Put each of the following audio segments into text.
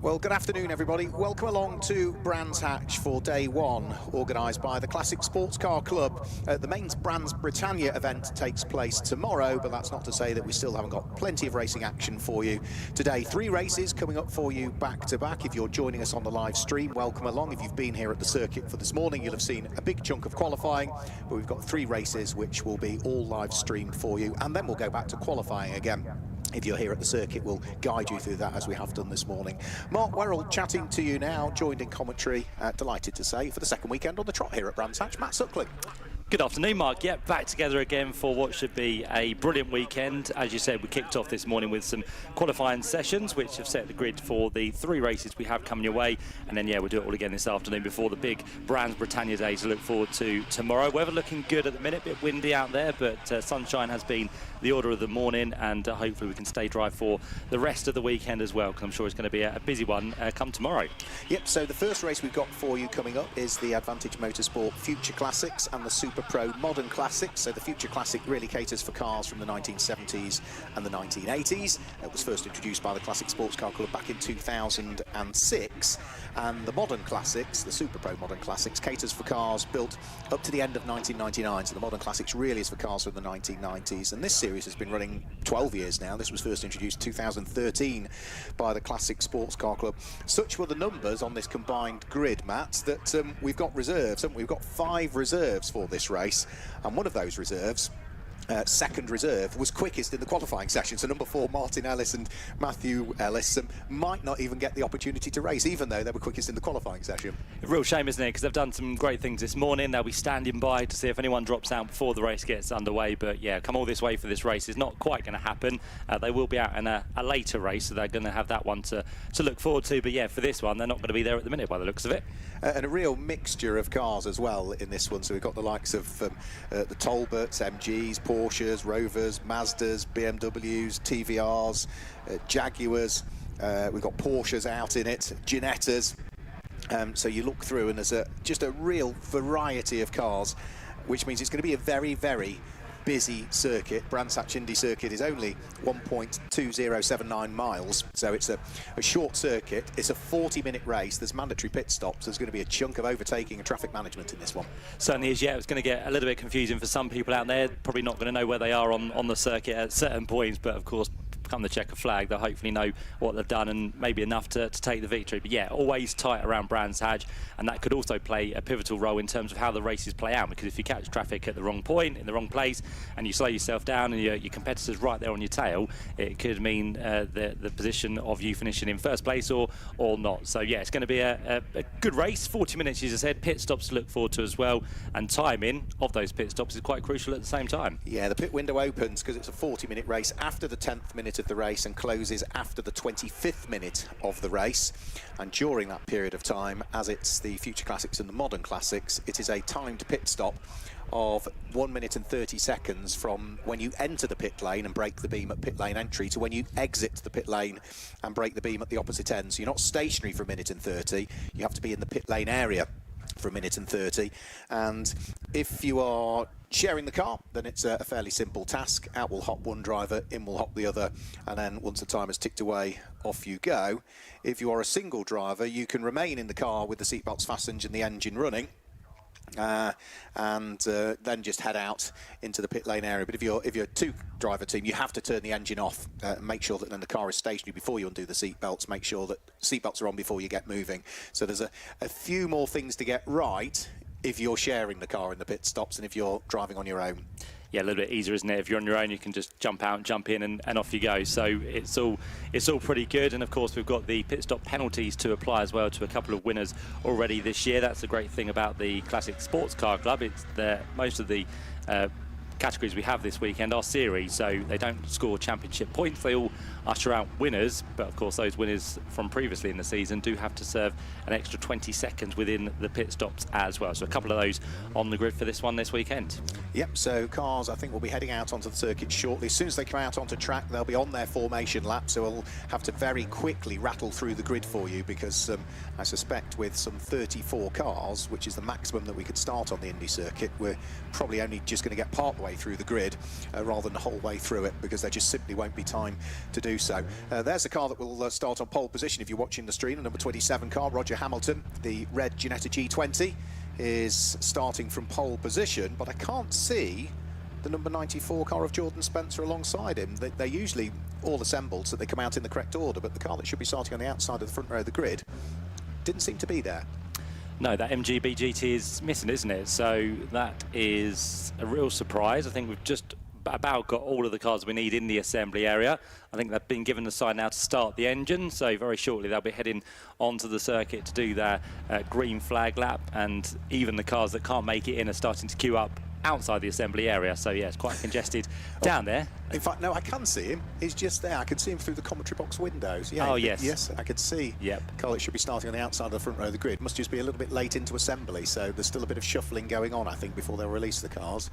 Well, good afternoon, everybody. Welcome along to Brands Hatch for day one, organised by the Classic Sports Car Club. The main Brands Britannia event takes place tomorrow, but that's not to say that we still haven't got plenty of racing action for you today. 3 races coming up for you back to back. If you're joining us on the live stream, welcome along. If you've been here at the circuit for this morning, you'll have seen a big chunk of qualifying, but we've got 3 races which will be all live streamed for you, and then we'll go back to qualifying again. If you're here at the circuit, we'll guide you through that as we have done this morning. Mark Werrell chatting to you now, joined in commentary, delighted to say, for the second weekend on the trot here at Brands Hatch, Matt Suckling. Good afternoon, Mark. Yeah, back together again for what should be a brilliant weekend. As you said, we kicked off this morning with some qualifying sessions, which have set the grid for the 3 races we have coming your way. And then, yeah, we'll do it all again this afternoon before the big Brands Britannia Day to look forward to tomorrow. Weather looking good at the minute, a bit windy out there, but sunshine has been the order of the morning, and hopefully we can stay dry for the rest of the weekend as well, because I'm sure it's going to be a busy one come tomorrow. Yep, so the first race we've got for you coming up is the Advantage Motorsport Future Classics and the Super Pro Modern Classics. So the Future Classic really caters for cars from the 1970s and the 1980s. It was first introduced by the Classic Sports Car Club back in 2006. And the Modern Classics, the Super Pro Modern Classics, caters for cars built up to the end of 1999. So the Modern Classics really is for cars from the 1990s. And this series has been running 12 years now. This was first introduced in 2013 by the Classic Sports Car Club. Such were the numbers on this combined grid, Matt, that we've got reserves, haven't we? We've got 5 reserves for this race. And one of those reserves, second reserve, was quickest in the qualifying session. So number 4, Martin Ellis and Matthew Ellis might not even get the opportunity to race, even though they were quickest in the qualifying session. A real shame, isn't it? Because they've done some great things this morning. They'll be standing by to see if anyone drops out before the race gets underway. But yeah, come all this way for this race is not quite going to happen. They will be out in a later race, so they're going to have that one to look forward to. But yeah, for this one, they're not going to be there at the minute by the looks of it. And a real mixture of cars as well in this one. So we've got the likes of the Talbots, MGs, Porsches, Rovers, Mazdas, BMWs, TVRs, Jaguars. We've got Porsches out in it, Ginettas. So you look through and there's just a real variety of cars, which means it's going to be a very, very busy circuit. Brands Hatch Indy Circuit is only 1.2079 miles, so it's a short circuit. It's a 40-minute race. There's mandatory pit stops. There's going to be a chunk of overtaking and traffic management in this one. Certainly is, yeah. It's going to get a little bit confusing for some people out there. Probably not going to know where they are on the circuit at certain points, but of course, come the checker flag, they'll hopefully know what they've done and maybe enough to take the victory. But yeah, always tight around Brands Hatch, and that could also play a pivotal role in terms of how the races play out, because if you catch traffic at the wrong point, in the wrong place, and you slow yourself down and your competitor's right there on your tail, it could mean the position of you finishing in first place or not. So yeah, it's going to be a good race. 40 minutes, as I said, pit stops to look forward to as well, and timing of those pit stops is quite crucial at the same time. Yeah, the pit window opens because it's a 40-minute race after the 10th minute of the race and closes after the 25th minute of the race. And during that period of time, as it's the Future Classics and the Modern Classics, it is a timed pit stop of 1 minute and 30 seconds from when you enter the pit lane and break the beam at pit lane entry to when you exit the pit lane and break the beam at the opposite end. So you're not stationary for 1 minute and 30, you have to be in the pit lane area for 1 minute and 30. And if you are sharing the car, then it's a fairly simple task. Out will hop one driver, in will hop the other, and then once the time has ticked away, off you go. If you are a single driver, you can remain in the car with the seatbelts fastened and the engine running, and then just head out into the pit lane area. But if you're a 2-driver team, you have to turn the engine off, make sure that then the car is stationary before you undo the seatbelts, make sure that seatbelts are on before you get moving. So there's a few more things to get right if you're sharing the car in the pit stops and if you're driving on your own. Yeah, a little bit easier, isn't it? If you're on your own, you can just jump out, jump in, and off you go. So it's all pretty good. And of course, we've got the pit stop penalties to apply as well to a couple of winners already this year. That's the great thing about the Classic Sports Car Club. It's most of the categories we have this weekend are series, so they don't score championship points. They all usher out winners, but of course those winners from previously in the season do have to serve an extra 20 seconds within the pit stops as well. So a couple of those on the grid for this one this weekend. Yep, so cars I think will be heading out onto the circuit shortly. As soon as they come out onto track, they'll be on their formation lap, so we'll have to very quickly rattle through the grid for you, because I suspect with some 34 cars, which is the maximum that we could start on the Indy circuit, we're probably only just going to get part way through the grid rather than the whole way through it, because there just simply won't be time to do do so. There's a car that will start on pole position if you're watching the stream, the number 27 car, Roger Hamilton, the red Ginetta G20, is starting from pole position, but I can't see the number 94 car of Jordan Spencer alongside him. They're usually all assembled so they come out in the correct order, but the car that should be starting on the outside of the front row of the grid didn't seem to be there. No, that MGB GT is missing, isn't it? So that is a real surprise. I think we've just about got all of the cars we need in the assembly area. I think they've been given the sign now to start the engine, so very shortly they'll be heading onto the circuit to do their green flag lap, and even the cars that can't make it in are starting to queue up outside the assembly area. So yeah, it's quite congested down there. In fact, no, I can see him. He's just there. I can see him through the commentary box windows. Yeah, oh yes, yes, I could see. Yep. Car that should be starting on the outside of the front row of the grid. Must just be a little bit late into assembly, so there's still a bit of shuffling going on, I think, before they'll release the cars.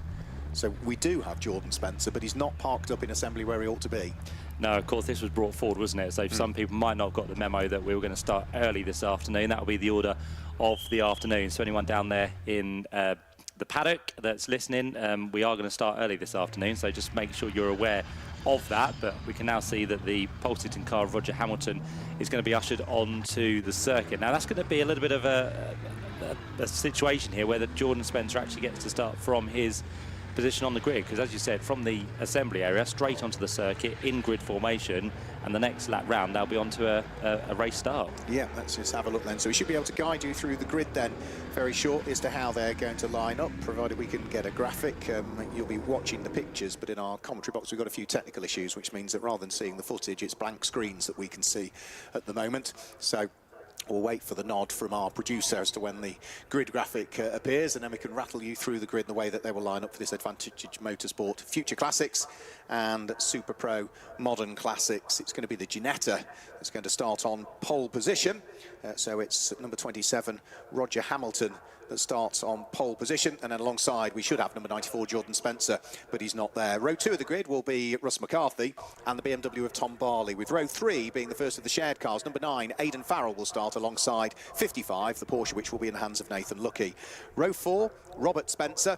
So we do have Jordan Spencer, but he's not parked up in assembly where he ought to be. No, of course, this was brought forward, wasn't it? So some people might not have got the memo that we were going to start early this afternoon. That will be the order of the afternoon. So anyone down there in the paddock that's listening, we are going to start early this afternoon, so just make sure you're aware of that. But we can now see that the pole-sitting car of Roger Hamilton is going to be ushered onto the circuit. Now that's going to be a little bit of a situation here where Jordan Spencer actually gets to start from his position on the grid, because as you said, from the assembly area straight onto the circuit in grid formation, and the next lap round they'll be onto a race start. Yeah, let's just have a look then. So we should be able to guide you through the grid then very shortly as to how they're going to line up, provided we can get a graphic. You'll be watching the pictures, but in our commentary box we've got a few technical issues, which means that rather than seeing the footage, it's blank screens that we can see at the moment. So we'll wait for the nod from our producer as to when the grid graphic appears, and then we can rattle you through the grid in the way that they will line up for this Advantage Motorsport Future Classics and Super Pro Modern Classics. It's going to be the Ginetta that's going to start on pole position. So it's number 27, Roger Hamilton, that starts on pole position, and then alongside we should have number 94 Jordan Spencer, but he's not there. Row 2 of the grid will be Russ McCarthy and the BMW of Tom Barley, with row 3 being the first of the shared cars. Number 9 Aidan Farrell will start alongside 55, the Porsche, which will be in the hands of Nathan Lucky. Row 4 Robert Spencer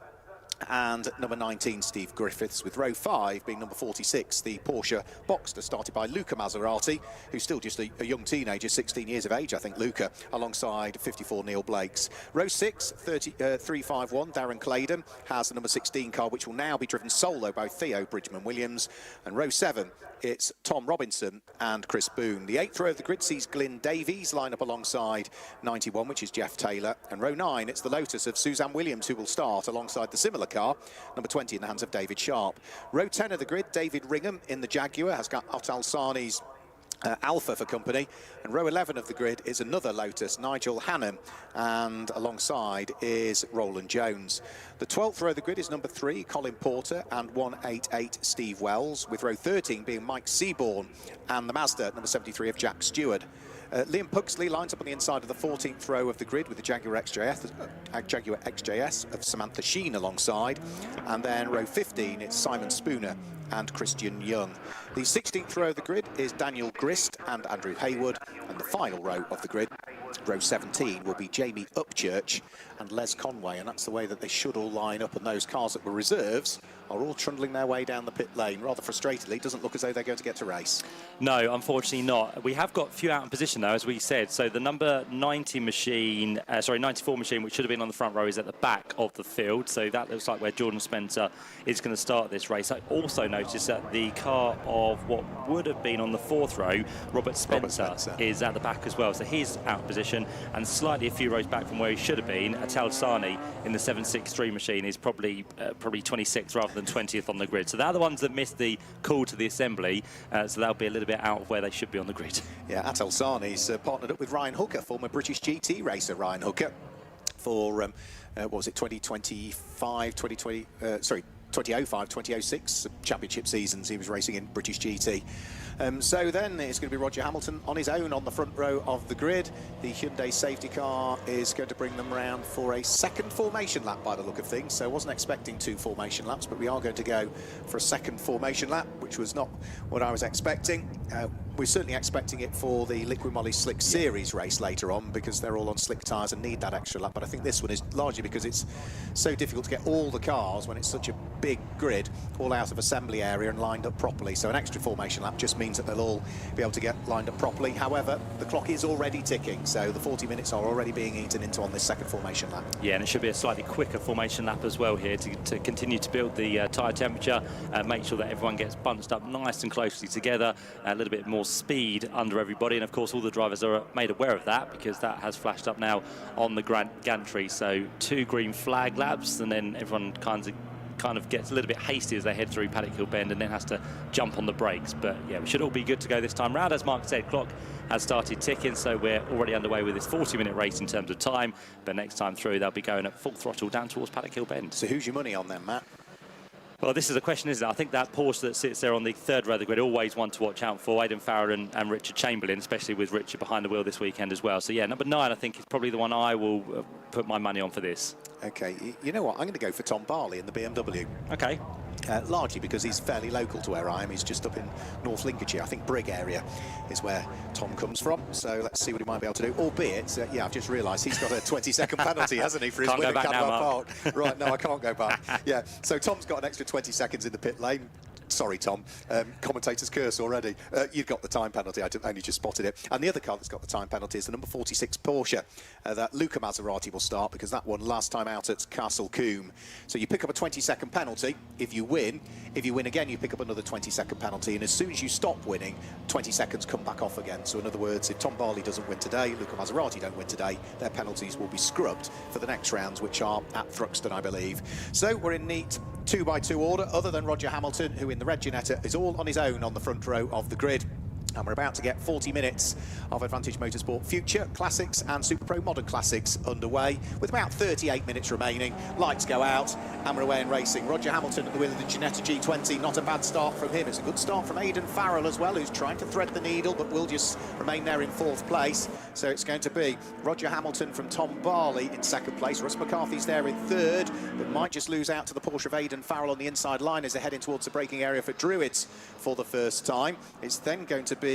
and number 19 Steve Griffiths, with row 5 being number 46, the Porsche Boxster, started by Luca Maserati, who's still just a young teenager, 16 years of age, I think, Luca, alongside 54 Neil Blakes. Row 6, 351, Darren Claydon has the number 16 car, which will now be driven solo by Theo Bridgman-Williams. And row 7, it's Tom Robinson and Chris Boone. The 8th row of the grid sees Glyn Davies line up alongside 91, which is Jeff Taylor. And row 9, it's the Lotus of Suzanne Williams, who will start alongside the similar car, number 20, in the hands of David Sharp. Row 10 of the grid, David Ringham in the Jaguar has got Otal Sani's Alpha for company, and row 11 of the grid is another Lotus, Nigel Hannam, and alongside is Roland Jones. The 12th row of the grid is number 3, Colin Porter, and 188 Steve Wells, with row 13 being Mike Seaborn and the Mazda, number 73, of Jack Stewart. Liam Pugsley lines up on the inside of the 14th row of the grid with the Jaguar XJS of Samantha Sheen alongside. And then row 15, it's Simon Spooner and Christian Young. The 16th row of the grid is Daniel Grist and Andrew Haywood. And the final row of the grid, row 17, will be Jamie Upchurch and Les Conway. And that's the way that they should all line up. And those cars that were reserves are all trundling their way down the pit lane. Rather frustratingly, it doesn't look as though they're going to get to race. No, unfortunately not. We have got a few out in position though, as we said. So the number 90 machine, 94 machine, which should have been on the front row, is at the back of the field. So that looks like where Jordan Spencer is going to start this race. I also noticed that the car of what would have been on the 4th row, Robert Spencer, is at the back as well. So he's out of position and slightly a few rows back from where he should have been. Atal Sani in the 763 machine is probably 26th rather than 20th on the grid. So they're the ones that missed the call to the assembly, so they'll be a little bit out of where they should be on the grid. Yeah, Atal Sani's partnered up with Ryan Hooker, former British GT racer Ryan Hooker, for what was it, 2025, 2020, sorry, 2005, 2006 championship seasons he was racing in British GT. So then it's going to be Roger Hamilton on his own on the front row of the grid. The Hyundai safety car is going to bring them round for a second formation lap by the look of things. So I wasn't expecting 2 formation laps, but we are going to go for a second formation lap, which was not what I was expecting. we're certainly expecting it for the Liquid Moly Slick Series race later on, because they're all on slick tyres and need that extra lap. But I think this one is largely because it's so difficult to get all the cars when it's such a big grid all out of assembly area and lined up properly. So an extra formation lap just means that they'll all be able to get lined up properly. However, the clock is already ticking, so the 40 minutes are already being eaten into on this second formation lap. Yeah, and it should be a slightly quicker formation lap as well here to continue to build the tyre temperature, make sure that everyone gets bunched up nice and closely together, a little bit more speed under everybody. And of course all the drivers are made aware of that, because that has flashed up now on the gantry. So 2 green flag laps, and then everyone kind of gets a little bit hasty as they head through Paddock Hill Bend and then has to jump on the brakes. But yeah, we should all be good to go this time round. As Mark said, clock has started ticking, so we're already underway with this 40-minute race in terms of time. But next time through, they'll be going at full throttle down towards Paddock Hill Bend. So who's your money on then, Matt? Well, this is a question, isn't it? I think that Porsche that sits there on the third row of the grid, always one to watch out for. Aidan Farrell and Richard Chamberlain, especially with Richard behind the wheel this weekend as well. So yeah, number 9, I think, is probably the one I will put my money on for this. Okay, you know what? I'm going to go for Tom Barley in the BMW. Okay. Largely because he's fairly local to where I am. He's just up in North Lincolnshire. I think Brigg area is where Tom comes from. So let's see what he might be able to do. Albeit, yeah, I've just realised he's got a 20-second penalty, hasn't he, for his win at Cadwell Park? Right, no, I can't go back. Yeah, so Tom's got an extra 20 seconds in the pit lane. Sorry, Tom. Commentator's curse already. You've got the time penalty. I only just spotted it. And the other car that's got the time penalty is the number 46 Porsche that Luca Maserati will start, because that won last time out at Castle Combe. So you pick up a 20-second penalty if you win. If you win again, you pick up another 20-second penalty. And as soon as you stop winning, 20 seconds come back off again. So in other words, if Tom Barley doesn't win today, Luca Maserati don't win today, their penalties will be scrubbed for the next rounds, which are at Thruxton, I believe. So we're in neat 2x2 order, other than Roger Hamilton, who in the red Ginetta is all on his own on the front row of the grid. And we're about to get 40 minutes of Advantage Motorsport Future Classics and Super Pro Modern Classics underway, with about 38 minutes remaining. Lights go out and we're away in racing. Roger Hamilton at the wheel of the Ginetta G20. Not a bad start from him. It's a good start from Aidan Farrell as well, who's trying to thread the needle but will just remain there in 4th place. So it's going to be Roger Hamilton from Tom Barley in 2nd place. Russ McCarthy's there in 3rd, but might just lose out to the Porsche of Aidan Farrell on the inside line as they're heading towards the braking area for Druids for the first time. It's then going to be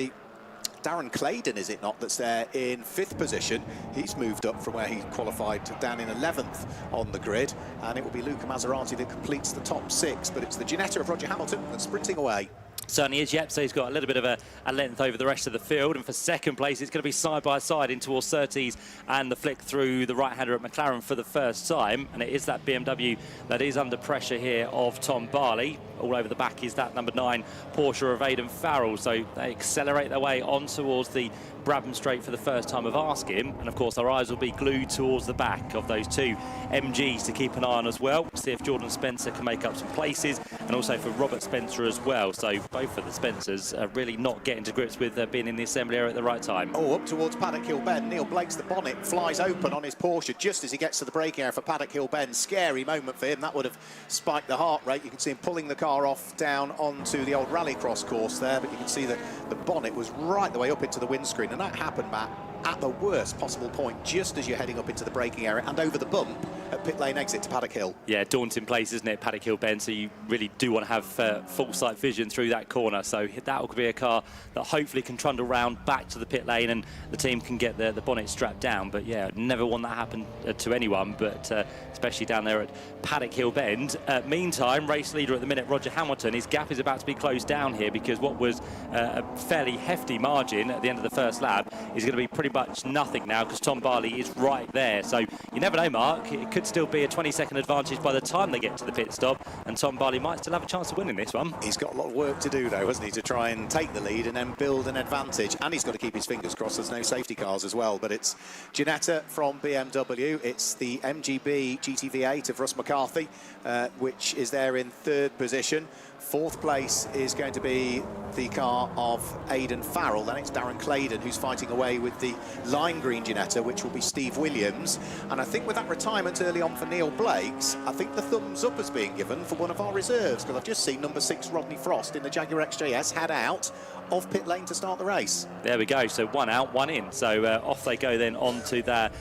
Darren Claydon, is it not, that's there in 5th position. He's moved up from where he qualified down in 11th on the grid, and it will be Luca Maserati that completes the top 6, but it's the Ginetta of Roger Hamilton that's sprinting away. Certainly is, yep. So he's got a little bit of a length over the rest of the field. And for 2nd place, it's going to be side by side in towards Surtees and the flick through the right-hander at McLaren for the first time. And it is that BMW that is under pressure here of Tom Barley. All over the back is that number 9 Porsche of Aidan Farrell. So they accelerate their way on towards the Brabham Straight for the first time of asking. And of course, our eyes will be glued towards the back of those 2 MGs to keep an eye on as well. See if Jordan Spencer can make up some places, and also for Robert Spencer as well. So both of the Spencers are really not getting to grips with being in the assembly area at the right time. Oh, up towards Paddock Hill Bend. Neil Blake's the bonnet flies open on his Porsche just as he gets to the braking area for Paddock Hill Bend. Scary moment for him. That would have spiked the heart rate. You can see him pulling the car off down onto the old rallycross course there, but you can see that the bonnet was right the way up into the windscreen, and that happened, Matt, at the worst possible point, just as you're heading up into the braking area and over the bump at pit lane exit to Paddock Hill. Yeah, daunting place, isn't it, Paddock Hill Bend? So you really do want to have full sight vision through that corner. So that will be a car that hopefully can trundle round back to the pit lane and the team can get the bonnet strapped down. But yeah, never want that happen to anyone, but especially down there at Paddock Hill Bend. Meantime, race leader at the minute, Roger Hamilton, his gap is about to be closed down here, because what was a fairly hefty margin at the end of the first lap is going to be pretty much nothing now, because Tom Barley is right there. So you never know, Mark, it could still be a 20-second advantage by the time they get to the pit stop, and Tom Barley might still have a chance of winning this one. He's got a lot of work to do though, hasn't he, to try and take the lead and then build an advantage, and he's got to keep his fingers crossed there's no safety cars as well. But it's Ginetta from BMW, it's the MGB GTV8 of Russ McCarthy, which is there in 3rd position. 4th place is going to be the car of Aidan Farrell. Then it's Darren Claydon who's fighting away with the lime green Ginetta, which will be Steve Williams. And I think with that retirement early on for Neil Blakes, I think the thumbs up is being given for one of our reserves, because I've just seen number 6 Rodney Frost in the Jaguar XJS head out of pit lane to start the race. There we go, so 1 out, 1 in. So off they go then onto that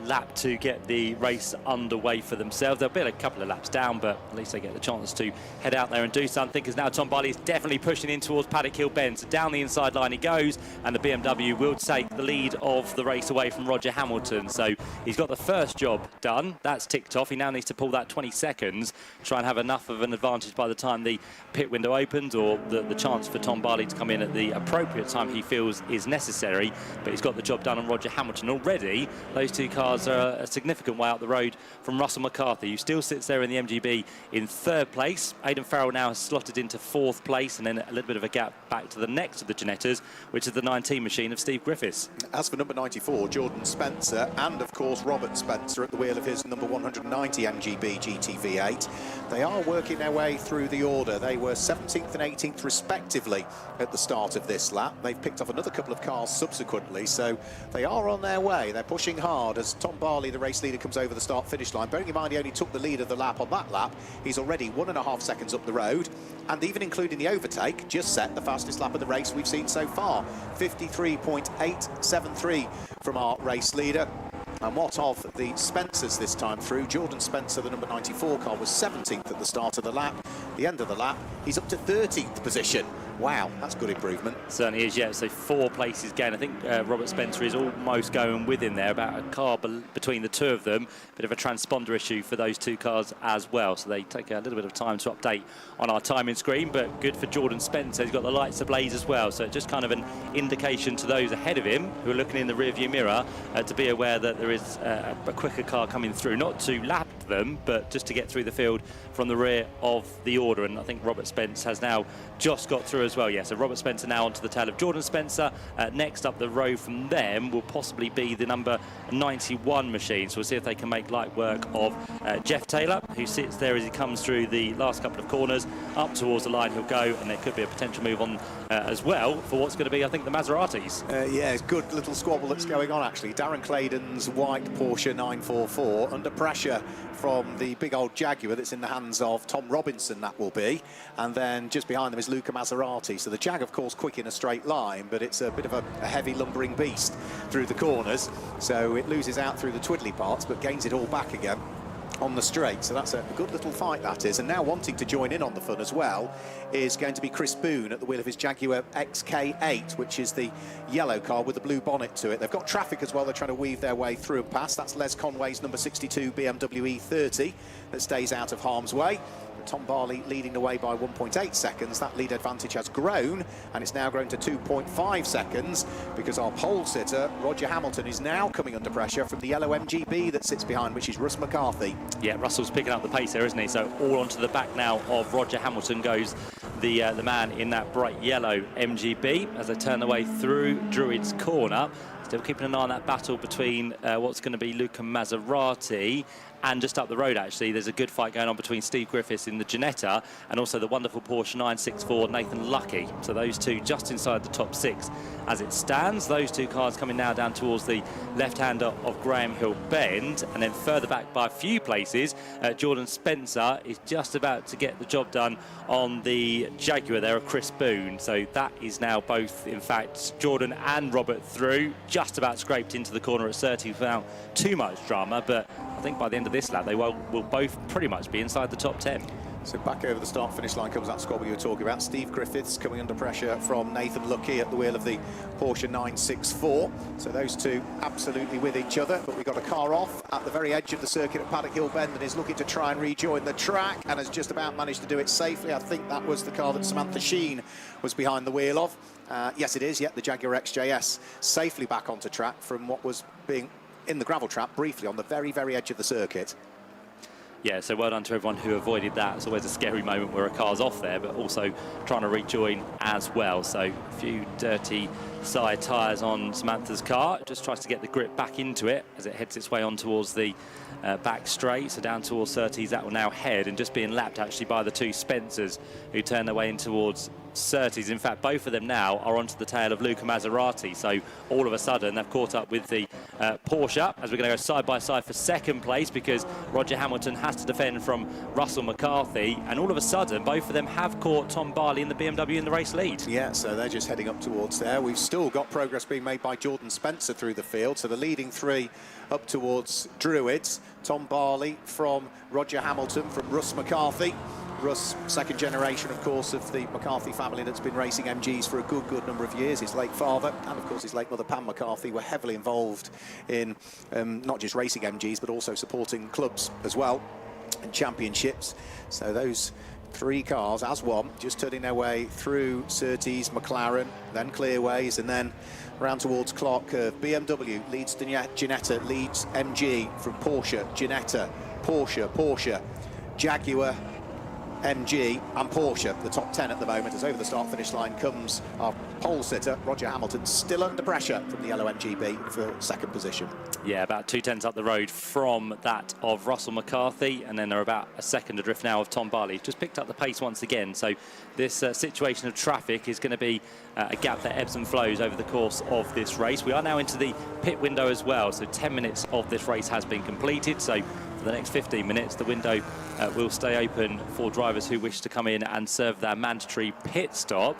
lap to get the race underway for themselves. They'll be a couple of laps down, but at least they get the chance to head out there and do something, because now Tom Barley is definitely pushing in towards Paddock Hill Bend. So down the inside line he goes, and the BMW will take the lead of the race away from Roger Hamilton. So he's got the first job done. That's ticked off. He now needs to pull that 20 seconds, try and have enough of an advantage by the time the pit window opens, or the chance for Tom Barley to come in at the appropriate time he feels is necessary. But he's got the job done on Roger Hamilton already. Those two cars are a significant way out the road from Russell McCarthy, who still sits there in the MGB in third place. Aidan Farrell now has slotted into fourth place, and then a little bit of a gap back to the next of the Ginettas, which is the 19 machine of Steve Griffiths. As for number 94, Jordan Spencer, and of course Robert Spencer at the wheel of his number 190 MGB GT V8, they are working their way through the order. They were 17th and 18th respectively at the start of this lap. They've picked up another couple of cars subsequently, so they are on their way. They're pushing hard as Tom Barley, the race leader, comes over the start-finish line. Bearing in mind he only took the lead of the lap on that lap, he's already 1.5 seconds up the road, and even including the overtake, just set the fastest lap of the race we've seen so far. 53.873 from our race leader. And what of the Spencers this time through? Jordan Spencer, the number 94 car, was 17th at the start of the lap. The end of the lap, he's up to 13th position. Wow, that's good improvement. Certainly is, yeah. So 4 places gain. I think Robert Spencer is almost going with him there, about a car between the two of them. Bit of a transponder issue for those two cars as well. So they take a little bit of time to update on our timing screen, but good for Jordan Spencer. He's got the lights ablaze as well. So just kind of an indication to those ahead of him who are looking in the rearview mirror to be aware that there is a quicker car coming through, not to lap them, but just to get through the field from the rear of the order. And I think Robert Spencer has now just got through as well. Yeah, so Robert Spencer now onto the tail of Jordan Spencer. Next up the row from them will possibly be the number 91 machine. So we'll see if they can make light work of Jeff Taylor, who sits there as he comes through the last couple of corners. Up towards the line he'll go, and there could be a potential move on as well for what's going to be, I think, the Maseratis. Yeah, it's a good little squabble that's going on, actually. Darren Claydon's white Porsche 944 under pressure from the big old Jaguar that's in the hands of Tom Robinson, that will be. And then just behind them is Luca Maserati. So the Jag, of course, quick in a straight line, but it's a bit of a heavy lumbering beast through the corners. So it loses out through the twiddly parts, but gains it all back again on the straight. So that's a good little fight, that is. And now wanting to join in on the fun as well is going to be Chris Boone at the wheel of his Jaguar XK8, which is the yellow car with the blue bonnet to it. They've got traffic as well. They're trying to weave their way through and past. That's Les Conway's number 62 BMW E30 that stays out of harm's way. Tom Barley leading the way by 1.8 seconds. That lead advantage has grown, and it's now grown to 2.5 seconds because our pole sitter, Roger Hamilton, is now coming under pressure from the yellow MGB that sits behind, which is Russ McCarthy. Yeah, Russell's picking up the pace there, isn't he? So all onto the back now of Roger Hamilton goes the man in that bright yellow MGB as they turn their way through Druid's Corner. Still keeping an eye on that battle between what's going to be Luca Maserati, and just up the road, actually, there's a good fight going on between Steve Griffiths in the Ginetta and also the wonderful Porsche 964 Nathan Lucky. So those two just inside the top 6 as it stands. Those two cars coming now down towards the left-hander of Graham Hill Bend, and then further back by a few places, Jordan Spencer is just about to get the job done on the Jaguar there of Chris Boone. So that is now both, in fact, Jordan and Robert through, just about scraped into the corner at 30 without too much drama, but I think by the end of this lap they will both pretty much be inside the top 10. So back over the start-finish line comes that squabble you were talking about. Steve Griffiths coming under pressure from Nathan Lucky at the wheel of the Porsche 964. So those two absolutely with each other, but we've got a car off at the very edge of the circuit at Paddock Hill Bend and is looking to try and rejoin the track and has just about managed to do it safely. I think that was the car that Samantha Sheen was behind the wheel of. Yes, it is. Yep, the Jaguar XJS safely back onto track from what was being in the gravel trap briefly on the very, very edge of the circuit. Yeah, so well done to everyone who avoided that. It's always a scary moment where a car's off there, but also trying to rejoin as well. So a few dirty side tyres on Samantha's car. Just tries to get the grip back into it as it heads its way on towards the back straight. So down towards 30s, that will now head, and just being lapped actually by the two Spencers who turn their way in towards Surtees. In fact, both of them now are onto the tail of Luca Maserati. So all of a sudden, they've caught up with the Porsche, as we're going to go side by side for second place, because Roger Hamilton has to defend from Russell McCarthy. And all of a sudden, both of them have caught Tom Barley in the BMW in the race lead. Yeah, so they're just heading up towards there. We've still got progress being made by Jordan Spencer through the field. So the leading three up towards Druids. Tom Barley from Roger Hamilton, from Russ McCarthy. Russ, second generation, of course, of the McCarthy family that's been racing MGs for a good number of years. His late father and, of course, his late mother, Pam McCarthy, were heavily involved in not just racing MGs, but also supporting clubs as well and championships. So those three cars as one, just turning their way through Surtees, McLaren, then Clearways, and then round towards Clark Curve. BMW leads Ginetta, leads MG from Porsche, Ginetta, Porsche, Jaguar, MG and Porsche, the top 10 at the moment, as over the start-finish line comes our pole sitter, Roger Hamilton, still under pressure from the yellow MGB for second position. Yeah, about 2/10 up the road from that of Russell McCarthy, and then they're about a second adrift now of Tom Barley. Just picked up the pace once again, so this situation of traffic is going to be a gap that ebbs and flows over the course of this race. We are now into the pit window as well, so 10 minutes of this race has been completed, so for the next 15 minutes the window will stay open for drivers who wish to come in and serve their mandatory pit stop.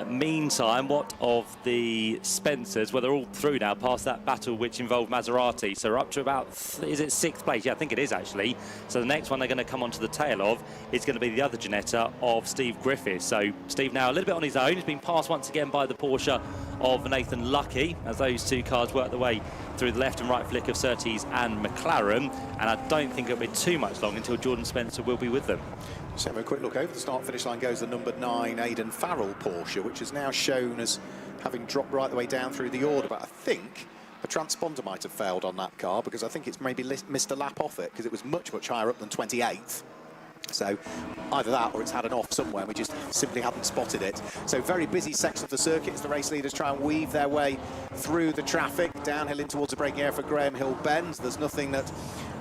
Meantime, what of the Spencers? Well, they're all through now past that battle which involved Maserati. So we're up to about, is it 6th place? Yeah, I think it is actually. So the next one they're going to come onto the tail of is going to be the other Ginetta of Steve Griffiths. So Steve now a little bit on his own. He's been passed once again by the Porsche of Nathan Lucky as those two cars work their way through the left and right flick of Surtees and McLaren. And I don't think it'll be too much long until Jordan Spencer will be with them. Just have a quick look. Over the start-finish line goes the number 9 Aidan Farrell Porsche, which is now shown as having dropped right the way down through the order. But I think a transponder might have failed on that car, because I think it's maybe missed a lap off it, because it was much higher up than 28th. So either that or it's had an off somewhere, we just simply haven't spotted it. So very busy section of the circuit as the race leaders try and weave their way through the traffic, downhill in towards the braking area for Graham Hill Bend. There's nothing that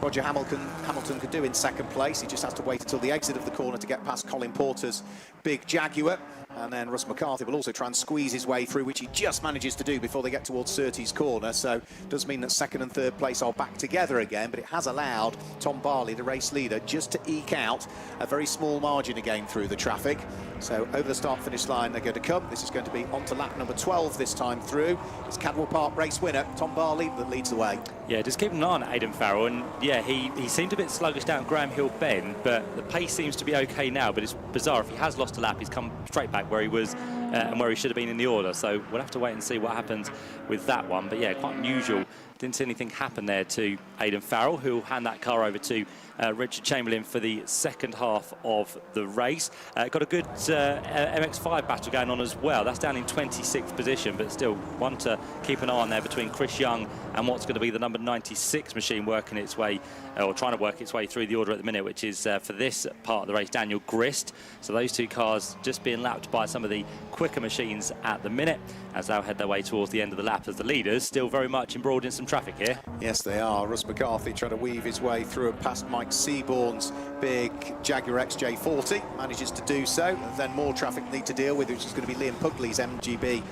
Roger Hamilton could do in second place. He just has to wait until the exit of the corner to get past Colin Porter's big Jaguar. And then Russ McCarthy will also try and squeeze his way through, which he just manages to do before they get towards Surtees corner. So it does mean that second and third place are back together again, but it has allowed Tom Barley, the race leader, just to eke out a very small margin again through the traffic. So over the start-finish line they're going to come. This is going to be onto lap number 12 this time through. It's Cadwell Park race winner Tom Barley that leads the way. Yeah, just keep an eye on Aidan Farrell, and yeah, he seemed a bit sluggish down Graham Hill Bend, but the pace seems to be okay now. But it's bizarre, if he has lost a lap, he's come straight back where he was and where he should have been in the order. So we'll have to wait and see what happens with that one. But yeah, quite unusual. Didn't see anything happen there to Aidan Farrell, who will hand that car over to Richard Chamberlain for the second half of the race. Got a good MX-5 battle going on as well. That's down in 26th position, but still one to keep an eye on there between Chris Young and what's going to be the number 96 machine working its way, or trying to work its way through the order at the minute, which is for this part of the race, Daniel Grist. So those two cars just being lapped by some of the quicker machines at the minute as they'll head their way towards the end of the lap, as the leaders still very much embroiled in some traffic here. Yes, they are. Russ McCarthy trying to weave his way through and past Mike Seaborn's big Jaguar XJ40, manages to do so, and then more traffic need to deal with, which is going to be Liam Pugley's MGB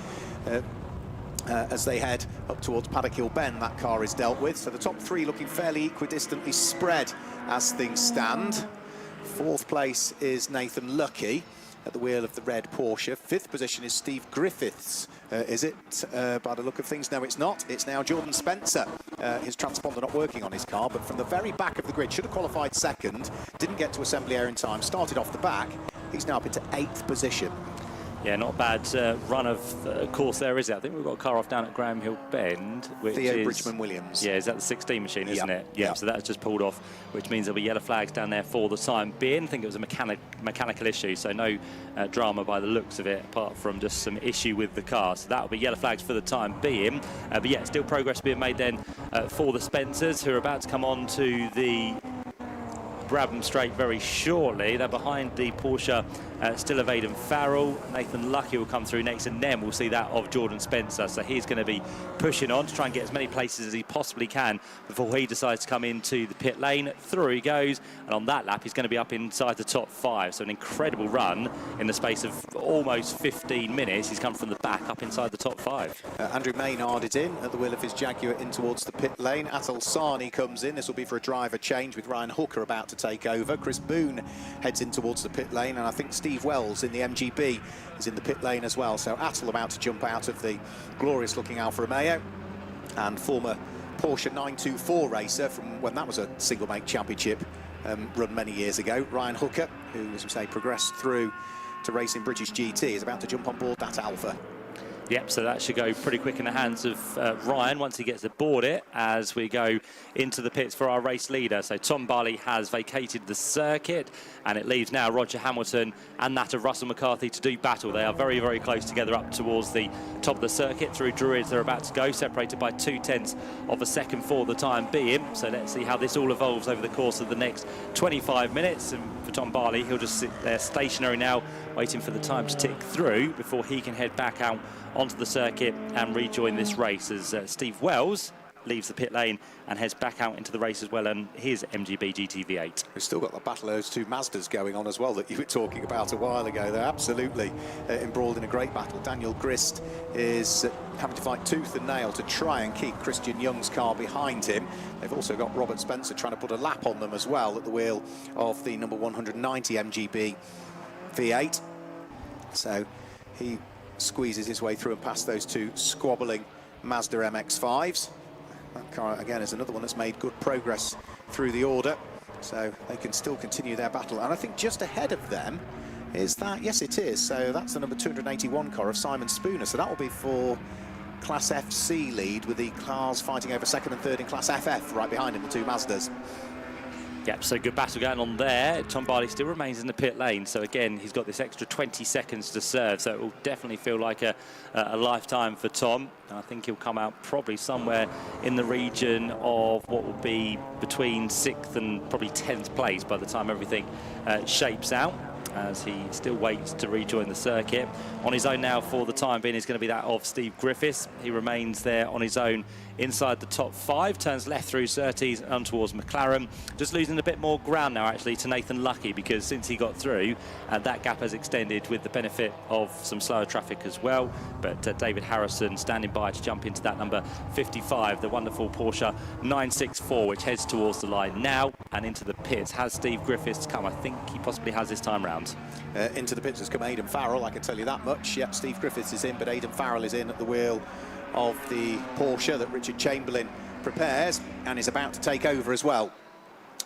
as they head up towards Paddock Hill Bend. That car is dealt with, so the top three looking fairly equidistantly spread as things stand. Fourth place is Nathan Lucky at the wheel of the red Porsche. Fifth position is Steve Griffiths. Is it, by the look of things? No, it's not. It's now Jordan Spencer. His transponder not working on his car, but from the very back of the grid, should have qualified second, didn't get to assembly area in time, started off the back. He's now up into 8th position. Yeah, not a bad run of course there, is it? I think we've got a car off down at Graham Hill Bend, which Theo is Bridgman-Williams. Yeah, is that the 16 machine, isn't it? Yeah, yep. So that's just pulled off, which means there'll be yellow flags down there for the time being. I think it was a mechanical issue, so no drama by the looks of it, apart from just some issue with the car. So that'll be yellow flags for the time being. But yeah, still progress being made then for the Spencers, who are about to come on to the Brabham Straight very shortly. They're behind the Porsche still of Aidan Farrell. Nathan Lucky will come through next, and then we'll see that of Jordan Spencer. So he's going to be pushing on to try and get as many places as he possibly can before he decides to come into the pit lane. Through he goes, and on that lap he's going to be up inside the top 5. So an incredible run in the space of almost 15 minutes. He's come from the back up inside the top 5. Andrew Maynard is in at the wheel of his Jaguar in towards the pit lane. Atul Sani comes in. This will be for a driver change with Ryan Hooker about to take over. Chris Boone heads in towards the pit lane, and I think Steve Wells in the MGB is in the pit lane as well. So Atul about to jump out of the glorious looking Alfa Romeo, and former Porsche 924 racer from when that was a single make championship run many years ago. Ryan Hooker, who, as we say, progressed through to racing British GT, is about to jump on board that Alfa. Yep, so that should go pretty quick in the hands of Ryan once he gets aboard it, as we go into the pits for our race leader. So Tom Barley has vacated the circuit, and it leaves now Roger Hamilton and that of Russell McCarthy to do battle. They are very, very close together up towards the top of the circuit. Through Druids, they're about to go, separated by 0.2 of a second for the time being. So let's see how this all evolves over the course of the next 25 minutes. And for Tom Barley, he'll just sit there stationary now, waiting for the time to tick through before he can head back out onto the circuit and rejoin this race, as Steve Wells leaves the pit lane and heads back out into the race as well, and his MGB GT V8. We've still got the battle of those two Mazdas going on as well that you were talking about a while ago. They're absolutely embroiled in a great battle. Daniel Grist is having to fight tooth and nail to try and keep Christian Young's car behind him. They've also got Robert Spencer trying to put a lap on them as well at the wheel of the number 190 MGB V8. So he squeezes his way through and past those two squabbling Mazda MX-5s. That car, again, is another one that's made good progress through the order, so they can still continue their battle. And I think just ahead of them is that, yes, it is, so that's the number 281 car of Simon Spooner. So that will be for Class FC lead, with the cars fighting over second and third in Class FF right behind him, the two Mazdas. Yep, so good battle going on there. Tom Barley still remains in the pit lane, so again, he's got this extra 20 seconds to serve, so it will definitely feel like a lifetime for Tom. And I think he'll come out probably somewhere in the region of what will be between 6th and probably 10th place by the time everything shapes out, as he still waits to rejoin the circuit. On his own now for the time being is going to be that of Steve Griffiths. He remains there on his own inside the top 5, turns left through Surtees and towards McLaren, just losing a bit more ground now actually to Nathan Lucky, because since he got through, that gap has extended with the benefit of some slower traffic as well. But David Harrison standing by to jump into that number 55, the wonderful Porsche 964, which heads towards the line now and into the pits. Has Steve Griffiths come? I think he possibly has this time round. Into the pits has come Aidan Farrell, I can tell you that much. Yep, Steve Griffiths is in, but Aidan Farrell is in at the wheel of the Porsche that Richard Chamberlain prepares and is about to take over as well.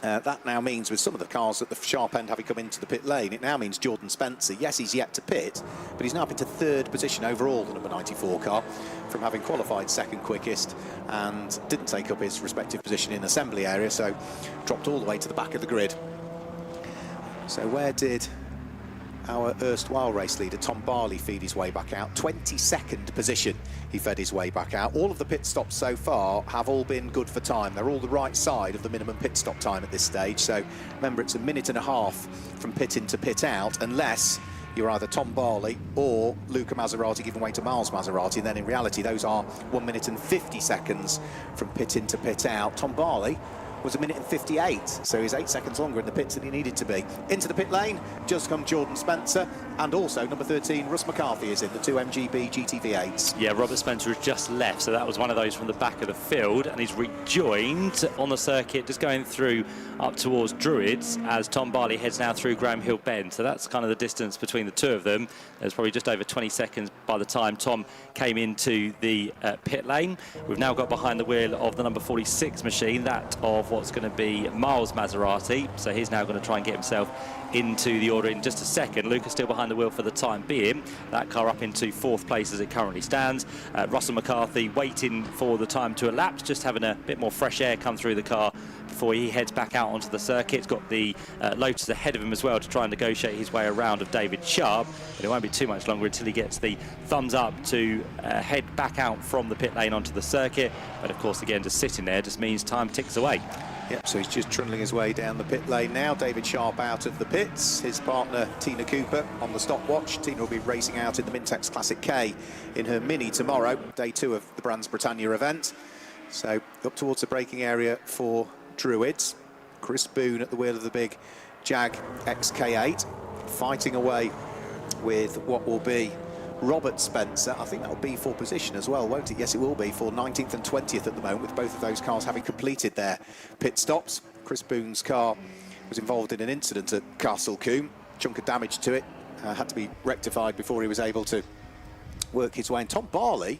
That now means, with some of the cars at the sharp end having come into the pit lane, it now means Jordan Spencer, yes, he's yet to pit, but he's now up into 3rd position overall, the number 94 car, from having qualified 2nd quickest and didn't take up his respective position in assembly area, so dropped all the way to the back of the grid. So where did our erstwhile race leader Tom Barley feed his way back out? 22nd position he fed his way back out. All of the pit stops so far have all been good for time. They're all the right side of the minimum pit stop time at this stage. So remember, it's a minute and a half from pit in to pit out, unless you're either Tom Barley or Luca Maserati giving way to Miles Maserati, and then in reality those are 1 minute and 50 seconds from pit in to pit out. Tom Barley was 1 minute and 58, so he's 8 seconds longer in the pits than he needed to be. Into the pit lane just come Jordan Spencer, and also number 13 Russ McCarthy is in, the two MGB GT-V8s. Yeah, Robert Spencer has just left, so that was one of those from the back of the field, and he's rejoined on the circuit, just going through up towards Druids, as Tom Barley heads now through Graham Hill Bend. So that's kind of the distance between the two of them. There's probably just over 20 seconds by the time Tom came into the pit lane. We've now got behind the wheel of the number 46 machine, that of what's going to be Miles Maserati. So he's now going to try and get himself into the order in just a second. Luca's still behind the wheel for the time being. That car up into 4th place as it currently stands. Russell McCarthy waiting for the time to elapse, just having a bit more fresh air come through the car before he heads back out onto the circuit. He's got the Lotus ahead of him as well to try and negotiate his way around of David Sharp, but it won't be too much longer until he gets the thumbs up to head back out from the pit lane onto the circuit. But of course, again, just sitting there just means time ticks away. Yep, so he's just trundling his way down the pit lane now. David Sharp out of the pits. His partner, Tina Cooper, on the stopwatch. Tina will be racing out in the Mintex Classic K in her Mini tomorrow, day 2 of the Brands Britannia event. So up towards the braking area for Druids. Chris Boone at the wheel of the big Jag XK8, fighting away with what will be Robert Spencer. I think that will be for position as well, won't it? Yes, it will be for 19th and 20th at the moment, with both of those cars having completed their pit stops. Chris Boone's car was involved in an incident at Castle Combe. Chunk of damage to it had to be rectified before he was able to work his way. And Tom Barley,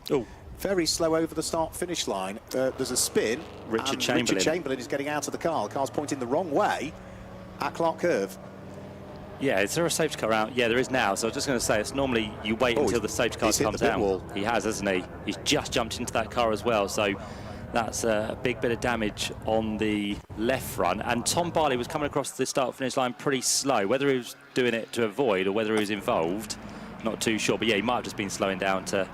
very slow over the start-finish line. There's a spin. Richard Chamberlain is getting out of the car. The car's pointing the wrong way at Clark Curve. Yeah, is there a safety car out? Yeah, there is now. So I was just going to say, it's normally you wait until the safety car comes out. Wall. He has, hasn't he? He's just jumped into that car as well. So that's a big bit of damage on the left front. And Tom Barley was coming across the start-finish line pretty slow. Whether he was doing it to avoid or whether he was involved, not too sure. But yeah, he might have just been slowing down to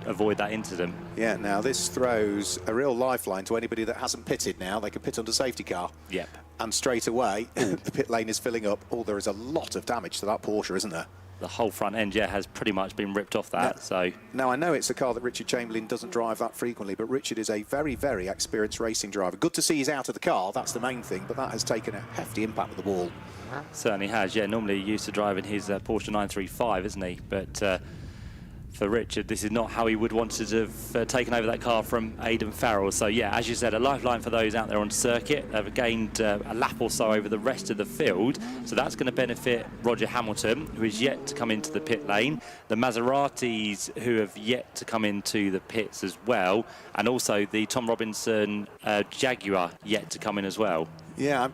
avoid that incident. Yeah, now this throws a real lifeline to anybody that hasn't pitted now. They can pit under safety car. Yep. And straight away, the pit lane is filling up. Oh, there is a lot of damage to that Porsche, isn't there? The whole front end, yeah, has pretty much been ripped off that. Yeah. So now I know it's a car that Richard Chamberlain doesn't drive that frequently, but Richard is a very, very experienced racing driver. Good to see he's out of the car, that's the main thing, but that has taken a hefty impact with the wall. Certainly has, yeah. Normally he used to drive in his Porsche 935, isn't he? But for Richard, this is not how he would want to have taken over that car from Aidan Farrell. So yeah, as you said, a lifeline for those out there on circuit. They've gained a lap or so over the rest of the field, so that's going to benefit Roger Hamilton, who is yet to come into the pit lane, the Maseratis who have yet to come into the pits as well, and also the Tom Robinson Jaguar yet to come in as well. Yeah,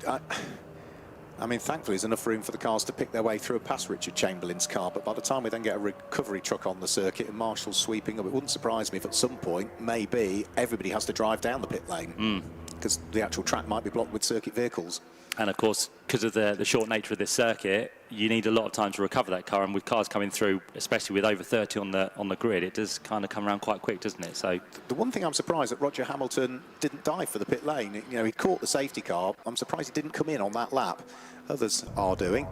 I mean, thankfully, there's enough room for the cars to pick their way through and past Richard Chamberlain's car, but by the time we then get a recovery truck on the circuit and Marshall's sweeping up, it wouldn't surprise me if at some point, maybe, everybody has to drive down the pit lane, because the actual track might be blocked with circuit vehicles. And of course, because of the short nature of this circuit, you need a lot of time to recover that car, and with cars coming through, especially with over 30 on the grid, it does kind of come around quite quick, doesn't it? So the one thing I'm surprised that Roger Hamilton didn't dive for the pit lane. You know, he caught the safety car. I'm surprised he didn't come in on that lap. Others are doing.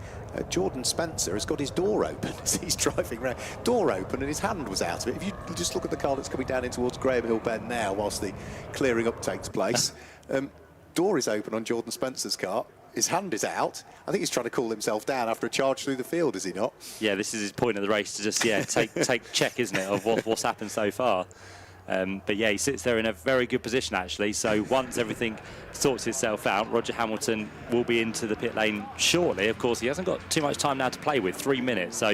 Jordan Spencer has got his door open as he's driving around. Door open and his hand was out of it. If you just look at the car that's coming down in towards Graham Hill Bend now whilst the clearing up takes place, door is open on Jordan Spencer's car. His hand is out. I think he's trying to cool himself down after a charge through the field, is he not? Yeah, this is his point of the race, to just take check, isn't it, of what's happened so far. But yeah, he sits there in a very good position actually. So once everything sorts itself out, Roger Hamilton will be into the pit lane shortly. Of course, he hasn't got too much time now to play with, 3 minutes. So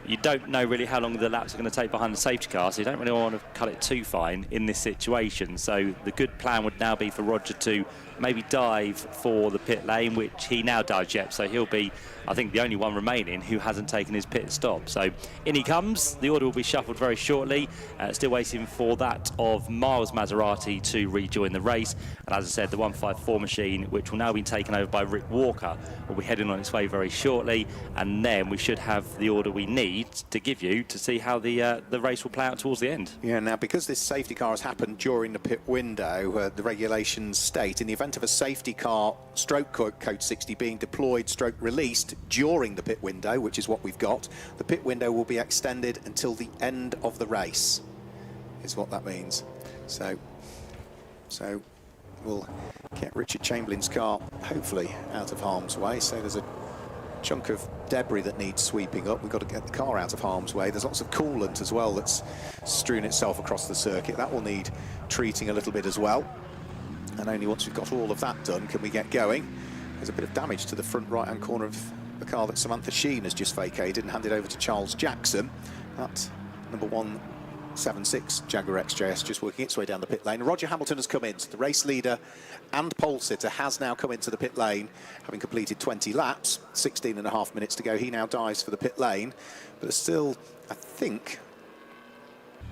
you don't know really how long the laps are going to take behind the safety car, so you don't really want to cut it too fine in this situation. So the good plan would now be for Roger to maybe dive for the pit lane, which he now does, yep. So he'll be, I think, the only one remaining who hasn't taken his pit stop. So in he comes. The order will be shuffled very shortly. Still waiting for that of Miles Maserati to rejoin the race. And as I said, the 154 machine, which will now be taken over by Rick Walker, will be heading on its way very shortly. And then we should have the order we need to give you to see how the race will play out towards the end. Yeah, now because this safety car has happened during the pit window, the regulations state in the event of a safety car stroke code 60 being deployed stroke released during the pit window, which is what we've got, the pit window will be extended until the end of the race, is what that means. So we'll get Richard Chamberlain's car hopefully out of harm's way. So there's a chunk of debris that needs sweeping up. We've got to get the car out of harm's way. There's lots of coolant as well that's strewn itself across the circuit. That will need treating a little bit as well. And only once we've got all of that done can we get going. There's a bit of damage to the front right-hand corner of the car that Samantha Sheen has just vacated and handed over to Charles Jackson. That number 176 Jaguar XJS just working its way down the pit lane. Roger Hamilton has come in, so the race leader and pole sitter has now come into the pit lane, having completed 20 laps, 16.5 minutes to go. He now dives for the pit lane, but there's still, I think,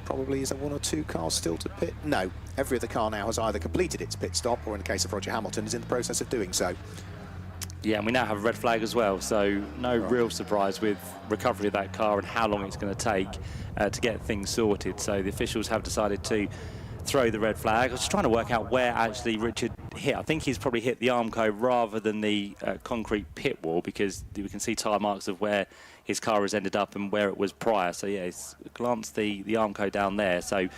probably, is there 1 or 2 cars still to pit? No, every other car now has either completed its pit stop or, in the case of Roger Hamilton, is in the process of doing so. Yeah, and we now have a red flag as well, so no real surprise with recovery of that car and how long it's going to take to get things sorted. So the officials have decided to throw the red flag. I was just trying to work out where actually Richard hit. I think he's probably hit the Armco rather than the concrete pit wall, because we can see tyre marks of where his car has ended up and where it was prior. So yeah, he's glanced the Armco down there. So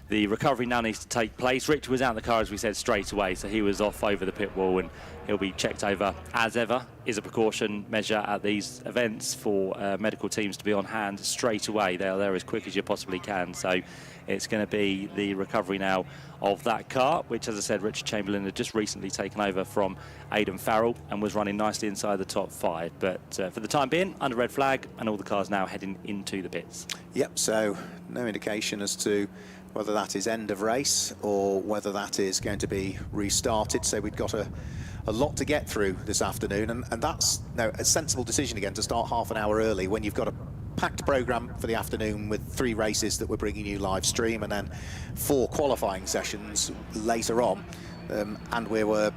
the recovery now needs to take place. Richard was out of the car, as we said, straight away, so he was off over the pit wall and he'll be checked over as ever. Is a precaution measure at these events for medical teams to be on hand straight away. They're there as quick as you possibly can. So it's going to be the recovery now of that car, which, as I said, Richard Chamberlain had just recently taken over from Aidan Farrell and was running nicely inside the top 5. But for the time being, under red flag, and all the cars now heading into the pits. Yep, so no indication as to whether that is end of race or whether that is going to be restarted. So we've got a lot to get through this afternoon, and that's a sensible decision again to start half an hour early when you've got a packed programme for the afternoon with 3 races that we're bringing you live stream and then 4 qualifying sessions later on, and we were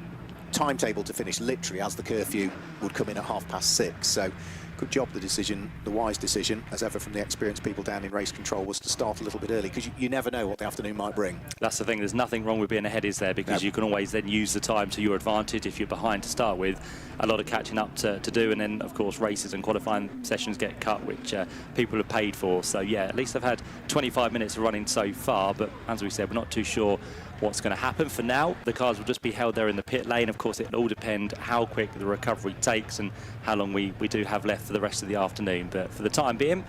timetabled to finish literally as the curfew would come in at 6:30. So good job, the decision, the wise decision, as ever from the experienced people down in race control, was to start a little bit early, because you never know what the afternoon might bring. That's the thing, there's nothing wrong with being ahead, is there? Because you can always then use the time to your advantage. If you're behind to start with, a lot of catching up to do, and then of course races and qualifying sessions get cut, which people have paid for. So yeah, at least they've had 25 minutes of running so far, but as we said, we're not too sure what's going to happen. For now, the cars will just be held there in the pit lane. Of course, it'll all depend how quick the recovery takes and how long we do have left for the rest of the afternoon. But for the time being,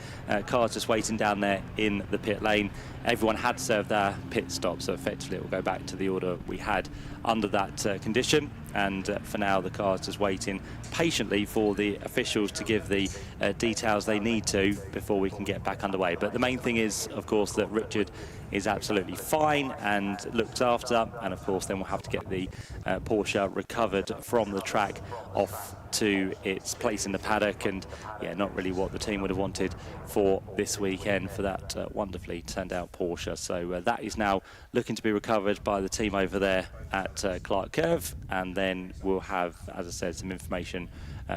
cars just waiting down there in the pit lane. Everyone had served their pit stop, so effectively it will go back to the order we had under that condition. And for now, the car's just waiting patiently for the officials to give the details they need to before we can get back underway. But the main thing is, of course, that Richard is absolutely fine and looked after, and of course then we'll have to get the Porsche recovered from the track off to its place in the paddock. And yeah, not really what the team would have wanted for this weekend for that wonderfully turned out Porsche. So that is now looking to be recovered by the team over there at Clark Curve, and then we'll have, as I said, some information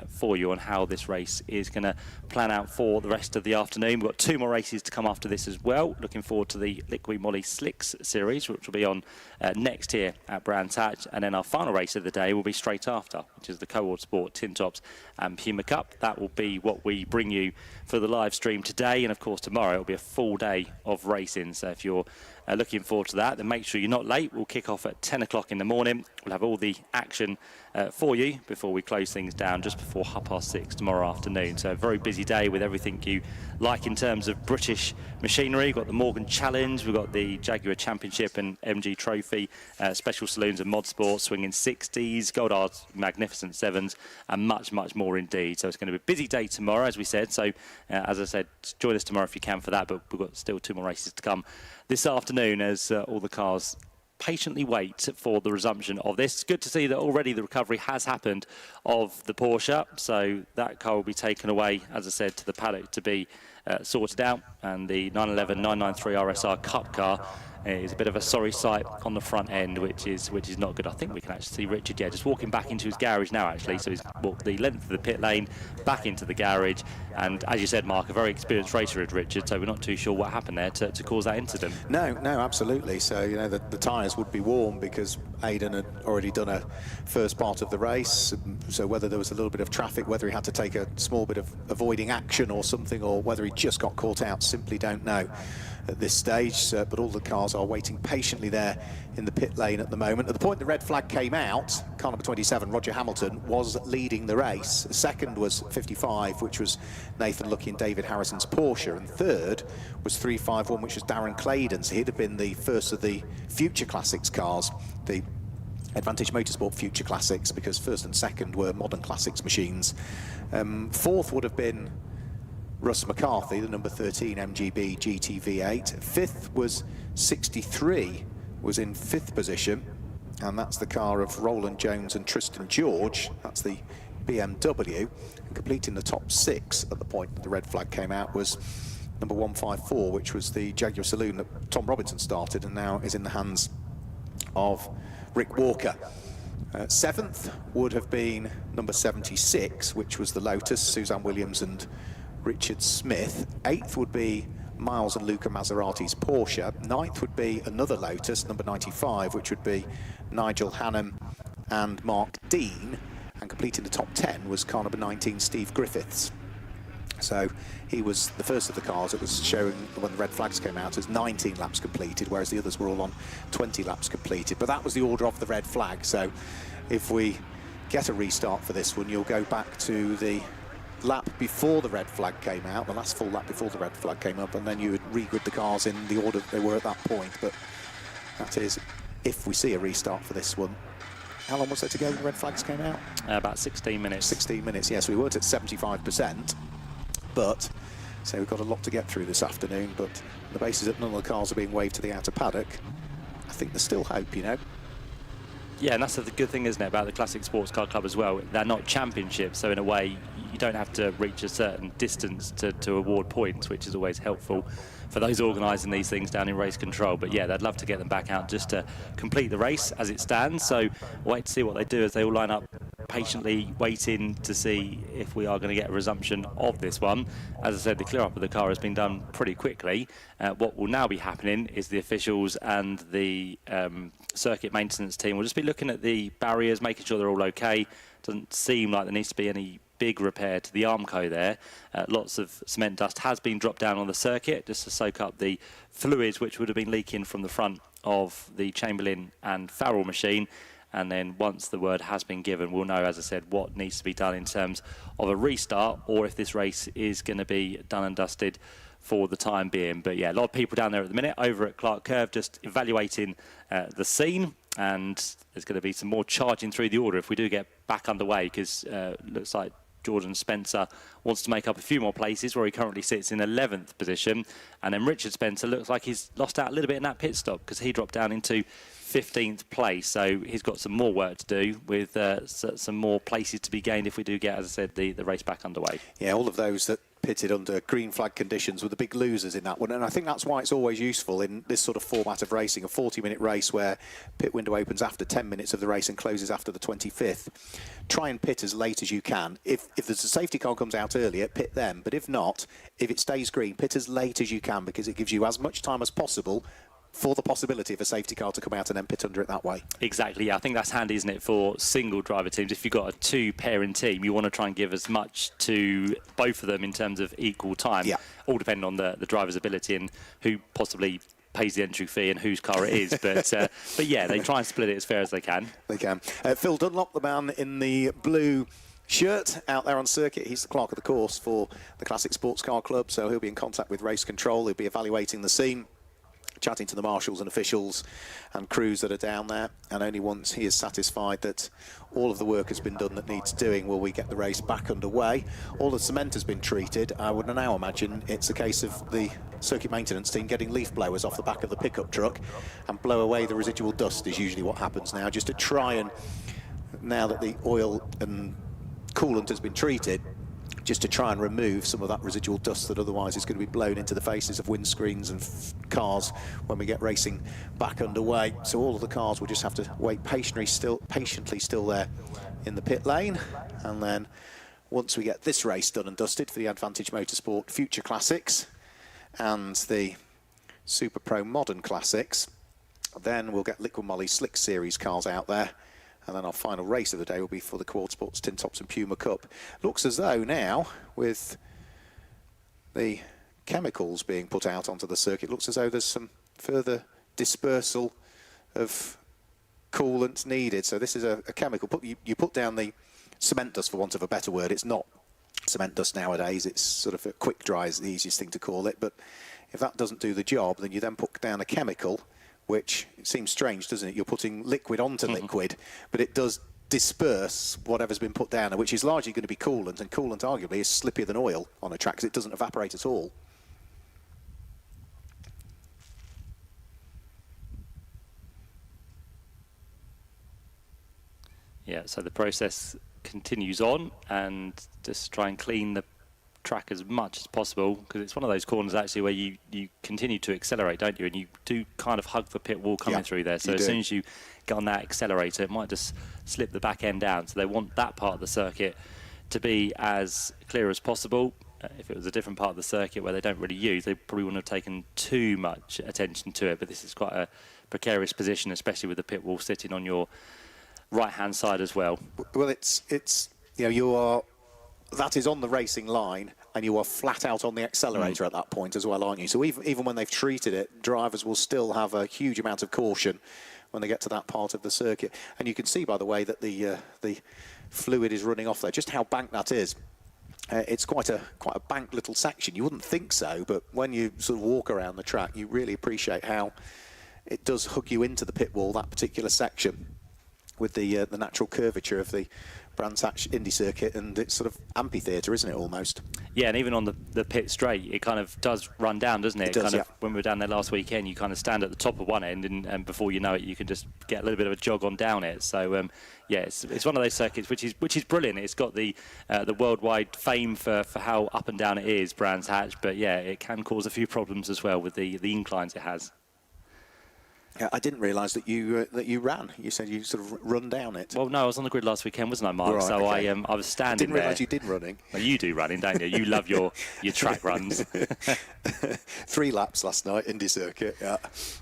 for you on how this race is going to plan out for the rest of the afternoon. We've got 2 more races to come after this as well. Looking forward to the Liqui Moly Slicks series, which will be on next here at Brands Hatch, and then our final race of the day will be straight after, which is the Cohort Sport Tin Tops and Puma Cup. That will be what we bring you for the live stream today, and of course tomorrow it will be a full day of racing. So if you're looking forward to that, then make sure you're not late. We'll kick off at 10 o'clock in the morning. We'll have all the action for you before we close things down just before 6:30 tomorrow afternoon. So a very busy day with everything you like in terms of British machinery. We've got the Morgan Challenge, we've got the Jaguar Championship and MG Trophy, special saloons and mod sports, swinging 60s, Goddard's magnificent 7s, and much, much more indeed. So it's going to be a busy day tomorrow, as we said. So as I said, join us tomorrow if you can for that, but we've got still 2 more races to come this afternoon as all the cars patiently wait for the resumption of this. It's good to see that already the recovery has happened of the Porsche, so that car will be taken away, as I said, to the paddock to be sorted out, and the 911 993 RSR Cup car is a bit of a sorry sight on the front end, which is not good. I think we can actually see Richard, just walking back into his garage now, actually. So he's walked the length of the pit lane back into the garage. And as you said, Mark, a very experienced racer at Richard, so we're not too sure what happened there to cause that incident. No, absolutely. So, the tyres would be warm because Aidan had already done a first part of the race. So whether there was a little bit of traffic, whether he had to take a small bit of avoiding action or something, or whether he just got caught out, simply don't know at this stage. But all the cars are waiting patiently there in the pit lane at the moment. At the point the red flag came out, car number 27, Roger Hamilton, was leading the race. Second was 55, which was Nathan Lucky and David Harrison's Porsche, and third was 351, which was Darren Claydon's. He'd have been the first of the Future Classics cars, the Advantage Motorsport Future Classics, because first and second were Modern Classics machines. Fourth would have been Russ McCarthy, the number 13 MGB GT V8. Fifth was 63, was in 5th position, and that's the car of Roland Jones and Tristan George. That's the BMW. And completing the top 6 at the point that the red flag came out was number 154, which was the Jaguar Saloon that Tom Robinson started and now is in the hands of Rick Walker. 7th would have been number 76, which was the Lotus, Suzanne Williams and Richard Smith. 8th would be Miles and Luca Maserati's Porsche. 9th would be another Lotus, number 95, which would be Nigel Hannam and Mark Dean. And completing the top 10 was car number 19, Steve Griffiths. So he was the first of the cars that was showing, when the red flags came out, as 19 laps completed, whereas the others were all on 20 laps completed. But that was the order of the red flag. So if we get a restart for this one, you'll go back to the lap before the red flag came out, the last full lap before the red flag came up, and then you would regrid the cars in the order that they were at that point. But that is if we see a restart for this one. How long was there to go when the red flags came out? About 16 minutes. 16 minutes, yes. We weren't at 75%, but so we've got a lot to get through this afternoon. But on the basis that none of the cars are being waved to the outer paddock, I think there's still hope, you know. Yeah, and that's the good thing, isn't it, about the Classic Sports Car Club as well. They're not championships, so in a way, you don't have to reach a certain distance to award points, which is always helpful for those organising these things down in race control. But yeah, they'd love to get them back out just to complete the race as it stands. So wait to see what they do as they all line up, patiently waiting to see if we are going to get a resumption of this one. As I said, the clear up of the car has been done pretty quickly. What will now be happening is the officials and the circuit maintenance team will just be looking at the barriers, making sure they're all okay. Doesn't seem like there needs to be any big repair to the Armco there. Lots of cement dust has been dropped down on the circuit just to soak up the fluids which would have been leaking from the front of the Chamberlain and Farrell machine. And then once the word has been given, we'll know, as I said, what needs to be done in terms of a restart, or if this race is going to be done and dusted for the time being. But yeah, a lot of people down there at the minute over at Clark Curve just evaluating the scene, and there's going to be some more charging through the order if we do get back underway, because looks like Jordan Spencer wants to make up a few more places, where he currently sits in 11th position. And then Richard Spencer looks like he's lost out a little bit in that pit stop, because he dropped down into 15th place. So he's got some more work to do, with some more places to be gained if we do get, as I said, the race back underway. Yeah, all of those that pitted under green flag conditions were the big losers in that one, and I think that's why it's always useful in this sort of format of racing, a 40-minute race where pit window opens after 10 minutes of the race and closes after the 25th. Try and pit as late as you can. If there's a safety car comes out earlier, pit them, but if not, if it stays green, pit as late as you can, because it gives you as much time as possible for the possibility of a safety car to come out and then pit under it that way. Exactly, yeah. I think that's handy, isn't it, for single driver teams. If you've got a two-pairing team, you want to try and give as much to both of them in terms of equal time, yeah. All depending on the driver's ability and who possibly pays the entry fee and whose car it is. But yeah, they try and split it as fair as they can. They can. Phil Dunlop, the man in the blue shirt out there on circuit, he's the clerk of the course for the Classic Sports Car Club, so he'll be in contact with race control. He'll be evaluating the scene, chatting to the marshals and officials and crews that are down there, and only once he is satisfied that all of the work has been done that needs doing will we get the race back underway. All the cement has been treated. I would now imagine it's a case of the circuit maintenance team getting leaf blowers off the back of the pickup truck and blow away the residual dust is usually what happens now, just to try and, now that the oil and coolant has been treated, just to try and remove some of that residual dust that otherwise is going to be blown into the faces of windscreens and cars when we get racing back underway. So all of the cars will just have to wait patiently still there in the pit lane. And then once we get this race done and dusted for the Advantage Motorsport Future Classics and the Super Pro Modern Classics, then we'll get Liquid Moly Slick Series cars out there. And then our final race of the day will be for the Quad Sports Tin Tops and Puma Cup. Looks as though now, with the chemicals being put out onto the circuit, looks as though there's some further dispersal of coolant needed. So this is a chemical. You put down the cement dust, for want of a better word. It's not cement dust nowadays. It's sort of a quick dry is the easiest thing to call it. But if that doesn't do the job, then you then put down a chemical, which seems strange, doesn't it? You're putting liquid onto liquid, but it does disperse whatever's been put down, which is largely going to be coolant, and coolant arguably is slippier than oil on a track because it doesn't evaporate at all. Yeah, so the process continues on, and just try and clean the track as much as possible, because it's one of those corners actually where you continue to accelerate, don't you? And you do kind of hug the pit wall coming through there. So as soon as you get on that accelerator, it might just slip the back end down. So they want that part of the circuit to be as clear as possible. If it was a different part of the circuit where they don't really use, they probably wouldn't have taken too much attention to it. But this is quite a precarious position, especially with the pit wall sitting on your right-hand side as well. Well, it's that is on the racing line, and you are flat out on the accelerator at that point as well, aren't you? So even when they've treated it, drivers will still have a huge amount of caution when they get to that part of the circuit. And you can see, by the way, that the fluid is running off there, just how banked that is. It's quite a banked little section. You wouldn't think so, but when you sort of walk around the track, you really appreciate how it does hook you into the pit wall, that particular section, with the natural curvature of the Brands Hatch Indy circuit, and it's sort of amphitheatre, isn't it, almost? Yeah, and even on the pit straight, it kind of does run down, doesn't it? It does, kind of, when we were down there last weekend, you kind of stand at the top of one end, and before you know it, you can just get a little bit of a jog on down it. So yeah, it's one of those circuits which is brilliant. It's got the worldwide fame for how up and down it is, Brands Hatch, but yeah, it can cause a few problems as well with the inclines it has. Yeah, I didn't realise that you ran. You said you sort of run down it. Well, no, I was on the grid last weekend, wasn't I, Mark? Right, so okay. I was standing I didn't there. realise you did running. Well, you do running, don't you? You love your track runs. 3 laps last night, Indy circuit. Yeah.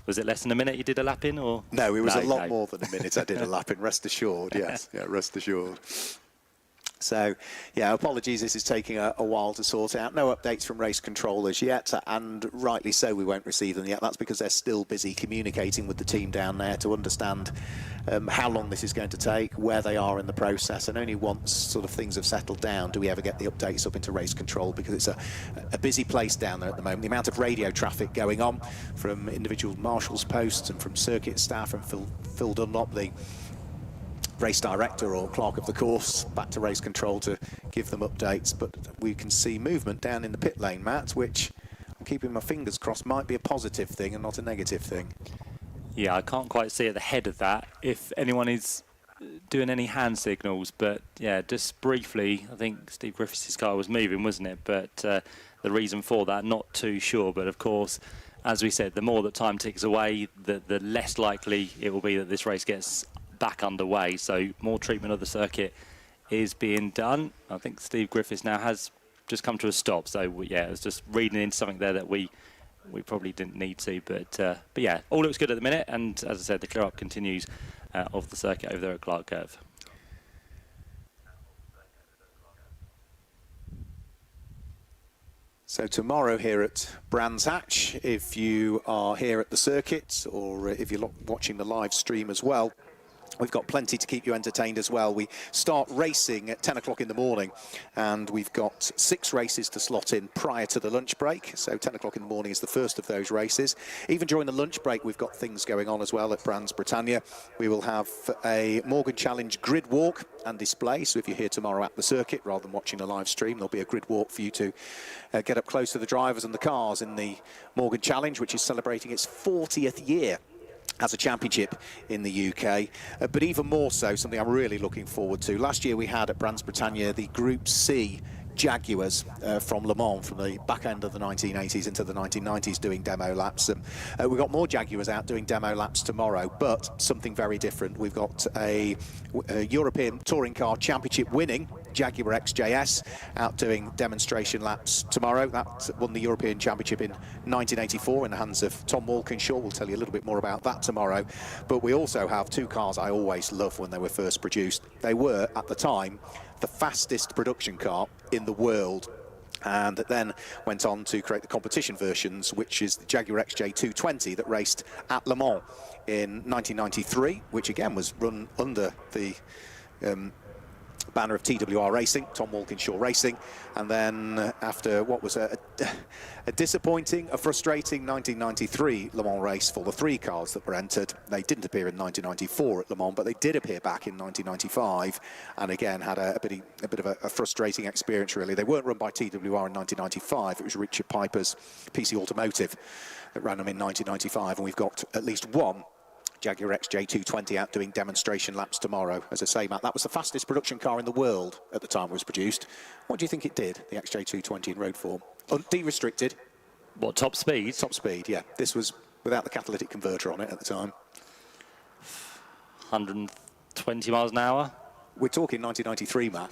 Was it less than a minute you did a lap in, or? No, it was a lot more than a minute I did a lap in, rest assured, yes. Yeah, rest assured. So, yeah, apologies, this is taking a while to sort out. No updates from race controllers yet, and rightly so, we won't receive them yet. That's because they're still busy communicating with the team down there to understand how long this is going to take, where they are in the process, and only once sort of things have settled down do we ever get the updates up into race control, because it's a busy place down there at the moment. The amount of radio traffic going on from individual marshals' posts and from circuit staff, and Phil Dunlop, the race director or clerk of the course, back to race control to give them updates. But we can see movement down in the pit lane, Matt, which I'm keeping my fingers crossed might be a positive thing and not a negative thing. Yeah, I can't quite see at the head of that if anyone is doing any hand signals, but yeah, just briefly, I think Steve Griffiths' car was moving, wasn't it? But the reason for that, not too sure. But of course, as we said, the more that time ticks away, the less likely it will be that this race gets back underway. So more treatment of the circuit is being done. I think Steve Griffiths now has just come to a stop. So yeah, it was just reading into something there that we probably didn't need to. But yeah, all looks good at the minute. And as I said, the clear up continues of the circuit over there at Clark Curve. So tomorrow here at Brands Hatch, if you are here at the circuit, or if you're watching the live stream as well, we've got plenty to keep you entertained as well. We start racing at 10 o'clock in the morning, and we've got 6 races to slot in prior to the lunch break. So 10 o'clock in the morning is the first of those races. Even during the lunch break, we've got things going on as well at Brands Britannia. We will have a Morgan Challenge grid walk and display. So if you're here tomorrow at the circuit, rather than watching a live stream, there'll be a grid walk for you to get up close to the drivers and the cars in the Morgan Challenge, which is celebrating its 40th year as a championship in the UK, but even more so, something I'm really looking forward to. Last year we had at Brands Britannia the Group C Jaguars from Le Mans, from the back end of the 1980s into the 1990s, doing demo laps. We've got more Jaguars out doing demo laps tomorrow, but something very different. We've got a European Touring Car Championship winning Jaguar XJS out doing demonstration laps tomorrow. That won the European Championship in 1984 in the hands of Tom Walkinshaw. We'll tell you a little bit more about that tomorrow. But we also have 2 cars I always loved when they were first produced. They were, at the time, the fastest production car in the world, and then went on to create the competition versions, which is the Jaguar XJ220 that raced at Le Mans in 1993, which again was run under the banner of TWR Racing, Tom Walkinshaw Racing. And then after what was a disappointing, a frustrating 1993 Le Mans race for the 3 cars that were entered, they didn't appear in 1994 at Le Mans, but they did appear back in 1995, and again had a bit of a frustrating experience, really. They weren't run by TWR in 1995. It was Richard Piper's PC Automotive that ran them in 1995, and we've got at least one Jaguar XJ220 out doing demonstration laps tomorrow. As I say, Matt, that was the fastest production car in the world at the time it was produced. What do you think it did, the XJ220 in road form? De-restricted. What, top speed? Top speed, yeah. This was without the catalytic converter on it at the time. 120 miles an hour? We're talking 1993, Matt.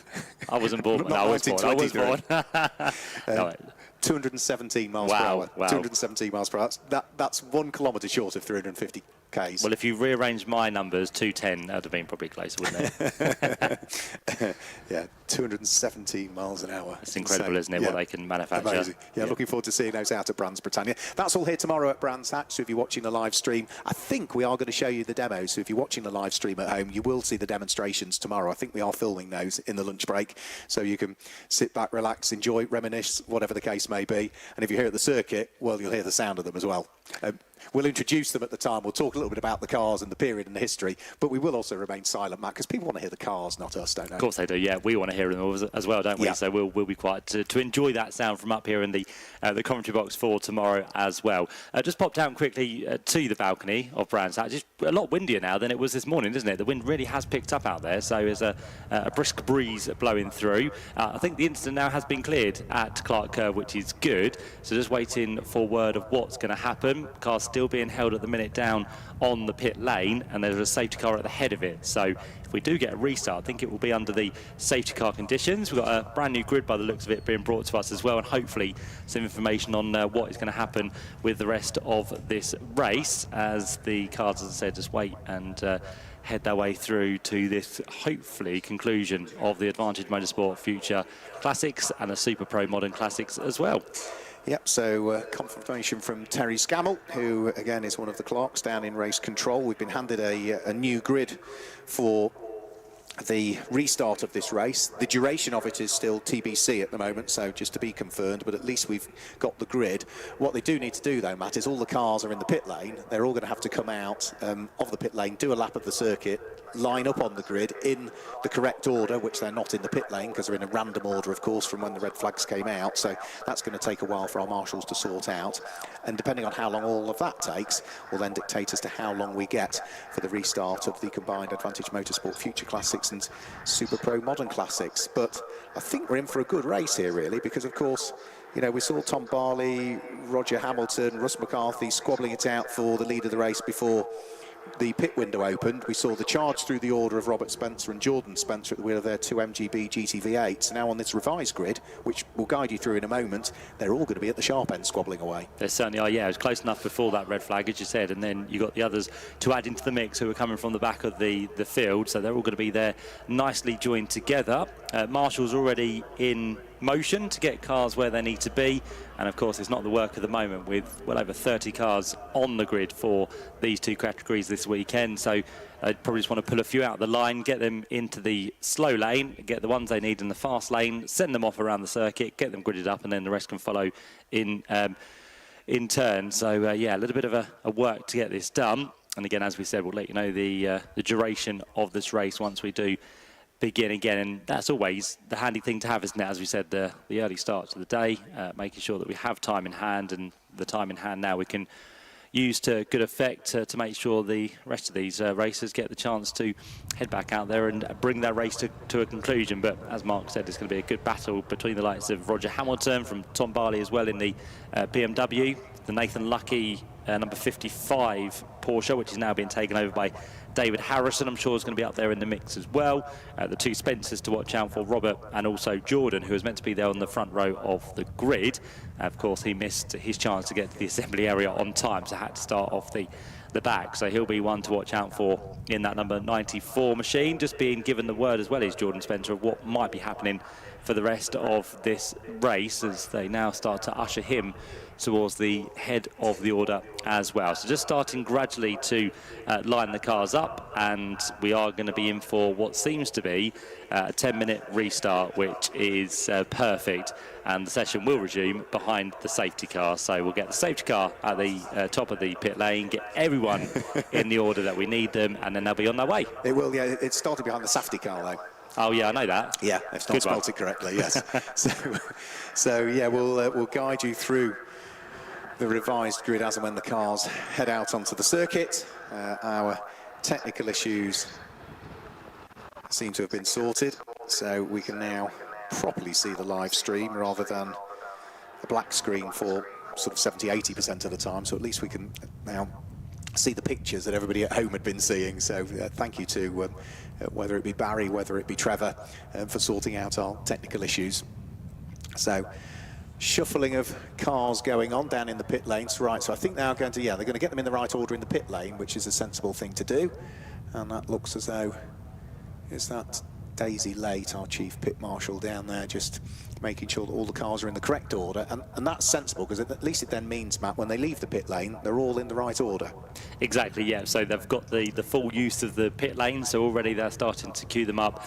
I wasn't born. Not I was born. 1923. 217 miles per hour. Wow. 217 miles per hour. That's 1 kilometre short of 350 k's. Well, if you rearrange my numbers, 210, that would have been probably closer, wouldn't it? Yeah, 217 miles an hour. It's incredible, isn't it, what they can manufacture? Amazing. Yeah, looking forward to seeing those out at Brands Britannia. That's all here tomorrow at Brands Hatch, so if you're watching the live stream, I think we are going to show you the demos. So if you're watching the live stream at home, you will see the demonstrations tomorrow. I think we are filming those in the lunch break, so you can sit back, relax, enjoy, reminisce, whatever the case may be. And if you're here at the circuit, well, you'll hear the sound of them as well. We'll introduce them at the time. We'll talk a little bit about the cars and the period and the history, but we will also remain silent, Matt, because people want to hear the cars, not us, don't they? Of course they do, yeah. We want to hear them as well, don't we? Yeah. So we'll be quiet to enjoy that sound from up here in the commentary box for tomorrow as well. Just pop down quickly to the balcony of Brands Hatch. It's a lot windier now than it was this morning, isn't it? The wind really has picked up out there, so there's a brisk breeze blowing through. I think the incident now has been cleared at Clark Curve, which is good. So just waiting for word of what's going to happen. Cars still being held at the minute down on the pit lane, and there's a safety car at the head of it. So if we do get a restart, I think it will be under the safety car conditions. We've got a brand new grid by the looks of it being brought to us as well, and hopefully some information on what is going to happen with the rest of this race as the cars, as I said, just wait and head their way through to this, hopefully, conclusion of the Advantage Motorsport Future Classics and the Super Pro Modern Classics as well. Yep, so confirmation from Terry Scammell, who again is one of the clerks down in race control. We've been handed a new grid for the restart of this race. The duration of it is still TBC at the moment, so just to be confirmed, but at least we've got the grid. What they do need to do though, Matt, is all the cars are in the pit lane. They're all going to have to come out of the pit lane, do a lap of the circuit, line up on the grid in the correct order, which they're not in the pit lane because they're in a random order, of course, from when the red flags came out. So that's going to take a while for our marshals to sort out. And depending on how long all of that takes, will then dictate as to how long we get for the restart of the combined Advantage Motorsport Future Classics and Super Pro Modern Classics. But I think we're in for a good race here, really, because, of course, you know, we saw Tom Barley, Roger Hamilton, Russ McCarthy squabbling it out for the lead of the race before the pit window opened. We saw the charge through the order of Robert Spencer and Jordan Spencer at the wheel of their 2 MGB GT-V8s. Now on this revised grid, which we'll guide you through in a moment, they're all going to be at the sharp end squabbling away. They certainly are, yeah. It was close enough before that red flag, as you said, and then you got the others to add into the mix who were coming from the back of the field, so they're all going to be there nicely joined together. Marshall's already in motion to get cars where they need to be, and of course it's not the work at the moment with well over 30 cars on the grid for these two categories this weekend, so I'd probably just want to pull a few out of the line, get them into the slow lane, get the ones they need in the fast lane, send them off around the circuit, get them gridded up, and then the rest can follow in turn. So yeah, a little bit of a work to get this done, and again, as we said, we'll let you know the duration of this race once we do begin again, and that's always the handy thing to have, isn't it? As we said, the early starts of the day, making sure that we have time in hand, and the time in hand now we can use to good effect to make sure the rest of these racers get the chance to head back out there and bring their race to a conclusion. But as Mark said, it's going to be a good battle between the likes of Roger Hamilton from Tom Barley as well in the BMW, the Nathan Lucky number 55 Porsche, which is now being taken over by David Harrison, I'm sure is going to be up there in the mix as well. The two Spencers to watch out for, Robert and also Jordan, who was meant to be there on the front row of the grid. Of course, he missed his chance to get to the assembly area on time, so had to start off the back. So he'll be one to watch out for in that number 94 machine. Just being given the word as well as Jordan Spencer of what might be happening for the rest of this race as they now start to usher him towards the head of the order as well. So just starting gradually to line the cars up, and we are going to be in for what seems to be a 10-minute restart, which is perfect, and the session will resume behind the safety car. So we'll get the safety car at the top of the pit lane, get everyone in the order that we need them, and then they'll be on their way. It will, yeah. It started behind the safety car though. Oh yeah, I know that. Yeah, they've not spelt it correctly. Yes. so yeah, we'll guide you through the revised grid as and when the cars head out onto the circuit. our technical issues seem to have been sorted, so we can now properly see the live stream rather than a black screen for sort of 70–80% of the time. So at least we can now see the pictures that everybody at home had been seeing. So thank you to whether it be Barry, whether it be Trevor, for sorting out our technical issues. So shuffling of cars going on down in the pit lanes. Right, so I think they're going to, they're going to get them in the right order in the pit lane, which is a sensible thing to do. And that looks as though, is that Daisy Late, our chief pit marshal down there, just making sure that all the cars are in the correct order, and that's sensible, because at least it then means, Matt, when they leave the pit lane, they're all in the right order. Exactly, yeah. So they've got the full use of the pit lane, so already they're starting to queue them up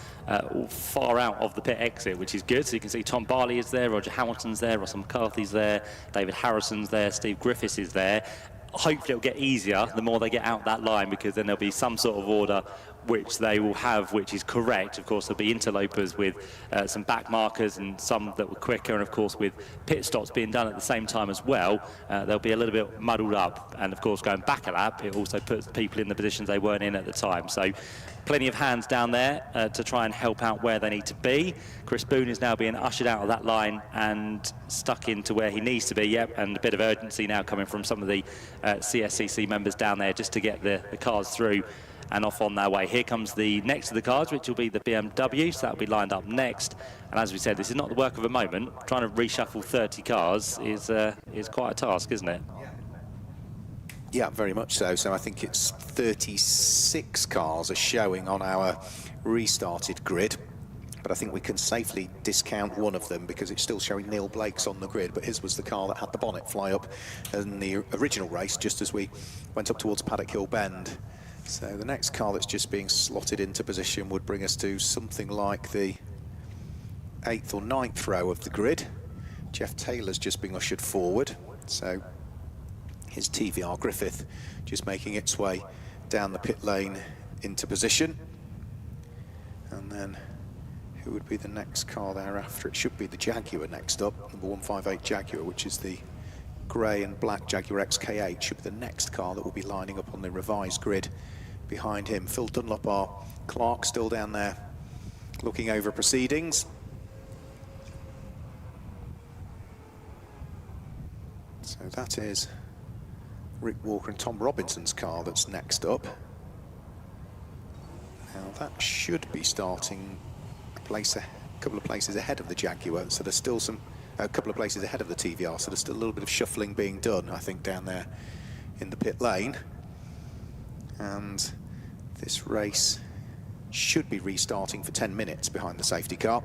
far out of the pit exit, which is good. So you can see Tom Barley is there, Roger Hamilton's there, Russell McCarthy's there, David Harrison's there, Steve Griffiths is there. Hopefully it'll get easier the more they get out that line, because then there'll be some sort of order which they will have, which is correct. Of course, there'll be interlopers with some back markers and some that were quicker, and of course with pit stops being done at the same time as well, they'll be a little bit muddled up. And of course, going back a lap, it also puts people in the positions they weren't in at the time. So plenty of hands down there to try and help out where they need to be. Chris Boone is now being ushered out of that line and stuck into where he needs to be. Yep, and a bit of urgency now coming from some of the Cscc members down there just to get the cars through and off on their way. Here comes the next of the cars, which will be the BMW, so that'll be lined up next. And as we said, this is not the work of a moment. Trying to reshuffle 30 cars is quite a task, isn't it? Yeah, very much so. So I think it's 36 cars are showing on our restarted grid, but I think we can safely discount one of them because it's still showing Neil Blake's on the grid, but his was the car that had the bonnet fly up in the original race just as we went up towards Paddock Hill Bend. So the next car that's just being slotted into position would bring us to something like the 8th or 9th row of the grid. Jeff Taylor's just being ushered forward, so his TVR Griffith just making its way down the pit lane into position. And then who would be the next car thereafter? It should be the Jaguar next up, number 158 Jaguar, which is the grey and black Jaguar XK8, should be the next car that will be lining up on the revised grid behind him. Phil Dunlop, our clerk, still down there looking over proceedings. So that is Rick Walker and Tom Robinson's car that's next up. Now that should be starting a couple of places ahead of the Jaguar, so there's still a couple of places ahead of the TVR, so there's still a little bit of shuffling being done, I think, down there in the pit lane. And this race should be restarting for 10 minutes behind the safety car,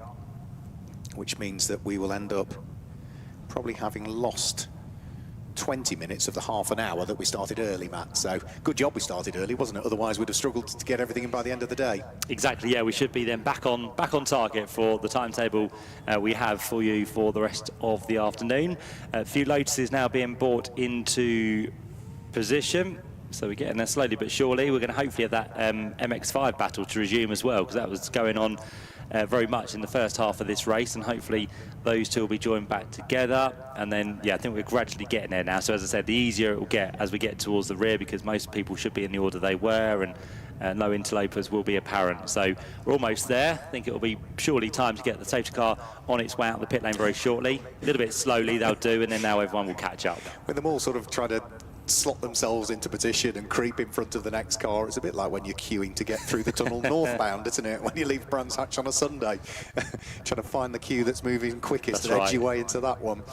which means that we will end up probably having lost 20 minutes of the half an hour that we started early, Matt. So good job we started early, wasn't it? Otherwise we'd have struggled to get everything in by the end of the day. Exactly, yeah. We should be then back on target for the timetable we have for you for the rest of the afternoon. A few Lotuses now being brought into position, so we're getting there slowly but surely. We're going to hopefully have that MX-5 battle to resume as well, because that was going on very much in the first half of this race, and hopefully those two will be joined back together. And then, yeah, I think we're gradually getting there now. So as I said, the easier it will get as we get towards the rear, because most people should be in the order they were, and no interlopers will be apparent. So we're almost there. I think it will be surely time to get the safety car on its way out of the pit lane very shortly. A little bit slowly they'll do, and then now everyone will catch up. When them all sort of try to slot themselves into position and creep in front of the next car, it's a bit like when you're queuing to get through the tunnel northbound, isn't it? When you leave Brands Hatch on a Sunday, trying to find the queue that's moving quickest and edge your way into that one.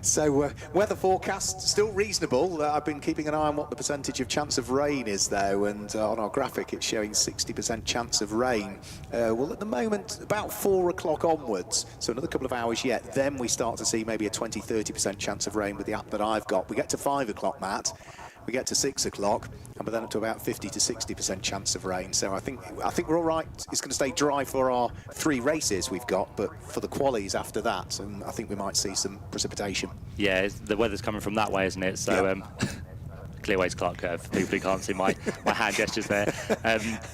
So weather forecast still reasonable. I've been keeping an eye on what the percentage of chance of rain is though, and on our graphic it's showing 60% chance of rain. Well, at the moment about 4 o'clock onwards, so another couple of hours yet, then we start to see maybe a 20–30% chance of rain with the app that I've got. We get to 5 o'clock, Matt, we get to 6 o'clock, and then up to about 50–60% chance of rain. So I think we're all right. It's going to stay dry for our 3 races we've got, but for the qualies after that, and I think we might see some precipitation. Yeah, the weather's coming from that way, isn't it? So yeah. clearways Clark curve for people who can't see my hand gestures there.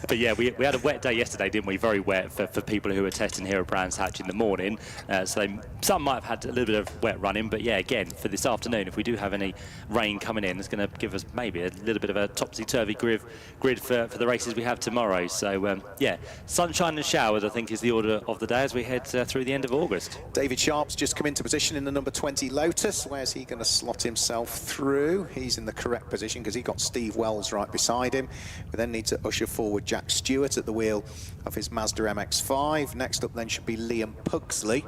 But yeah, we had a wet day yesterday, didn't we? Very wet for people who were testing here at Brands Hatch in the morning. So some might have had a little bit of wet running, but yeah, again, for this afternoon, if we do have any rain coming in, it's going to give us maybe a little bit of a topsy-turvy grid for the races we have tomorrow. So yeah, sunshine and showers, I think, is the order of the day as we head through the end of August. David Sharp's just come into position in the number 20 Lotus. Where's he going to slot himself through? He's in the correct position because he got Steve Wells right beside him. We then need to usher forward Jack Stewart at the wheel of his Mazda MX-5. Next up then should be Liam Pugsley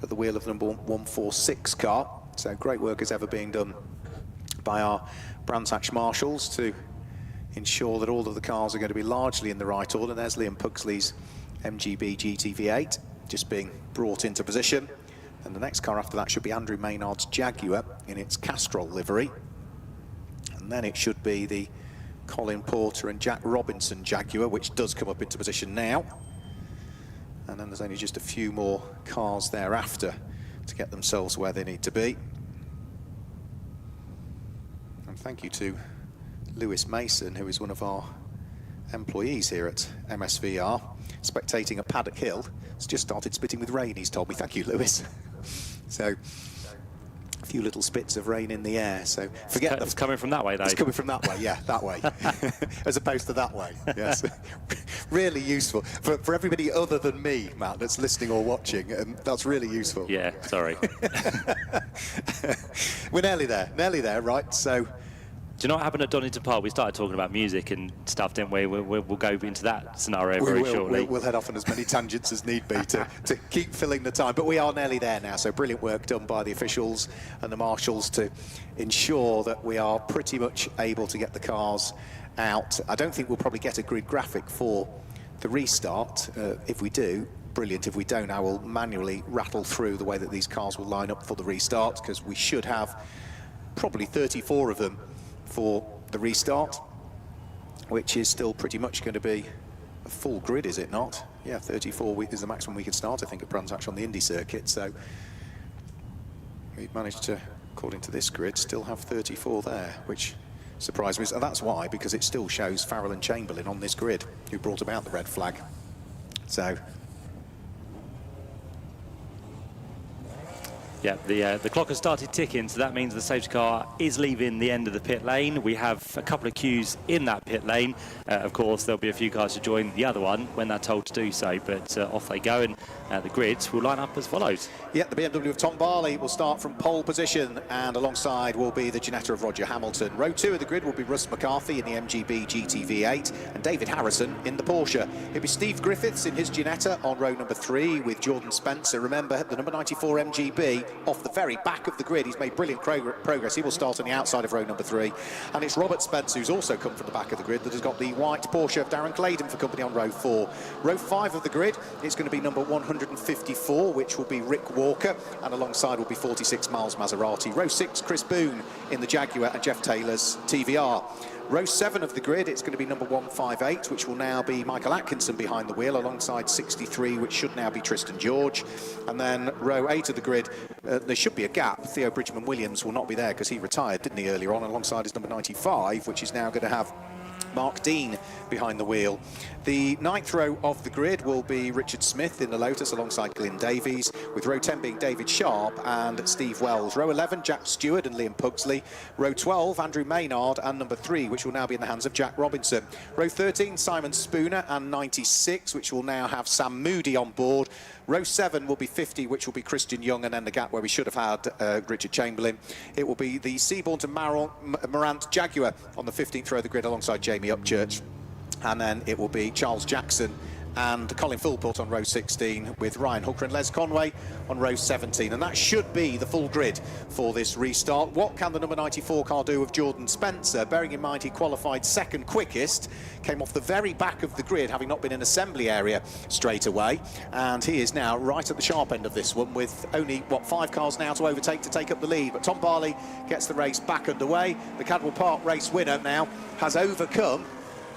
at the wheel of the number 146 car. So great work is ever being done by our Brands Hatch marshals to ensure that all of the cars are going to be largely in the right order. There's Liam Pugsley's MGB GTV8 just being brought into position. And the next car after that should be Andrew Maynard's Jaguar in its Castrol livery. And then it should be the Colin Porter and Jack Robinson Jaguar, which does come up into position now. And then there's only just a few more cars thereafter to get themselves where they need to be. And thank you to Lewis Mason, who is one of our employees here at MSVR, spectating at Paddock Hill. It's just started spitting with rain, he's told me. Thank you, Lewis. So a few little spits of rain in the air, so forget it's coming from that way, though. It's coming from that way, yeah, that way, as opposed to that way, yes. Really useful for everybody other than me, Matt, that's listening or watching, and that's really useful. Yeah, sorry. We're nearly there, right? So, do you know what happened at Donington Park? We started talking about music and stuff, didn't we? We'll go into that scenario very shortly. We'll head off on as many tangents as need be to keep filling the time. But we are nearly there now, so brilliant work done by the officials and the marshals to ensure that we are pretty much able to get the cars out. I don't think we'll probably get a grid graphic for the restart. If we do, brilliant. If we don't, I will manually rattle through the way that these cars will line up for the restart, because we should have probably 34 of them for the restart, which is still pretty much going to be a full grid, is it not? Yeah, 34 is the maximum we could start, I think, at Brands Hatch on the Indy circuit. So we've managed to, according to this grid, still have 34 there, which surprised me. And that's why, because it still shows Farrell and Chamberlain on this grid, who brought about the red flag. So yeah, the clock has started ticking, so that means the safety car is leaving the end of the pit lane. We have a couple of queues in that pit lane. Of course, there'll be a few cars to join the other one when they're told to do so, but off they go, and the grids will line up as follows. Yeah, the BMW of Tom Barley will start from pole position, and alongside will be the Ginetta of Roger Hamilton. Row 2 of the grid will be Russ McCarthy in the MGB GTV8 and David Harrison in the Porsche. It'll be Steve Griffiths in his Ginetta on row number 3 with Jordan Spencer. Remember, the number 94 MGB off the very back of the grid. He's made brilliant progress. He will start on the outside of row number 3. And it's Robert Spencer, who's also come from the back of the grid, that has got the white Porsche of Darren Claydon for company on row 4. Row 5 of the grid is going to be number 154, which will be Rick Walker, and alongside will be 46 Miles Maserati. Row 6, Chris Boone in the Jaguar and Jeff Taylor's TVR. Row 7 of the grid, it's going to be number 158, which will now be Michael Atkinson behind the wheel, alongside 63, which should now be Tristan George. And then row 8 of the grid, there should be a gap. Theo Bridgman-Williams will not be there because he retired, didn't he, earlier on, alongside his number 95, which is now going to have Mark Dean behind the wheel. The 9th row of the grid will be Richard Smith in the Lotus alongside Glyn Davies, with row 10 being David Sharp and Steve Wells. Row 11, Jack Stewart and Liam Pugsley. Row 12, Andrew Maynard, and number 3, which will now be in the hands of Jack Robinson. Row 13, Simon Spooner and 96, which will now have Sam Moody on board. Row 7 will be 50, which will be Christian Young, and then the gap where we should have had Richard Chamberlain. It will be the Seaborn to Morant Jaguar on the 15th row of the grid alongside Jamie Upchurch. And then it will be Charles Jackson and Colin Philpott on row 16, with Ryan Hooker and Les Conway on row 17. And that should be the full grid for this restart. What can the number 94 car do of Jordan Spencer? Bearing in mind he qualified second quickest, came off the very back of the grid, having not been in assembly area straight away. And he is now right at the sharp end of this one, with only, 5 cars now to overtake to take up the lead. But Tom Barley gets the race back underway. The Cadwell Park race winner now has overcome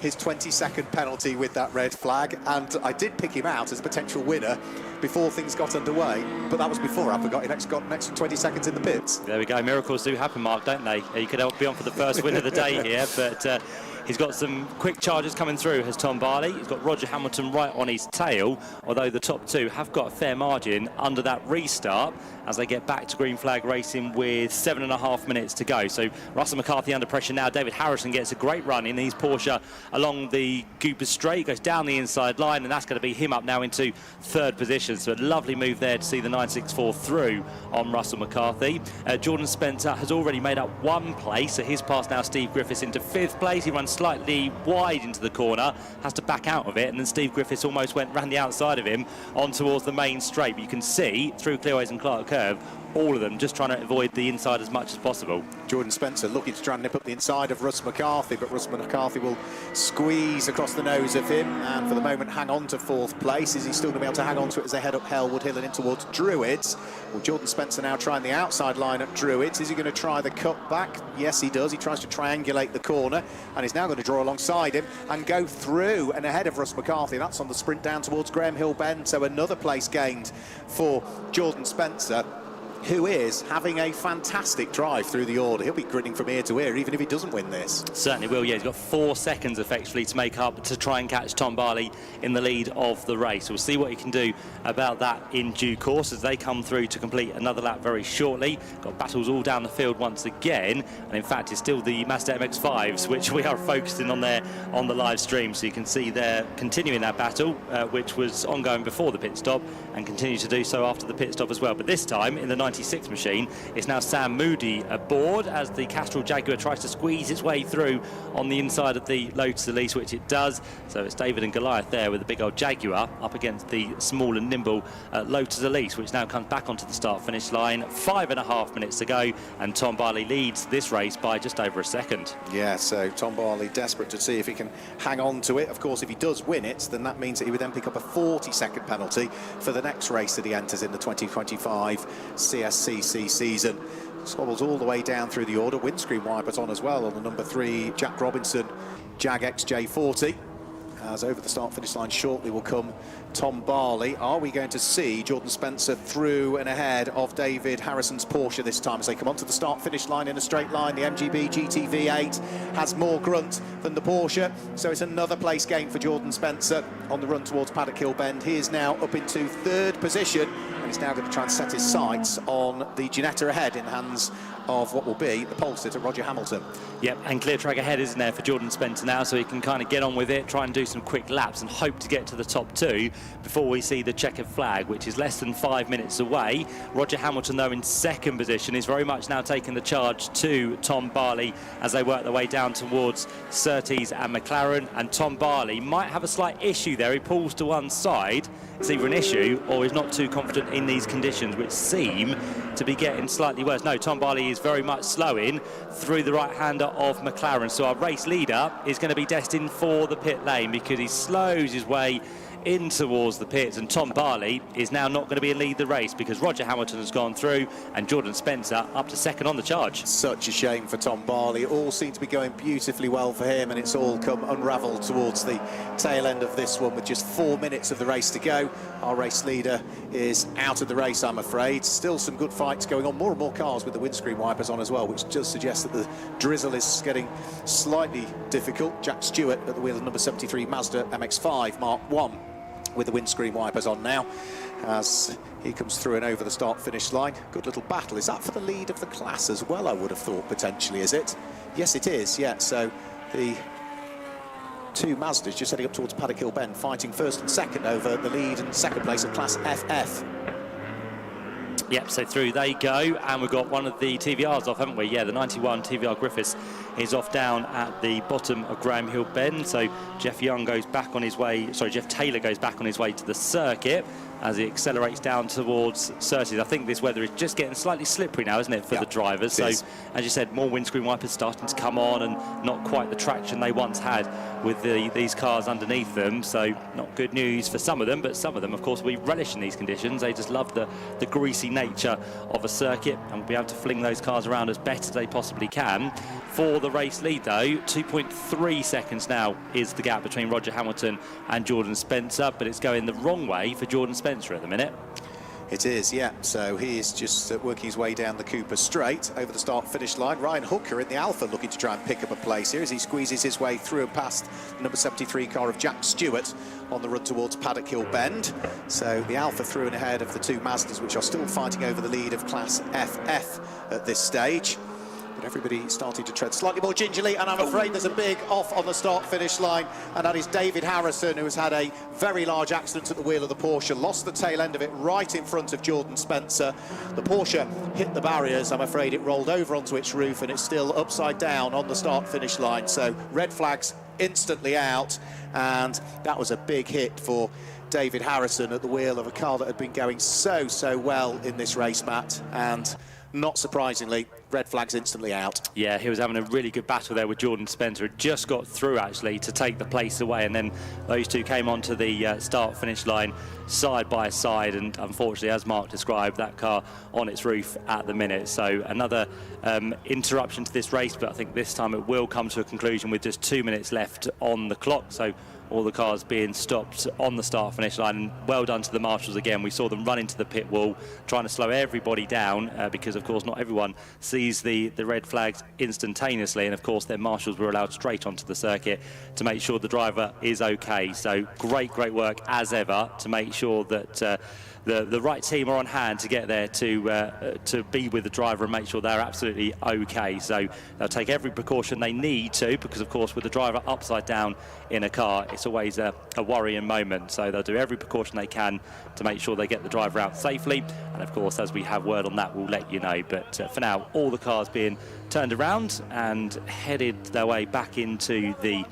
his 20-second penalty with that red flag, and I did pick him out as a potential winner before things got underway, but that was before I forgot he got an extra 20 seconds in the pits. There we go. Miracles do happen, Mark, don't they? He could help be on for the first win of the day here, but he's got some quick charges coming through, has Tom Barley. He's got Roger Hamilton right on his tail, although the top two have got a fair margin under that restart as they get back to green flag racing with 7.5 minutes to go. So Russell McCarthy under pressure now. David Harrison gets a great run in his Porsche along the Goopers straight, goes down the inside line, and that's going to be him up now into third position. So a lovely move there to see the 964 through on Russell McCarthy. Jordan Spencer has already made up one place, so he's passed now Steve Griffiths into fifth place. He runs slightly wide into the corner, has to back out of it, and then Steve Griffiths almost ran the outside of him on towards the main straight. But you can see through Clearways and Clark Curve, all of them just trying to avoid the inside as much as possible. Jordan Spencer looking to try and nip up the inside of Russ McCarthy, but Russ McCarthy will squeeze across the nose of him and for the moment hang on to fourth place. Is he still going to be able to hang on to it as they head up Hellwood Hill and in towards Druids? Well, Jordan Spencer now trying the outside line at Druids. Is he going to try the cut back? Yes, he does. He tries to triangulate the corner and he's now going to draw alongside him and go through and ahead of Russ McCarthy. That's on the sprint down towards Graham Hill Bend, so another place gained for Jordan Spencer, who is having a fantastic drive through the order. He'll be grinning from ear to ear even if he doesn't win this. Certainly will, yeah. He's got 4 seconds effectively to make up to try and catch Tom Barley in the lead of the race. We'll see what he can do about that in due course as they come through to complete another lap very shortly. Got battles all down the field once again, and in fact it's still the Mazda MX-5s which we are focusing on there on the live stream, so you can see they're continuing that battle which was ongoing before the pit stop and continue to do so after the pit stop as well. But this time in the 96 machine, it's now Sam Moody aboard as the Castrol Jaguar tries to squeeze its way through on the inside of the Lotus Elise, which it does. So it's David and Goliath there with the big old Jaguar up against the small and nimble Lotus Elise, which now comes back onto the start-finish line. 5.5 minutes to go, and Tom Barley leads this race by just over a second. Yeah, so Tom Barley desperate to see if he can hang on to it. Of course, if he does win it, then that means that he would then pick up a 40-second penalty for the next race that he enters in the 2025 Cscc season. Swabbles all the way down through the order. Windscreen wipers on as well on the number 3 Jack Robinson Jag XJ40. As over the start-finish line shortly will come Tom Barley. Are we going to see Jordan Spencer through and ahead of David Harrison's Porsche this time as they come onto the start-finish line in a straight line? The MGB GTV8 has more grunt than the Porsche, so it's another place gain for Jordan Spencer on the run towards Paddock Hill Bend. He is now up into third position, and he's now going to try and set his sights on the Ginetta ahead in the hands of what will be the pole sitter Roger Hamilton. Yep, and clear track ahead, isn't there, for Jordan Spencer now, so he can kind of get on with it, try and do some quick laps and hope to get to the top 2 before we see the checkered flag, which is less than 5 minutes away. Roger Hamilton, though, in second position, is very much now taking the charge to Tom Barley as they work their way down towards Surtees and McLaren, and Tom Barley might have a slight issue there. He pulls to one side. It's either an issue or he's not too confident in these conditions, which seem to be getting slightly worse. No, Tom Barley is very much slowing through the right-hander of McLaren. So our race leader is going to be destined for the pit lane because he slows his way in towards the pits, and Tom Barley is now not going to be in lead the race because Roger Hamilton has gone through and Jordan Spencer up to second on the charge. Such a shame for Tom Barley. It all seemed to be going beautifully well for him, and it's all come unravelled towards the tail end of this one with just 4 minutes of the race to go. Our race leader is out of the race, I'm afraid. Still some good fights going on. More and more cars with the windscreen wipers on as well, which just suggests that the drizzle is getting slightly difficult. Jack Stewart at the wheel of number 73 Mazda MX-5 Mark 1 with the windscreen wipers on now as he comes through and over the start-finish line. Good little battle. Is that for the lead of the class as well, I would have thought, potentially, is it? Yes, it is, yeah. So the 2 Mazdas just heading up towards Paddock Hill Bend, fighting first and second over the lead and second place of Class FF. Yep, so through they go, and we've got one of the TVRs off, haven't we? Yeah, the 91 TVR Griffiths is off down at the bottom of Graham Hill Bend. So Jeff Taylor goes back on his way to the circuit. as he accelerates down towards Cscc. I think this weather is just getting slightly slippery now, isn't it, for the drivers? So, as you said, more windscreen wipers starting to come on and not quite the traction they once had with these cars underneath them. So, not good news for some of them, but some of them, of course, we relish in these conditions. They just love the greasy nature of a circuit and will be able to fling those cars around as best as they possibly can. For the race lead, though, 2.3 seconds now is the gap between Roger Hamilton and Jordan Spencer, but it's going the wrong way for Jordan Spencer at the minute. It is, yeah. So he is just working his way down the Cooper straight over the start-finish line. Ryan Hooker in the Alpha looking to try and pick up a place here as he squeezes his way through and past the number 73 car of Jack Stewart on the run towards Paddock Hill Bend. So the Alpha through and ahead of the two Mazdas, which are still fighting over the lead of Class FF at this stage. But everybody starting to tread slightly more gingerly, and I'm afraid there's a big off on the start-finish line, and that is David Harrison, who has had a very large accident at the wheel of the Porsche, lost the tail end of it right in front of Jordan Spencer. The Porsche hit the barriers. I'm afraid it rolled over onto its roof, and it's still upside down on the start-finish line. So red flags instantly out, and that was a big hit for David Harrison at the wheel of a car that had been going so well in this race, Matt, and not surprisingly, red flags instantly out. Yeah, he was having a really good battle there with Jordan Spencer. Had just got through, actually, to take the place away, and then those two came onto the start-finish line side by side, and unfortunately, as Mark described, that car on its roof at the minute. So another interruption to this race, but I think this time it will come to a conclusion with just 2 minutes left on the clock. So all the cars being stopped on the start-finish line, and well done to the marshals again. We saw them run into the pit wall, trying to slow everybody down because, of course, not everyone sees the red flags instantaneously, and, of course, their marshals were allowed straight onto the circuit to make sure the driver is okay. So great work, as ever, to make sure that the right team are on hand to get there to be with the driver and make sure they're absolutely okay. So they'll take every precaution they need to, because, of course, with the driver upside down in a car, it's always a worrying moment. So they'll do every precaution they can to make sure they get the driver out safely. And, of course, as we have word on that, we'll let you know. But for now, all the cars being turned around and headed their way back into the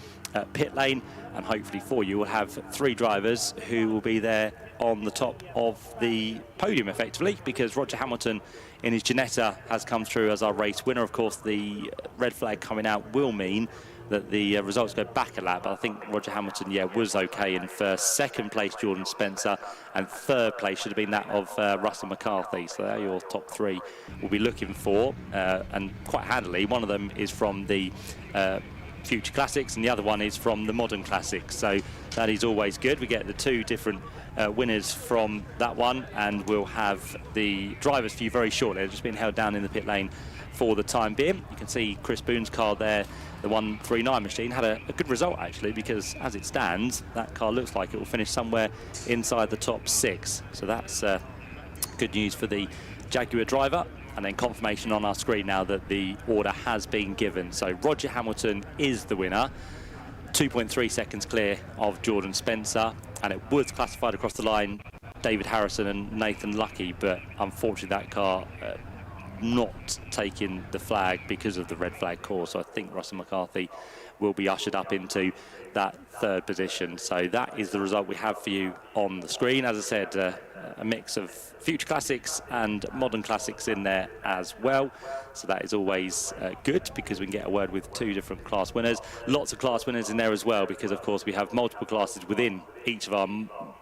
pit lane. And hopefully for you, we'll have 3 drivers who will be there on the top of the podium, effectively, because Roger Hamilton in his Ginetta has come through as our race winner. Of course, the red flag coming out will mean that the results go back a lap, but I think Roger Hamilton, was okay in first. Second place, Jordan Spencer, and third place should have been that of Russell McCarthy. So they're your top 3 we'll be looking for, and quite handily, one of them is from the Future Classics and the other one is from the Modern Classics. So that is always good. We get the 2 different winners from that one, and we'll have the drivers for you very shortly. They're just being held down in the pit lane for the time being. You can see Chris Boone's car there, the 139 machine, had a good result, actually, because as it stands, that car looks like it will finish somewhere inside the top 6. So that's good news for the Jaguar driver. And then confirmation on our screen now that the order has been given. So Roger Hamilton is the winner, 2.3 seconds clear of Jordan Spencer, and it was classified across the line David Harrison and Nathan Lucky, but unfortunately that car not taking the flag because of the red flag call. So I think Russell McCarthy will be ushered up into that 3rd position. So that is the result we have for you on the screen. As I said, a mix of Future Classics and Modern Classics in there as well. So that is always good, because we can get a word with 2 different class winners. Lots of class winners in there as well, because, of course, we have multiple classes within each of our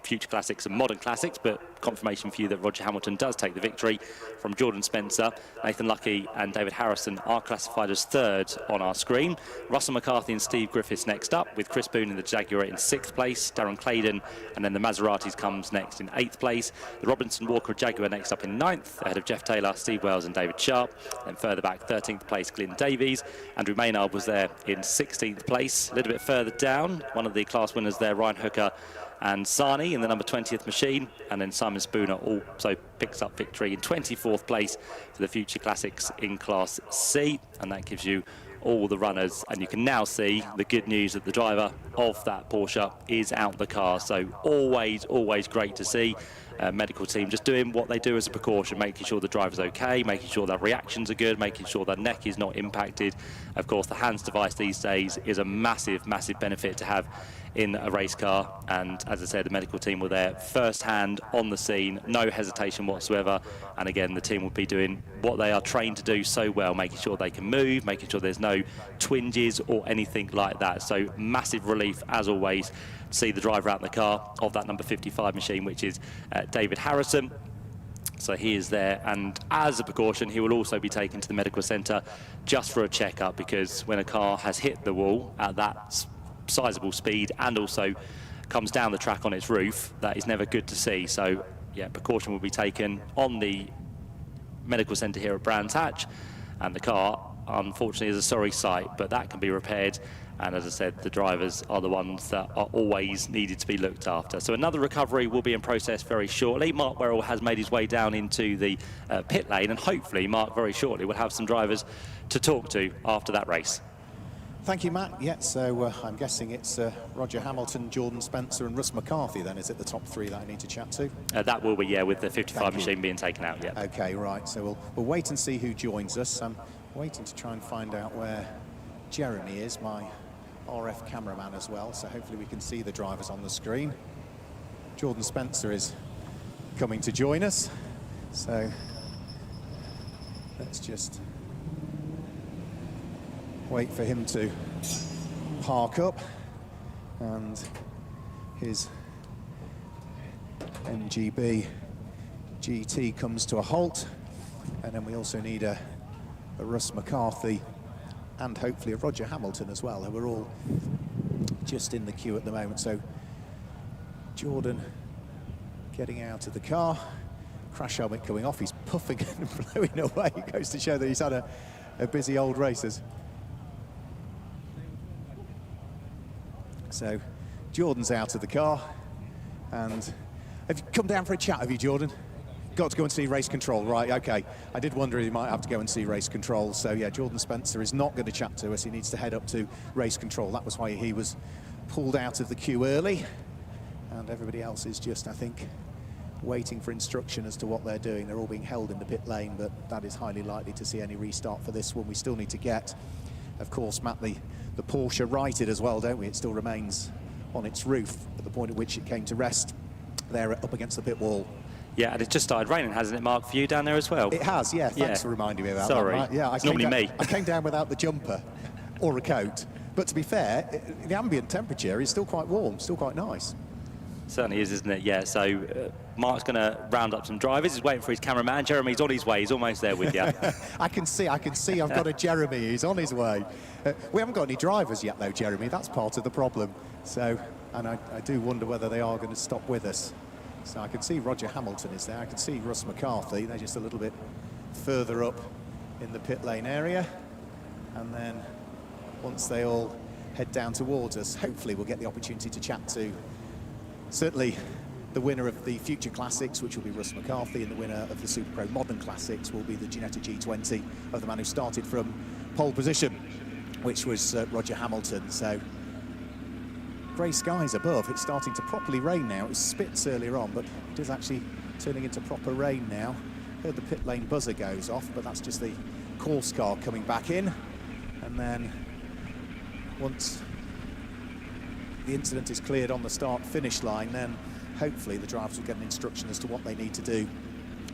Future Classics and Modern Classics, but confirmation for you that Roger Hamilton does take the victory from Jordan Spencer. Nathan Lucky and David Harrison are classified as 3rd on our screen. Russell McCarthy and Steve Griffiths next up, with Chris Boone in the Jaguar in 6th place. Darren Claydon and then the Maseratis comes next in 8th place. The Robinson Walker Jaguar next up in 9th, ahead of Jeff Taylor, Steve Wells and David Sharp. Then further back, 13th place, Glyn Davies. Andrew Maynard was there in 16th place. A little bit further down, one of the class winners there, Ryan Hooker and Sani in the number 20th machine, and then Simon Spooner also picks up victory in 24th place for the Future Classics in Class C, and that gives you all the runners. And you can now see the good news that the driver of that Porsche is out the car. So always great to see. Medical team just doing what they do as a precaution, making sure the driver's okay, making sure their reactions are good, making sure their neck is not impacted. Of course, the HANS device these days is a massive benefit to have in a race car. And as I said, the medical team were there first hand on the scene, no hesitation whatsoever. And again, the team will be doing what they are trained to do so well, making sure they can move, making sure there's no twinges or anything like that. So massive relief, as always, to see the driver out in the car of that number 55 machine, which is David Harrison. So he is there, and as a precaution, he will also be taken to the medical centre just for a checkup, because when a car has hit the wall at that sizable speed and also comes down the track on its roof, that is never good to see. So yeah, precaution will be taken on the medical centre here at Brands Hatch, and the car unfortunately is a sorry sight, but that can be repaired. And as I said, the drivers are the ones that are always needed to be looked after. So another recovery will be in process very shortly. Mark Werrell has made his way down into the pit lane, and hopefully Mark very shortly will have some drivers to talk to after that race. Thank you, Matt. Yeah, so I'm guessing it's Roger Hamilton, Jordan Spencer and Russ McCarthy then, is it the top three that I need to chat to? That will be, yeah, with the 55 machine being taken out, yeah. Okay, right, so we'll wait and see who joins us. I'm waiting to try and find out where Jeremy is, my RF cameraman as well, so hopefully we can see the drivers on the screen. Jordan Spencer is coming to join us, so let's just wait for him to park up, and his MGB GT comes to a halt, and then we also need a Russ McCarthy and hopefully a Roger Hamilton as well, who are all just in the queue at the moment. So Jordan getting out of the car, crash helmet coming off, he's puffing and blowing away. It goes to show that he's had a busy old races. So Jordan's out of the car, and have you come down for a chat, have you, Jordan? Got to go and see race control, right, okay. I did wonder if he might have to go and see race control. So yeah, Jordan Spencer is not going to chat to us. He needs to head up to race control. That was why he was pulled out of the queue early. And everybody else is just, I think, waiting for instruction as to what they're doing. They're all being held in the pit lane, but that is highly likely to see any restart for this one. We still need to get, of course, Matt, the Porsche righted as well, don't we? It still remains on its roof at the point at which it came to rest there up against the pit wall. Yeah, and it just started raining, hasn't it, Mark, for you down there as well? It has, yeah. Thanks for reminding me about Sorry. that. Sorry. Yeah, it's normally me. I came down without the jumper or a coat. But to be fair, the ambient temperature is still quite warm, still quite nice. Certainly is, isn't it? Yeah, so Mark's going to round up some drivers. He's waiting for his cameraman. Jeremy's on his way. He's almost there with you. I can see I've got a Jeremy. He's on his way. We haven't got any drivers yet, though, Jeremy. That's part of the problem. So, and I do wonder whether they are going to stop with us. So I can see Roger Hamilton is there. I can see Russ McCarthy. They're just a little bit further up in the pit lane area. And then once they all head down towards us, hopefully we'll get the opportunity to chat to certainly the winner of the Future Classics, which will be Russ McCarthy, and the winner of the Super Pro Modern Classics will be the Ginetta G20 of the man who started from pole position, which was Roger Hamilton. So grey skies above. It's starting to properly rain now. It was spits earlier on, but it is actually turning into proper rain now. Heard the pit lane buzzer goes off, but that's just the course car coming back in. And then once the incident is cleared on the start-finish line, then hopefully the drivers will get an instruction as to what they need to do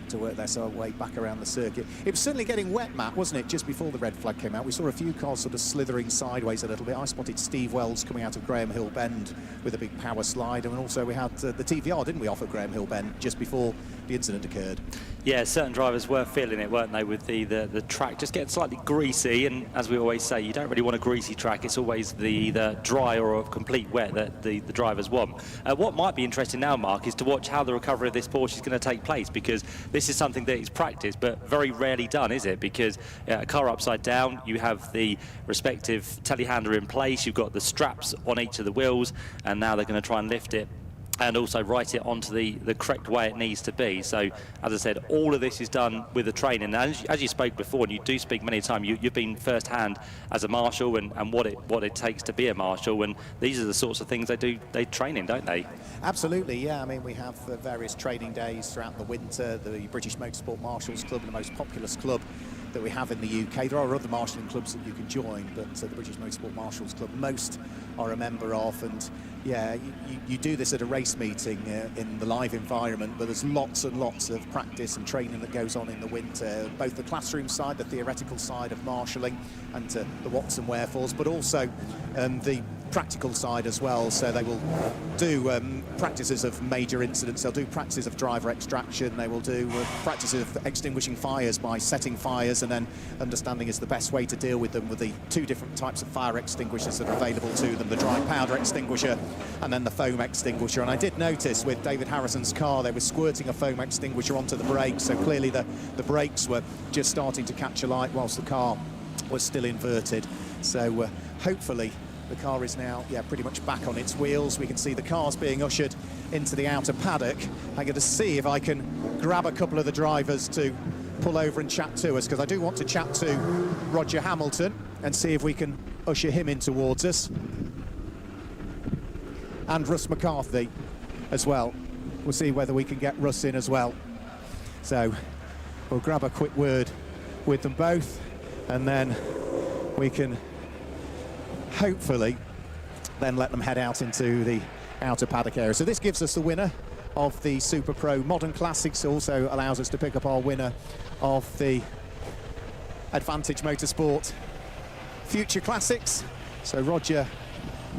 to work their way back around the circuit. It was certainly getting wet, Matt, wasn't it, just before the red flag came out? We saw a few cars sort of slithering sideways a little bit. I spotted Steve Wells coming out of Graham Hill Bend with a big power slide, and also we had the TVR, didn't we, off at Graham Hill Bend just before the incident occurred? Yeah, certain drivers were feeling it, weren't they, with the track just getting slightly greasy, and as we always say, you don't really want a greasy track. It's always the either dry or a complete wet that the drivers want. What might be interesting now, Mark, is to watch how the recovery of this Porsche is going to take place, because this is something that is practiced but very rarely done, is it? Because a car upside down, you have the respective telehandler in place, you've got the straps on each of the wheels, and now they're going to try and lift it and also write it onto the correct way it needs to be. So, as I said, all of this is done with the training. And as you spoke before, and you do speak many times, you've been first-hand as a marshal and what it takes to be a marshal. And these are the sorts of things they train in, don't they? Absolutely, yeah. I mean, we have various training days throughout the winter. The British Motorsport Marshals Club, the most populous club that we have in the UK. There are other marshalling clubs that you can join, but the British Motorsport Marshals Club, most are a member of. And yeah, you do this at a race meeting in the live environment, but there's lots and lots of practice and training that goes on in the winter, both the classroom side, the theoretical side of marshalling, and the whats and wherefores, but also the practical side as well. So they will do practices of major incidents, they'll do practices of driver extraction, they will do practices of extinguishing fires by setting fires and then understanding is the best way to deal with them with the two different types of fire extinguishers that are available to them, the dry powder extinguisher and then the foam extinguisher. And I did notice with David Harrison's car they were squirting a foam extinguisher onto the brakes, so clearly the brakes were just starting to catch alight whilst the car was still inverted. So hopefully the car is now, pretty much back on its wheels. We can see the cars being ushered into the outer paddock. I'm going to see if I can grab a couple of the drivers to pull over and chat to us, because I do want to chat to Roger Hamilton and see if we can usher him in towards us. And Russ McCarthy as well. We'll see whether we can get Russ in as well. So we'll grab a quick word with them both, and then we can hopefully then let them head out into the outer paddock area. So this gives us the winner of the Super Pro Modern Classics, also allows us to pick up our winner of the Advantage Motorsport Future Classics. So Roger,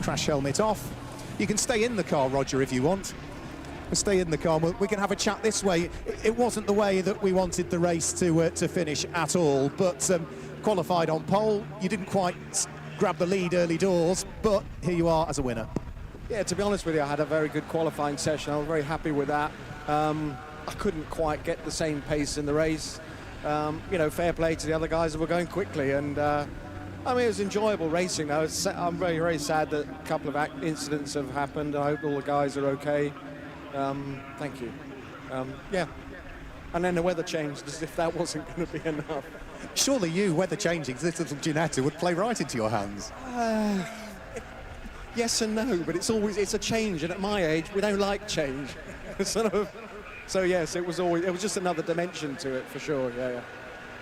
crash helmet off. You can stay in the car, Roger, if you want. Stay in the car. We can have a chat this way. It wasn't the way that we wanted the race to finish at all, but qualified on pole. You didn't quite grab the lead early doors, but here you are as a winner. Yeah, to be honest with you, I had a very good qualifying session. I was very happy with that. I couldn't quite get the same pace in the race. You know, fair play to the other guys that were going quickly, and I mean, it was enjoyable racing. I'm very, very sad that a couple of incidents have happened. I hope all the guys are okay. Thank you. Yeah. And then the weather changed as if that wasn't going to be enough. Surely you, weather changing, this little Ginetta would play right into your hands. Yes and no, but it's a change, and at my age, we don't like change. So yes, it was just another dimension to it for sure. Yeah.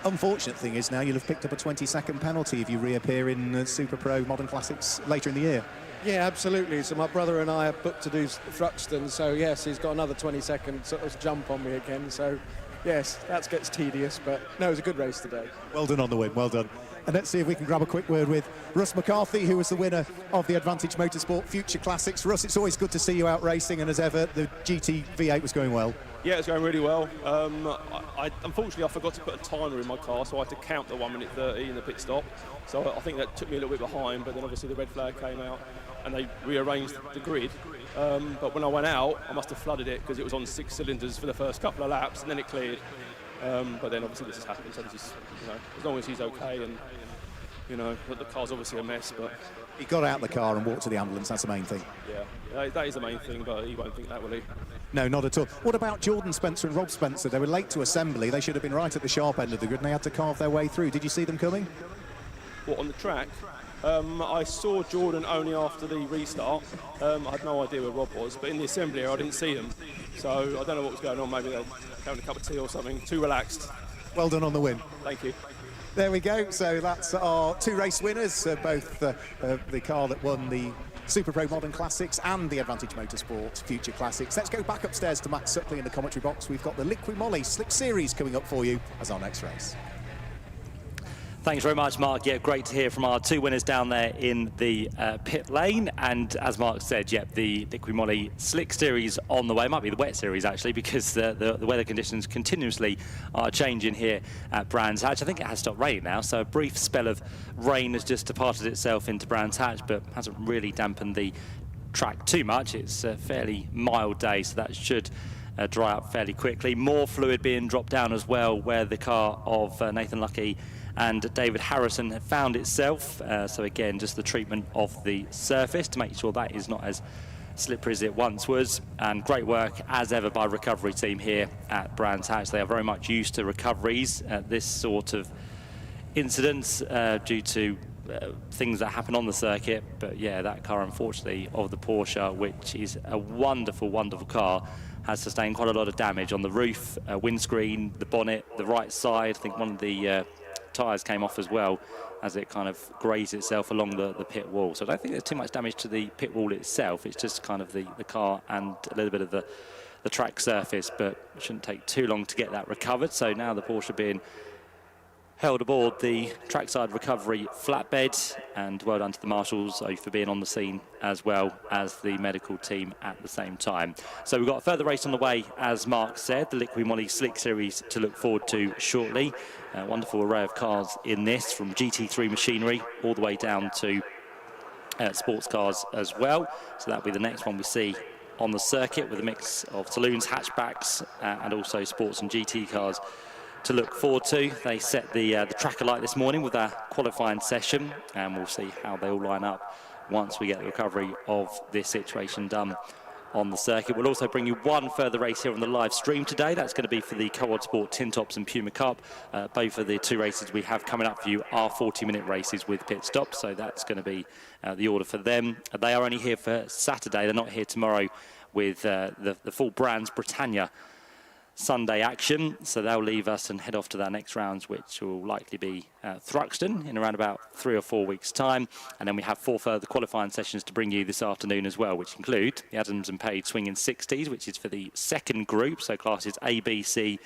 Unfortunate thing is now you'll have picked up a 20-second penalty if you reappear in Super Pro Modern Classics later in the year. Yeah, absolutely. So my brother and I are booked to do Thruxton, so yes, he's got another 20-second sort of jump on me again. So yes, that gets tedious, but no, it was a good race today. Well done on the win, well done. And let's see if we can grab a quick word with Russ McCarthy, who was the winner of the Advantage Motorsport Future Classics. Russ, it's always good to see you out racing, and as ever, the GT V8 was going well. Yeah, it's going really well. Unfortunately, I forgot to put a timer in my car, so I had to count the 1 minute 30 in the pit stop. So I think that took me a little bit behind, but then obviously the red flag came out and they rearranged the grid. But when I went out, I must have flooded it because it was on 6 cylinders for the first couple of laps, and then it cleared. But then obviously this has happened, so this is, you know, as long as he's okay, and you know, the car's obviously a mess, but he got out the car and walked to the ambulance. That's the main thing. Yeah, that is the main thing, but he won't think that, will he? No, not at all. What about Jordan Spencer and Rob Spencer? They were late to assembly. They should have been right at the sharp end of the grid, and they had to carve their way through. Did you see them coming? What, on the track? I saw Jordan only after the restart. I had no idea where Rob was, but in the assembly area I didn't see him. So I don't know what was going on. Maybe they were having a cup of tea or something. Too relaxed. Well done on the win. Thank you. There we go. So that's our 2 race winners, both the car that won the Super Pro Modern Classics and the Advantage Motorsport Future Classics. Let's go back upstairs to Matt Suckley in the commentary box. We've got the Liqui Moly Slick Series coming up for you as our next race. Thanks very much, Mark. Yeah, great to hear from our 2 winners down there in the pit lane. And as Mark said, the Liqui Moly Slick Series on the way. It might be the wet series, actually, because the weather conditions continuously are changing here at Brands Hatch. I think it has stopped raining now, so a brief spell of rain has just departed itself into Brands Hatch, but hasn't really dampened the track too much. It's a fairly mild day, so that should dry up fairly quickly. More fluid being dropped down as well, where the car of Nathan Lucky and David Harrison have found itself. So again, just the treatment of the surface to make sure that is not as slippery as it once was. And great work as ever by recovery team here at Brands Hatch. They are very much used to recoveries at this sort of incidents due to things that happen on the circuit. But yeah, that car, unfortunately, of the Porsche, which is a wonderful, wonderful car, has sustained quite a lot of damage on the roof, windscreen, the bonnet, the right side. I think one of the tyres came off as well as it kind of grazed itself along the pit wall. So I don't think there's too much damage to the pit wall itself. It's just kind of the car and a little bit of the track surface, but it shouldn't take too long to get that recovered. So now the Porsche being held aboard the trackside recovery flatbed, and well done to the marshals for being on the scene as well as the medical team at the same time. So we've got a further race on the way, as Mark said, the Liqui Moly Slick Series to look forward to shortly. A wonderful array of cars in this, from GT3 machinery all the way down to sports cars as well. So that'll be the next one we see on the circuit, with a mix of saloons, hatchbacks, and also sports and GT cars to look forward to. They set the track alight this morning with our qualifying session, and we'll see how they all line up once we get the recovery of this situation done on the circuit. We'll also bring you one further race here on the live stream today. That's going to be for the Co-Ed Sport Tin Tops and Puma Cup. Both of the two races we have coming up for you are 40-minute races with pit stops, so that's going to be the order for them. They are only here for Saturday. They're not here tomorrow with the full Brands Britannia Sunday action, so they'll leave us and head off to their next rounds, which will likely be Thruxton in around about 3 or 4 weeks' time. And then we have 4 further qualifying sessions to bring you this afternoon as well, which include the Adams and Page Swinging 60s, which is for the second group, so classes A, B, C,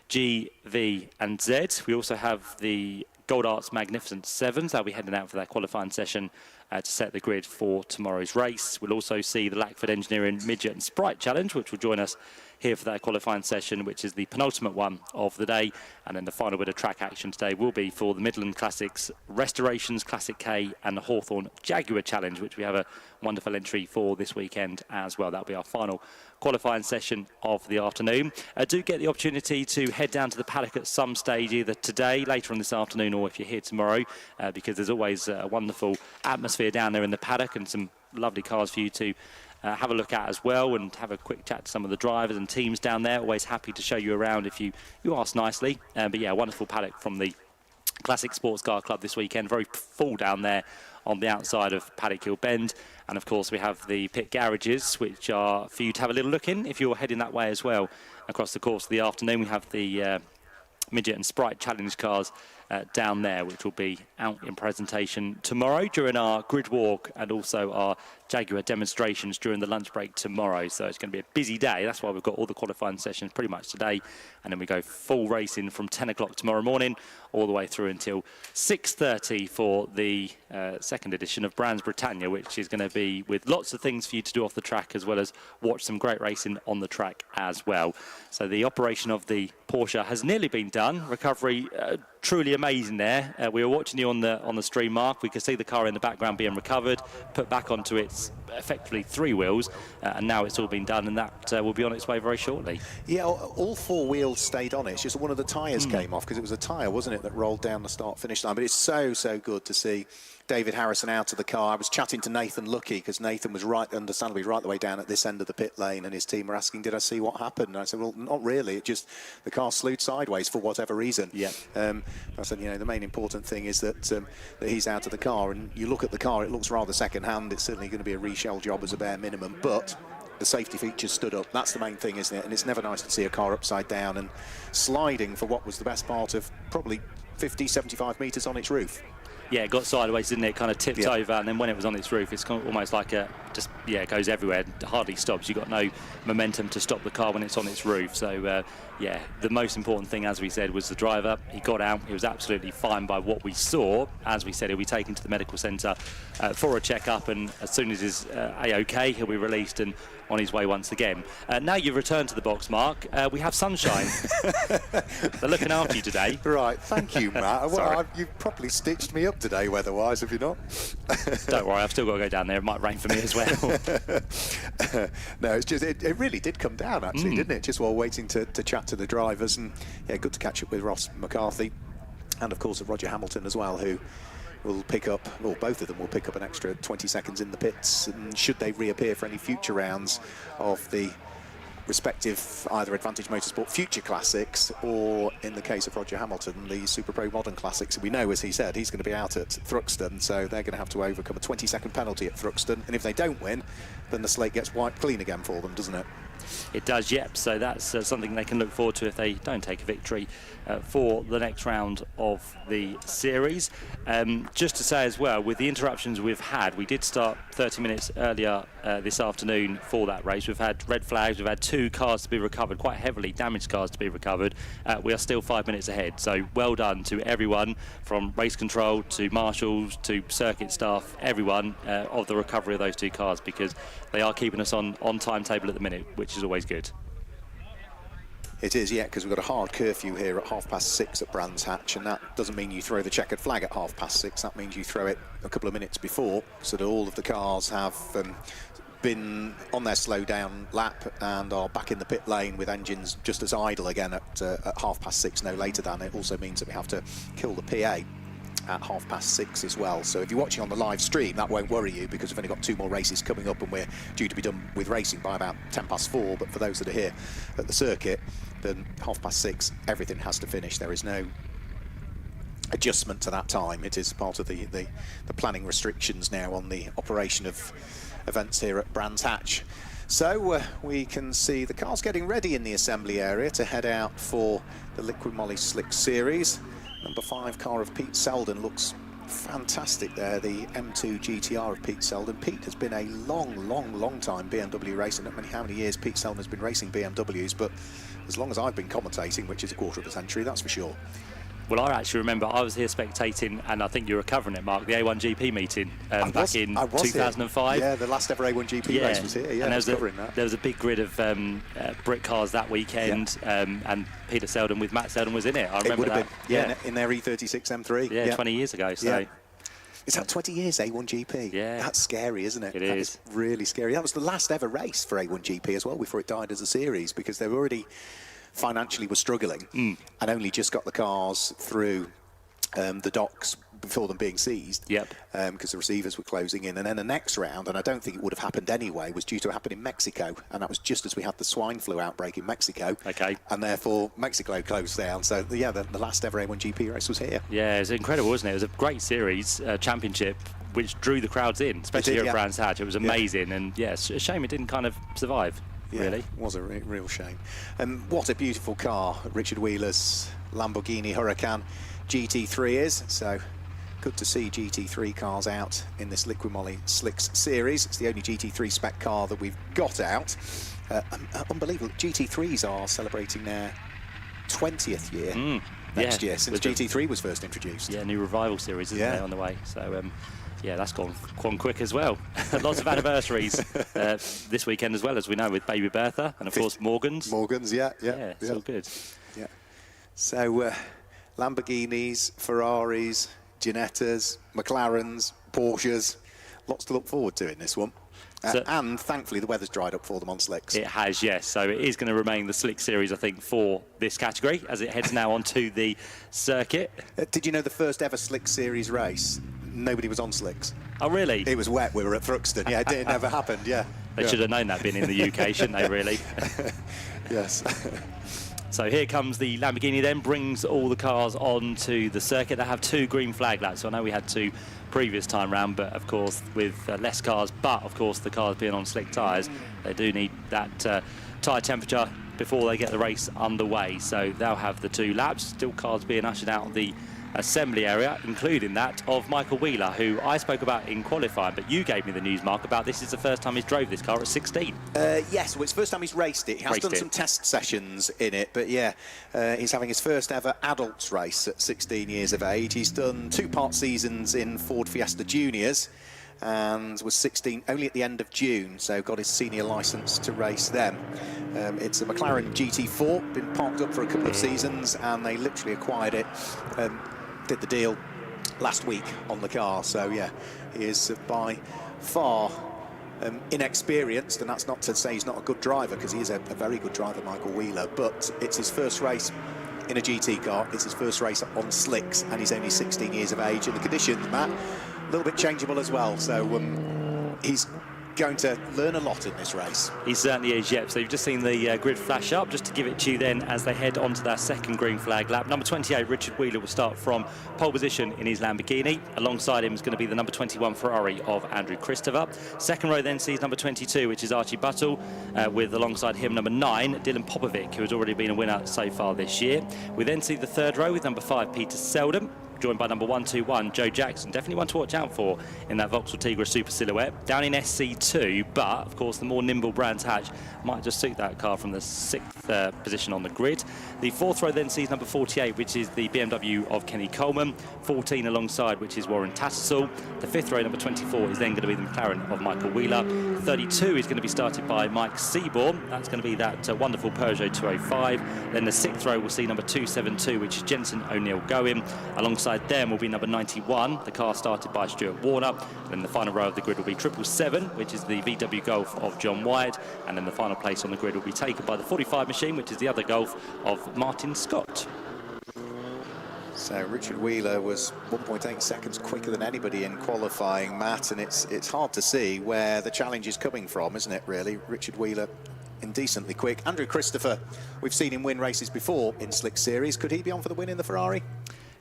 G, V and Z. We also have the Gold Arts Magnificent 7s. They'll be heading out for their qualifying session to set the grid for tomorrow's race. We'll also see the Lackford Engineering Midget and Sprite Challenge, which will join us here for that qualifying session, which is the penultimate one of the day. And then the final bit of track action today will be for the Midland Classics Restorations Classic K and the Hawthorne Jaguar Challenge, which we have a wonderful entry for this weekend as well. That'll be our final qualifying session of the afternoon. Do get the opportunity to head down to the paddock at some stage, either today, later on this afternoon, or if you're here tomorrow, because there's always a wonderful atmosphere down there in the paddock and some lovely cars for you to have a look at as well, and have a quick chat to some of the drivers and teams down there. Always happy to show you around if you ask nicely. But yeah, wonderful paddock from the Classic Sports Car Club this weekend. Very full down there on the outside of Paddock Hill Bend. And of course we have the pit garages, which are for you to have a little look in if you're heading that way as well. Across the course of the afternoon we have the Midget and Sprite Challenge cars down there, which will be out in presentation tomorrow during our grid walk, and also our Jaguar demonstrations during the lunch break tomorrow. So it's going to be a busy day. That's why we've got all the qualifying sessions pretty much today, and then we go full racing from 10 o'clock tomorrow morning all the way through until 6:30 for the second edition of Brands Britannia, which is going to be with lots of things for you to do off the track, as well as watch some great racing on the track as well. So the operation of the Porsche has nearly been done. Recovery truly amazing there. We were watching you on the stream, Mark. We could see the car in the background being recovered, put back onto its effectively 3 wheels, and now it's all been done, and that will be on its way very shortly. Yeah, all 4 wheels stayed on it. It's just one of the tyres came off, because it was a tyre, wasn't it, that rolled down the start-finish line. But it's so good to see David Harrison out of the car. I was chatting to Nathan Lucky, because Nathan was understandably right the way down at this end of the pit lane, and his team were asking, did I see what happened? And I said, well, not really. It just, the car slewed sideways for whatever reason. Yeah. I said, you know, the main important thing is that that he's out of the car, and you look at the car, it looks rather second-hand. It's certainly going to be a reshell job as a bare minimum, but the safety features stood up. That's the main thing, isn't it? And it's never nice to see a car upside down and sliding for what was the best part of probably 50, 75 metres on its roof. Yeah, it got sideways, didn't it? It kind of tipped over, and then when it was on its roof, it's kind of almost like it goes everywhere. It hardly stops. You've got no momentum to stop the car when it's on its roof. So, yeah, the most important thing, as we said, was the driver. He got out. He was absolutely fine by what we saw. As we said, he'll be taken to the medical centre for a checkup, and as soon as he's A-OK, he'll be released and on his way once again. Now you've returned to the box, Mark. We have sunshine. They're looking after you today. Right, thank you, Matt. Well, you've properly stitched me up today, weather-wise, have you not? Don't worry, I've still got to go down there. It might rain for me as well. No, it's just it really did come down, actually, didn't it? Just while waiting to chat to the drivers, and yeah, good to catch up with Ross McCarthy, and of course Roger Hamilton as well, who will pick up, or both of them will pick up an extra 20 seconds in the pits, and should they reappear for any future rounds of the respective either Advantage Motorsport Future Classics, or in the case of Roger Hamilton, the Super Pro Modern Classics. We know, as he said, he's going to be out at Thruxton, so they're going to have to overcome a 20-second penalty at Thruxton, and if they don't win, then the slate gets wiped clean again for them, doesn't it? It does, yep. So that's something they can look forward to if they don't take a victory for the next round of the series. Just to say as well, with the interruptions we've had, we did start 30 minutes earlier this afternoon for that race. We've had red flags, we've had 2 cars to be recovered, quite heavily damaged cars to be recovered. We are still 5 minutes ahead, so well done to everyone from race control to marshals to circuit staff, everyone of the recovery of those 2 cars, because they are keeping us on timetable at the minute, which is always good. It is, yeah, because we've got a hard curfew here at 6:30 at Brands Hatch, and that doesn't mean you throw the checkered flag at 6:30. That means you throw it a couple of minutes before, so that all of the cars have been on their slow down lap and are back in the pit lane with engines just as idle again at 6:30, no later than. It also means that we have to kill the PA at 6:30 as well. So if you're watching on the live stream, that won't worry you, because we've only got 2 more races coming up and we're due to be done with racing by about 4:10. But for those that are here at the circuit, then 6:30, everything has to finish. There is no adjustment to that time. It is part of the planning restrictions now on the operation of events here at Brands Hatch. So we can see the cars getting ready in the assembly area to head out for the Liquid Moly Slick Series. Number 5 car of Pete Selden looks fantastic there, the M2 GTR of Pete Selden. Pete has been a long time BMW racing. Not how many years Pete Selden has been racing BMWs, but as long as I've been commentating, which is a quarter of a century, that's for sure. Well, I actually remember I was here spectating, and I think you were covering it, Mark, the A1GP meeting back in 2005. Here. Yeah, the last ever A1GP race was here. Yeah, and I was covering that. There was a big grid of brick cars that weekend, and Peter Selden with Matt Selden was in it. I remember that. Yeah, in their E36 M3. Yeah, 20 years ago. So. Yeah. Is that 20 years, A1GP? Yeah. That's scary, isn't it? It That is. Really scary. That was the last ever race for A1GP as well before it died as a series, because they were already financially were struggling and only just got the cars through the docks before them being seized. Yep. Because the receivers were closing in. And then the next round, and I don't think it would have happened anyway, was due to happen in Mexico. And that was just as we had the swine flu outbreak in Mexico. Okay. And therefore, Mexico closed down. So, yeah, the last ever A1GP race was here. Yeah, it was incredible, wasn't it? It was a great series, championship, which drew the crowds in, especially here at Brands Hatch. It was amazing. And, yeah, it's a shame it didn't kind of survive, really. It was a real shame. And what a beautiful car Richard Wheeler's Lamborghini Huracan GT3 is. So good to see GT3 cars out in this Liquid Moly Slicks series. It's the only GT3 spec car that we've got out. Unbelievable. GT3s are celebrating their 20th year next year, since GT3 was first introduced. Yeah, new revival series, isn't there, on the way? So, yeah, that's gone quick as well. Lots of anniversaries this weekend as well, as we know, with Baby Bertha and, of course, Morgan's. Yeah, it's all good. Yeah. So, Lamborghinis, Ferraris, Ginettas, McLarens, Porsches, lots to look forward to in this one. And thankfully the weather's dried up for them on slicks. It has, yes. So it is going to remain the slick series, I think, for this category as it heads now onto the circuit. Did you know the first ever slick series race, nobody was on slicks? Oh, really? It was wet. We were at Thruxton. Yeah, it never happened. Yeah. They should have known that being in the UK, shouldn't they, really? Yes. So here comes the Lamborghini then, brings all the cars onto the circuit. They have 2 green flag laps. So I know we had 2 previous time round, but of course with less cars, but of course the cars being on slick tyres, they do need that tyre temperature before they get the race underway. So they'll have the 2 laps, still cars being ushered out of the assembly area, including that of Michael Wheeler, who I spoke about in qualifying, but you gave me the news, Mark, about this is the first time he's drove this car at 16. Yes, well, it's the first time he's raced it. He has done some test sessions in it, but yeah, he's having his first ever adults race at 16 years of age. He's done 2-part seasons in Ford Fiesta Juniors and was 16 only at the end of June, so got his senior licence to race them. It's a McLaren GT4, been parked up for a couple of seasons, and they literally acquired it, did the deal last week on the car. So yeah, he is by far inexperienced, and that's not to say he's not a good driver, because he is a very good driver, Michael Wheeler, but it's his first race in a GT car, it's his first race on slicks, and he's only 16 years of age, and the conditions, Matt, a little bit changeable as well. So he's going to learn a lot in this race. He certainly is, yep. So you've just seen the grid flash up, just to give it to you then as they head onto that second green flag lap. Number 28, Richard Wheeler, will start from pole position in his Lamborghini. Alongside him is going to be the number 21 Ferrari of Andrew Christopher. Second row then sees number 22, which is Archie Buttle, with alongside him number 9, Dylan Popovic, who has already been a winner so far this year. We then see the third row with number 5, Peter Selden, joined by number 121, Joe Jackson. Definitely one to watch out for in that Vauxhall Tigra Super Silhouette. Down in SC2, but of course the more nimble Brands Hatch might just suit that car from the 6th position on the grid. The fourth row then sees number 48, which is the BMW of Kenny Coleman. 14 alongside, which is Warren Tattersall. The fifth row, number 24, is then going to be the McLaren of Michael Wheeler. 32 is going to be started by Mike Seaborn. That's going to be that wonderful Peugeot 205. Then the sixth row will see number 272, which is Jensen O'Neill Going. Alongside them will be number 91, the car started by Stuart Warner. And then the final row of the grid will be 777, which is the VW Golf of John Wyatt. And then the final place on the grid will be taken by the 45 machine, which is the other Golf of Martin Scott. So Richard Wheeler was 1.8 seconds quicker than anybody in qualifying, Matt, and it's hard to see where the challenge is coming from, isn't it, really? Richard Wheeler indecently quick. Andrew Christopher, we've seen him win races before in Slick Series. Could he be on for the win in the Ferrari?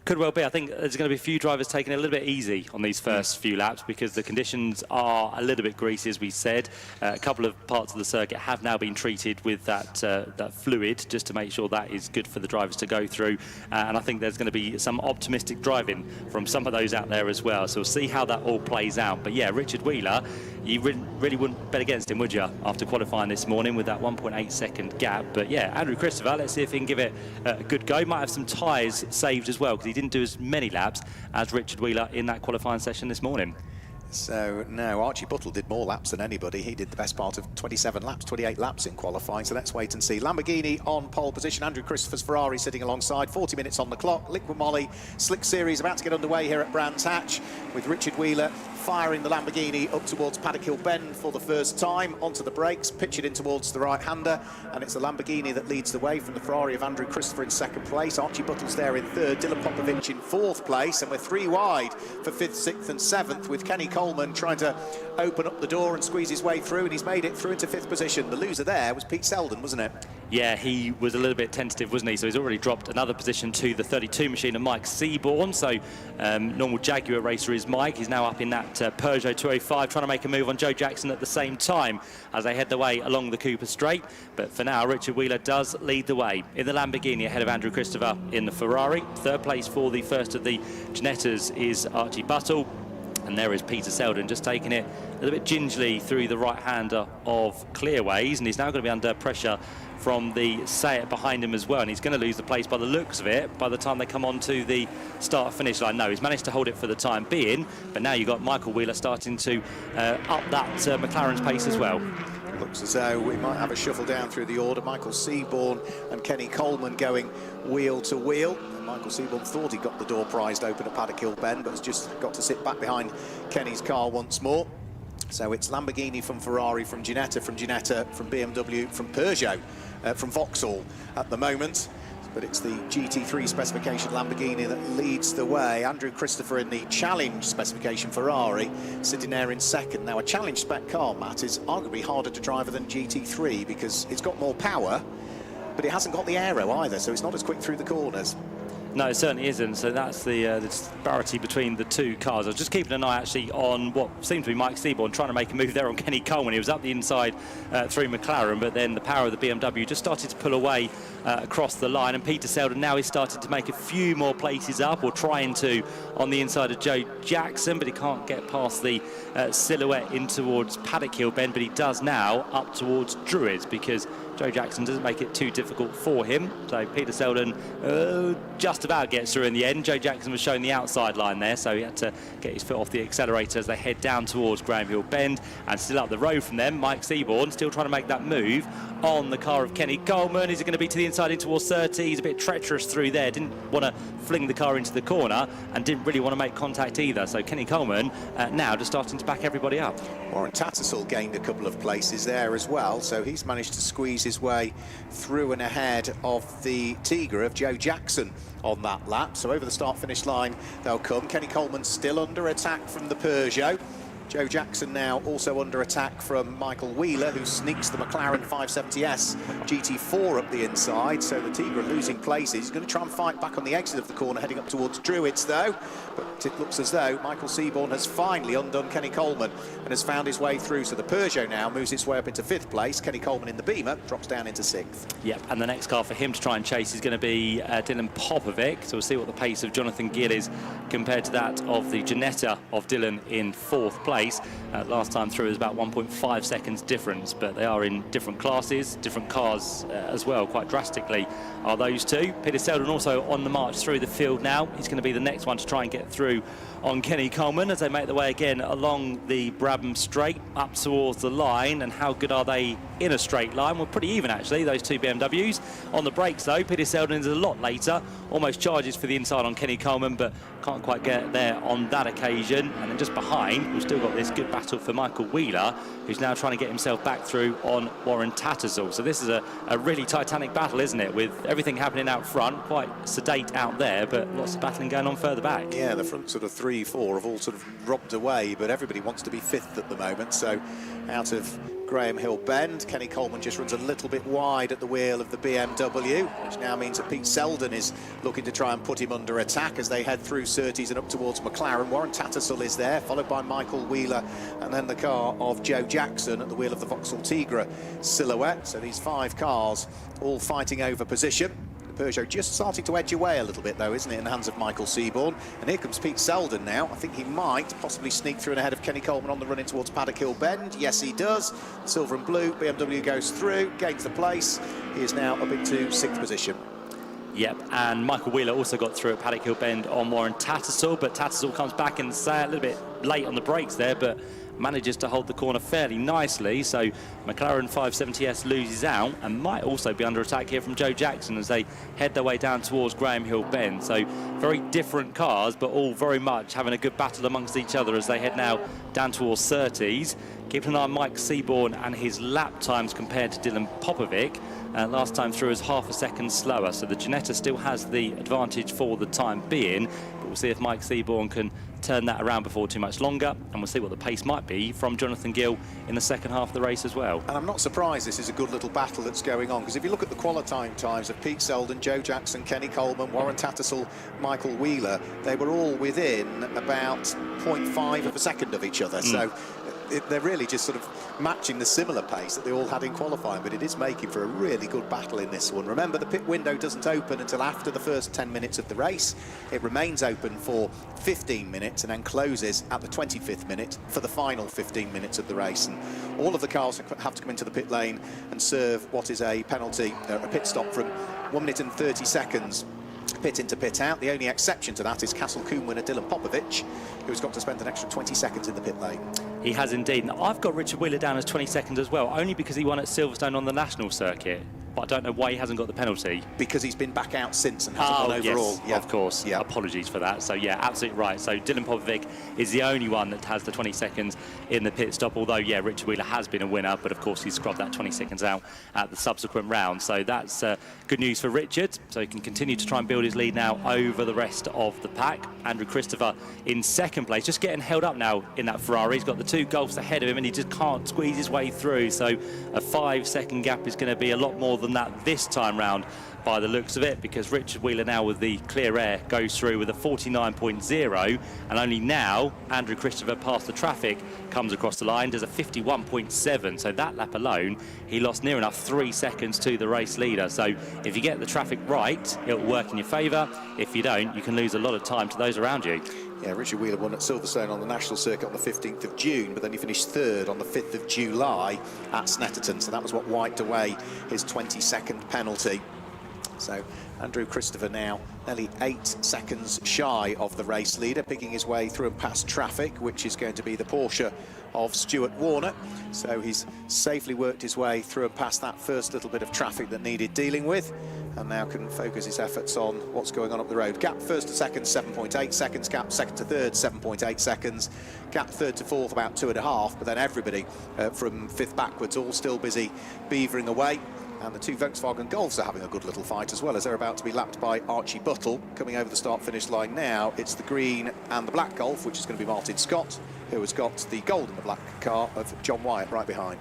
Could well be. I think there's going to be a few drivers taking it a little bit easy on these first few laps because the conditions are a little bit greasy, as we said. A couple of parts of the circuit have now been treated with that fluid just to make sure that is good for the drivers to go through. And I think there's going to be some optimistic driving from some of those out there as well. So we'll see how that all plays out. But yeah, Richard Wheeler, you really wouldn't bet against him, would you, after qualifying this morning with that 1.8 second gap? But yeah, Andrew Christopher, let's see if he can give it a good go. Might have some tyres saved as well because he didn't do as many laps as Richard Wheeler in that qualifying session this morning. So, no, Archie Buttle did more laps than anybody. He did the best part of 27 laps, 28 laps in qualifying, so let's wait and see. Lamborghini on pole position, Andrew Christopher's Ferrari sitting alongside, 40 minutes on the clock. Liquid Molly Slick Series about to get underway here at Brands Hatch with Richard Wheeler firing the Lamborghini up towards Paddock Hill Bend for the first time, onto the brakes, pitch it in towards the right-hander, and it's the Lamborghini that leads the way from the Ferrari of Andrew Christopher in second place. Archie Buttle's there in third, Dylan Popovic in fourth place, and we're 3 wide for 5th, 6th and 7th, with Kenny Coleman trying to open up the door and squeeze his way through, and he's made it through into 5th position. The loser there was Pete Selden, wasn't it? Yeah, he was a little bit tentative, wasn't he? So he's already dropped another position to the 32 machine of Mike Seaborn. So normal Jaguar racer is Mike. He's now up in that Peugeot 205, trying to make a move on Joe Jackson at the same time as they head the way along the Cooper Straight. But for now, Richard Wheeler does lead the way in the Lamborghini ahead of Andrew Christopher in the Ferrari. Third place for the first of the Ginettas is Archie Buttle. And there is Peter Selden just taking it a little bit gingerly through the right-hander of Clearways, and he's now going to be under pressure from the Seat behind him as well, and he's going to lose the place by the looks of it by the time they come on to the start-finish line. No, he's managed to hold it for the time being, but now you've got Michael Wheeler starting to up that McLaren's pace as well. Looks as though we might have a shuffle down through the order. Michael Seaborn and Kenny Coleman going wheel to wheel. And Michael Seaborn thought he got the door prized open at Paddock Hill Bend, but has just got to sit back behind Kenny's car once more. So it's Lamborghini from Ferrari, from Ginetta, from BMW, from Peugeot, from Vauxhall at the moment. But it's the GT3 specification Lamborghini that leads the way. Andrew Christopher in the Challenge specification Ferrari, sitting there in second. Now, a Challenge spec car, Matt, is arguably harder to drive than GT3 because it's got more power, but it hasn't got the aero either, so it's not as quick through the corners. No, it certainly isn't. So that's the disparity between the two cars. I was just keeping an eye actually on what seemed to be Mike Seaborn trying to make a move there on Kenny Coleman. He was up the inside through McLaren, but then the power of the BMW just started to pull away across the line. And Peter Selden now is starting to make a few more places up, or trying to, on the inside of Joe Jackson, but he can't get past the silhouette in towards Paddock Hill Bend, but he does now up towards Druids because Joe Jackson doesn't make it too difficult for him. So Peter Selden just about gets through in the end. Joe Jackson was showing the outside line there, so he had to get his foot off the accelerator as they head down towards Graham Hill Bend. And still up the road from them, Mike Seaborn still trying to make that move on the car of Kenny Coleman. Is it going to be to the inside in towards 30? He's a bit treacherous through there. Didn't want to fling the car into the corner and didn't really want to make contact either. So Kenny Coleman now just starting to back everybody up. Warren Tattersall gained a couple of places there as well, so he's managed to squeeze his way through and ahead of the Tigra of Joe Jackson on that lap. So over the start-finish line they'll come. Kenny Coleman still under attack from the Peugeot. Joe Jackson now also under attack from Michael Wheeler, who sneaks the McLaren 570S GT4 up the inside. So the Tigra losing places. He's going to try and fight back on the exit of the corner, heading up towards Druids, though. But it looks as though Michael Seaborn has finally undone Kenny Coleman and has found his way through. So the Peugeot now moves its way up into 5th place. Kenny Coleman in the Beamer drops down into 6th. Yep, and the next car for him to try and chase is going to be Dylan Popovic. So we'll see what the pace of Jonathan Gill is compared to that of the Ginetta of Dylan in 4th place. Last time through is about 1.5 seconds difference, but they are in different classes, different cars as well, quite drastically are those two. Peter Selden also on the march through the field now. He's going to be the next one to try and get through on Kenny Coleman as they make their way again along the Brabham Straight up towards the line. And how good are they in a straight line? Well, pretty even actually, those two BMWs. On the brakes though, Peter Selden is a lot later, almost charges for the inside on Kenny Coleman, but can't quite get there on that occasion. And then just behind, we've still got this good battle for Michael Wheeler, who's now trying to get himself back through on Warren Tattersall. So this is a really titanic battle, isn't it, with everything happening out front, quite sedate out there, but lots of battling going on further back. Yeah, the front sort of 3, 4 have all sort of robbed away, but everybody wants to be 5th at the moment. So out of Graham Hill Bend, Kenny Coleman just runs a little bit wide at the wheel of the BMW, which now means that Pete Selden is looking to try and put him under attack as they head through Surtees and up towards McLaren. Warren Tattersall is there, followed by Michael Wheeler, and then the car of Joe Jackson at the wheel of the Vauxhall Tigra Silhouette. So these 5 cars all fighting over position. Peugeot just starting to edge away a little bit, though, isn't it, in the hands of Michael Seaborn. And here comes Pete Selden now. I think he might possibly sneak through and ahead of Kenny Coleman on the run in towards Paddock Hill Bend. Yes, he does. Silver and blue, BMW goes through, gains the place. He is now up into 6th position. Yep, and Michael Wheeler also got through at Paddock Hill Bend on Warren Tattersall, but Tattersall comes back and a little bit late on the brakes there, but manages to hold the corner fairly nicely. So McLaren 570S loses out and might also be under attack here from Joe Jackson as they head their way down towards Graham Hill Bend. So very different cars, but all very much having a good battle amongst each other as they head now down towards Surtees. Keeping an eye on Mike Seaborn and his lap times compared to Dylan Popovic. Last time through is half a second slower, so the Ginetta still has the advantage for the time being, but we'll see if Mike Seaborn can turn that around before too much longer, and we'll see what the pace might be from Jonathan Gill in the second half of the race as well. And I'm not surprised this is a good little battle that's going on, because if you look at the qualifying times of Pete Selden, Joe Jackson, Kenny Coleman, Warren Tattersall, Michael Wheeler, they were all within about 0.5 of a second of each other. So they're really just sort of matching the similar pace that they all had in qualifying, but it is making for a really good battle in this one. Remember, the pit window doesn't open until after the first 10 minutes of the race. It remains open for 15 minutes and then closes at the 25th minute for the final 15 minutes of the race. And all of the cars have to come into the pit lane and serve what is a penalty, a pit stop from 1 minute and 30 seconds. Pit in to pit out. The only exception to that is Castle Coombe winner Dylan Popovic, who's got to spend an extra 20 seconds in the pit lane. He has indeed. Now, I've got Richard Wheeler down as 20 seconds as well, only because he won at Silverstone on the national circuit. But I don't know why he hasn't got the penalty. Because he's been back out since and hasn't won overall. Yes, yeah. of course. Yeah. Apologies for that. So, yeah, absolutely right. So, Dylan Popovic is the only one that has the 20 seconds in the pit stop, although, yeah, Richard Wheeler has been a winner, but, of course, he's scrubbed that 20 seconds out at the subsequent round. So, that's good news for Richard. So, he can continue to try and build his lead now over the rest of the pack. Andrew Christopher in second place, just getting held up now in that Ferrari. He's got the 2 Golfs ahead of him, and he just can't squeeze his way through. So, a 5-second gap is going to be a lot more than that this time round by the looks of it, because Richard Wheeler now with the clear air goes through with a 49.0, and only now Andrew Christopher past the traffic comes across the line, does a 51.7. So that lap alone he lost near enough 3 seconds to the race leader. So if you get the traffic right, it'll work in your favour. If you don't, you can lose a lot of time to those around you. Yeah, Richard Wheeler won at Silverstone on the national circuit on the 15th of June, but then he finished 3rd on the 5th of July at Snetterton. So that was what wiped away his 20-second penalty. So Andrew Christopher now nearly 8 seconds shy of the race leader, picking his way through and past traffic, which is going to be the Porsche of Stuart Warner. So he's safely worked his way through and past that first little bit of traffic that needed dealing with, and now can focus his efforts on what's going on up the road. Gap first to second, 7.8 seconds. Gap second to third, 7.8 seconds. Gap third to fourth, about 2.5. But then everybody from 5th backwards all still busy beavering away. And the two Volkswagen Golfs are having a good little fight as well, as they're about to be lapped by Archie Buttle. Coming over the start-finish line now, it's the green and the black Golf, which is going to be Martin Scott, who has got the gold and the black car of John Wyatt right behind.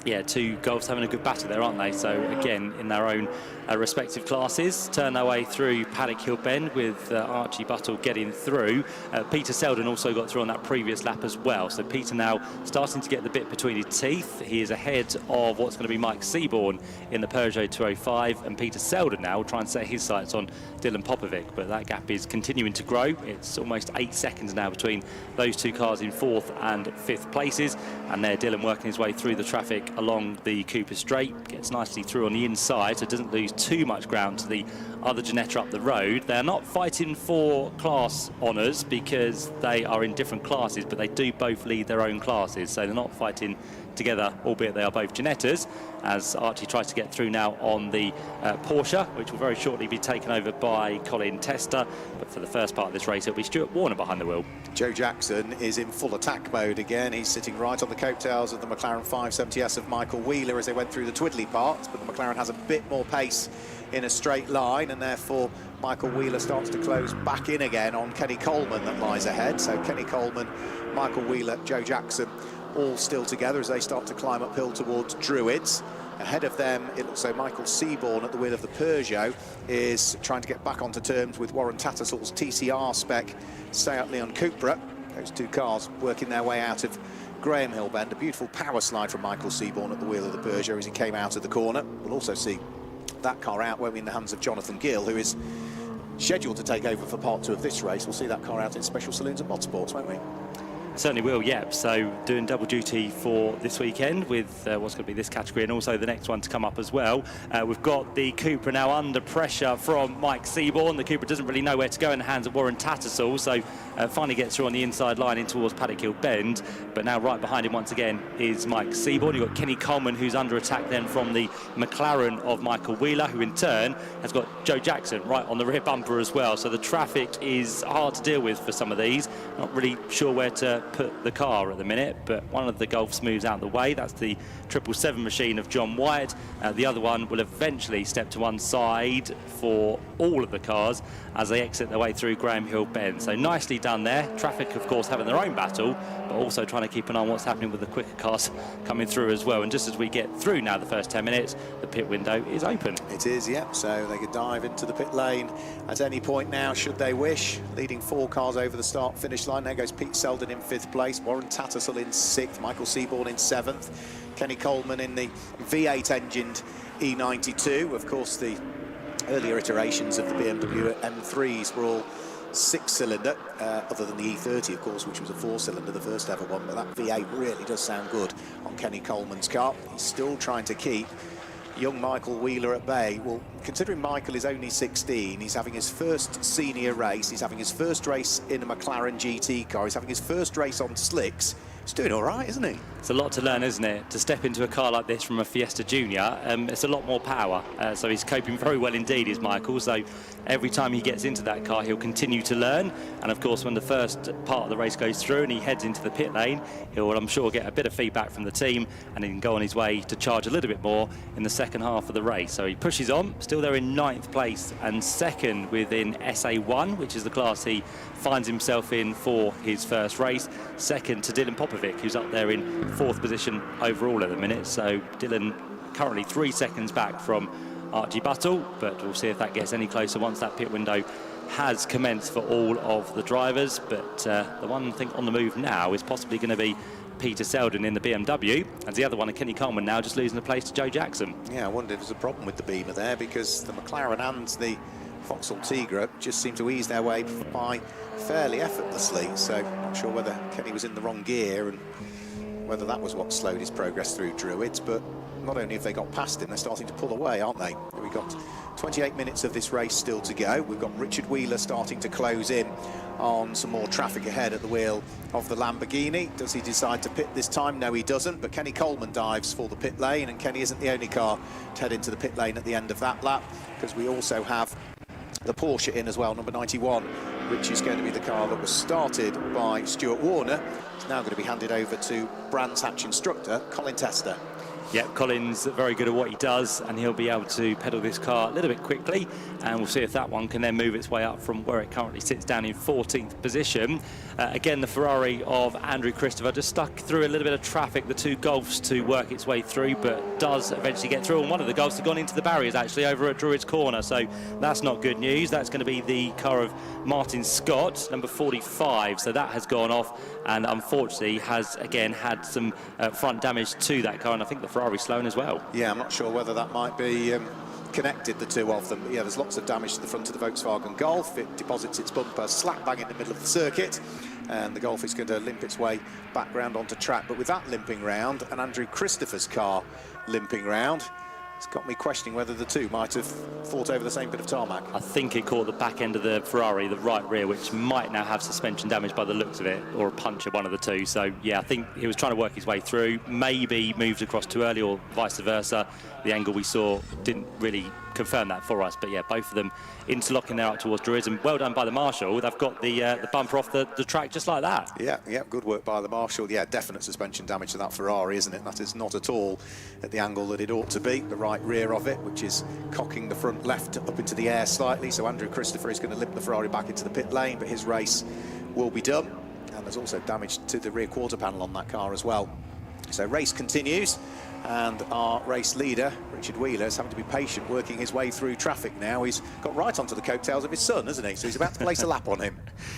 Yeah, two Golfs having a good battle there, aren't they? So again, in their own respective classes, turn their way through Paddock Hill Bend with Archie Buttle getting through. Peter Selden also got through on that previous lap as well. So Peter now starting to get the bit between his teeth. He is ahead of what's going to be Mike Seaborn in the Peugeot 205, and Peter Selden now will try and set his sights on Dylan Popovic, but that gap is continuing to grow. It's almost 8 seconds now between those two cars in 4th and 5th places, and there Dylan working his way through the traffic along the Cooper Straight, gets nicely through on the inside, so doesn't lose too much ground to the other Ginetta up the road. They're not fighting for class honours because they are in different classes, but they do both lead their own classes, so they're not fighting together, albeit they are both Ginettas, as Archie tries to get through now on the Porsche, which will very shortly be taken over by Colin Tester. But for the first part of this race, it'll be Stuart Warner behind the wheel. Joe Jackson is in full attack mode again. He's sitting right on the coattails of the McLaren 570S of Michael Wheeler as they went through the twiddly parts, but the McLaren has a bit more pace in a straight line, and therefore Michael Wheeler starts to close back in again on Kenny Coleman that lies ahead. So Kenny Coleman, Michael Wheeler, Joe Jackson all still together as they start to climb uphill towards Druids. Ahead of them, it looks like Michael Seaborn at the wheel of the Peugeot is trying to get back onto terms with Warren Tattersall's TCR spec Seat Leon Cupra. Those two cars working their way out of Graham Hill Bend. A beautiful power slide from Michael Seaborn at the wheel of the Peugeot as he came out of the corner. We'll also see that car out, won't we, in the hands of Jonathan Gill, who is scheduled to take over for part 2 of this race. We'll see that car out in Special Saloons and Motorsports, won't we? Certainly will, yep. So doing double duty for this weekend with what's going to be this category and also the next one to come up as well. We've got the Cupra now under pressure from Mike Seaborn. The Cupra doesn't really know where to go in the hands of Warren Tattersall, so finally gets through on the inside line in towards Paddock Hill Bend. But now right behind him once again is Mike Seaborn. You've got Kenny Coleman, who's under attack then from the McLaren of Michael Wheeler, who in turn has got Joe Jackson right on the rear bumper as well. So the traffic is hard to deal with for some of these. Not really sure where to put the car at the minute, but one of the Golfs moves out of the way. That's the 777 machine of John Wyatt. The other one will eventually step to one side for all of the cars as they exit their way through Graham Hill Bend. So nicely done there. Traffic, of course, having their own battle, but also trying to keep an eye on what's happening with the quicker cars coming through as well. And just as we get through now the first 10 minutes, the pit window is open. It is, yep. So they could dive into the pit lane at any point now, should they wish. Leading 4 cars over the start-finish line. There goes Pete Selden in 5th place, Warren Tattersall in 6th, Michael Seaborn in 7th, Kenny Coleman in the V8 engined E92. Of course, the earlier iterations of the BMW M3s were all 6-cylinder, other than the E30, of course, which was a 4-cylinder, the first ever one. But that V8 really does sound good on Kenny Coleman's car. He's still trying to keep young Michael Wheeler at bay. Well, considering Michael is only 16, he's having his first senior race, he's having his first race in a McLaren GT car, he's having his first race on slicks. He's doing all right, isn't he? It's a lot to learn, isn't it? To step into a car like this from a Fiesta Junior, it's a lot more power. So he's coping very well indeed, is Michael. So every time he gets into that car, he'll continue to learn. And of course, when the first part of the race goes through and he heads into the pit lane, he'll, I'm sure, get a bit of feedback from the team and he can go on his way to charge a little bit more in the second half of the race. So he pushes on, still there in 9th place and second within SA1, which is the class he finds himself in for his first race. Second to Dylan Popovic, who's up there in 4th position overall at the minute. So Dylan currently 3 seconds back from Archie Buttle, but we'll see if that gets any closer once that pit window has commenced for all of the drivers. But the one thing on the move now is possibly going to be Peter Selden in the BMW, and the other one, Kenny Coleman, now just losing the place to Joe Jackson. Yeah, I wondered if there's a problem with the Beamer there, because the McLaren and the Vauxhall Tigra just seem to ease their way by fairly effortlessly. So not sure whether Kenny was in the wrong gear and whether that was what slowed his progress through Druids. But not only have they got past him, they're starting to pull away, aren't they? We've got 28 minutes of this race still to go. We've got Richard Wheeler starting to close in on some more traffic ahead at the wheel of the Lamborghini. Does he decide to pit this time? No, he doesn't. But Kenny Coleman dives for the pit lane, and Kenny isn't the only car to head into the pit lane at the end of that lap, because we also have the Porsche in as well, number 91, which is going to be the car that was started by Stuart Warner. It's now going to be handed over to Brands Hatch instructor Colin Tester. Yeah, Collins very good at what he does, and he'll be able to pedal this car a little bit quickly, and we'll see if that one can then move its way up from where it currently sits down in 14th position. Again, the Ferrari of Andrew Christopher just stuck through a little bit of traffic, the two Golfs, to work its way through, but does eventually get through, and one of the Golfs has gone into the barriers actually over at Druids Corner, so that's not good news. That's going to be the car of Martin Scott, number 45, so that has gone off, and unfortunately has again had some front damage to that car, and I think the Ferrari's slowing as well. Yeah, I'm not sure whether that might be connected, the two of them. But yeah, there's lots of damage to the front of the Volkswagen Golf. It deposits its bumper slap bang in the middle of the circuit, and the Golf is going to limp its way back round onto track. But with that limping round and Andrew Christopher's car limping round, it's got me questioning whether the two might have fought over the same bit of tarmac. I think it caught the back end of the Ferrari, the right rear, which might now have suspension damage by the looks of it, or a puncture, one of the two. So yeah, I think he was trying to work his way through, maybe moved across too early or vice versa. The angle we saw didn't really confirm that for us, but yeah, both of them interlocking there up towards Druids, and well done by the Marshal. They've got the bumper off the track just like that. Yeah, good work by the Marshal. Yeah, definite suspension damage to that Ferrari, isn't it? That is not at all at the angle that it ought to be. The right rear of it, which is cocking the front left up into the air slightly, so Andrew Christopher is going to limp the Ferrari back into the pit lane, but his race will be done. And there's also damage to the rear quarter panel on that car as well. So race continues, and our race leader, Richard Wheeler, is having to be patient, working his way through traffic now. He's got right onto the coattails of his son, hasn't he? So he's about to place a lap on him.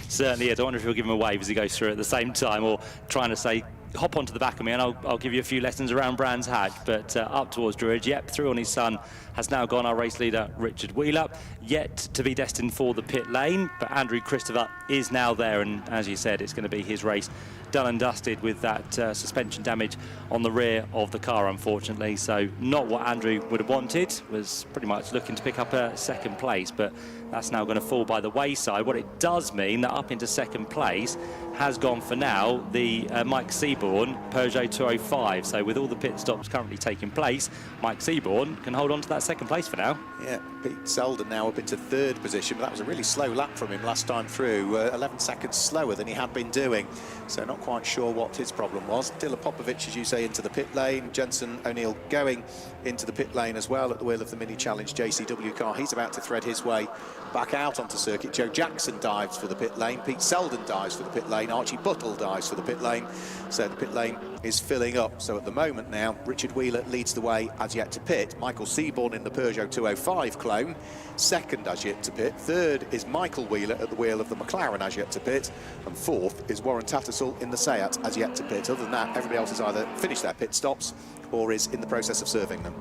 Certainly is. I wonder if he'll give him a wave as he goes through at the same time, or trying to say, hop onto the back of me and I'll give you a few lessons around Brands Hatch. But up towards Druids, yep, through on his son has now gone our race leader, Richard Wheeler, yet to be destined for the pit lane. But Andrew Christopher is now there, and as you said, it's going to be his race done and dusted with that suspension damage on the rear of the car, unfortunately. So not what Andrew would have wanted, was pretty much looking to pick up a second place, but that's now going to fall by the wayside. What it does mean that up into second place has gone for now the Mike Seaborn Peugeot 205. So with all the pit stops currently taking place, Mike Seaborn can hold on to that second place for now. Yeah, Pete Selden now up into third position, but that was a really slow lap from him last time through, 11 seconds slower than he had been doing. So not quite sure what his problem was. Dila Popovic, as you say, into the pit lane. Jensen O'Neill going into the pit lane as well at the wheel of the Mini Challenge JCW car. He's about to thread his way back out onto circuit. Joe Jackson dives for the pit lane. Pete Selden dives for the pit lane. Archie Buttle dives for the pit lane. So the pit lane is filling up. So at the moment now, Richard Wheeler leads the way as yet to pit. Michael Seaborn in the Peugeot 205 clone, second as yet to pit. Third is Michael Wheeler at the wheel of the McLaren as yet to pit. And fourth is Warren Tattersall in the Seat as yet to pit. Other than that, everybody else has either finished their pit stops or is in the process of serving them.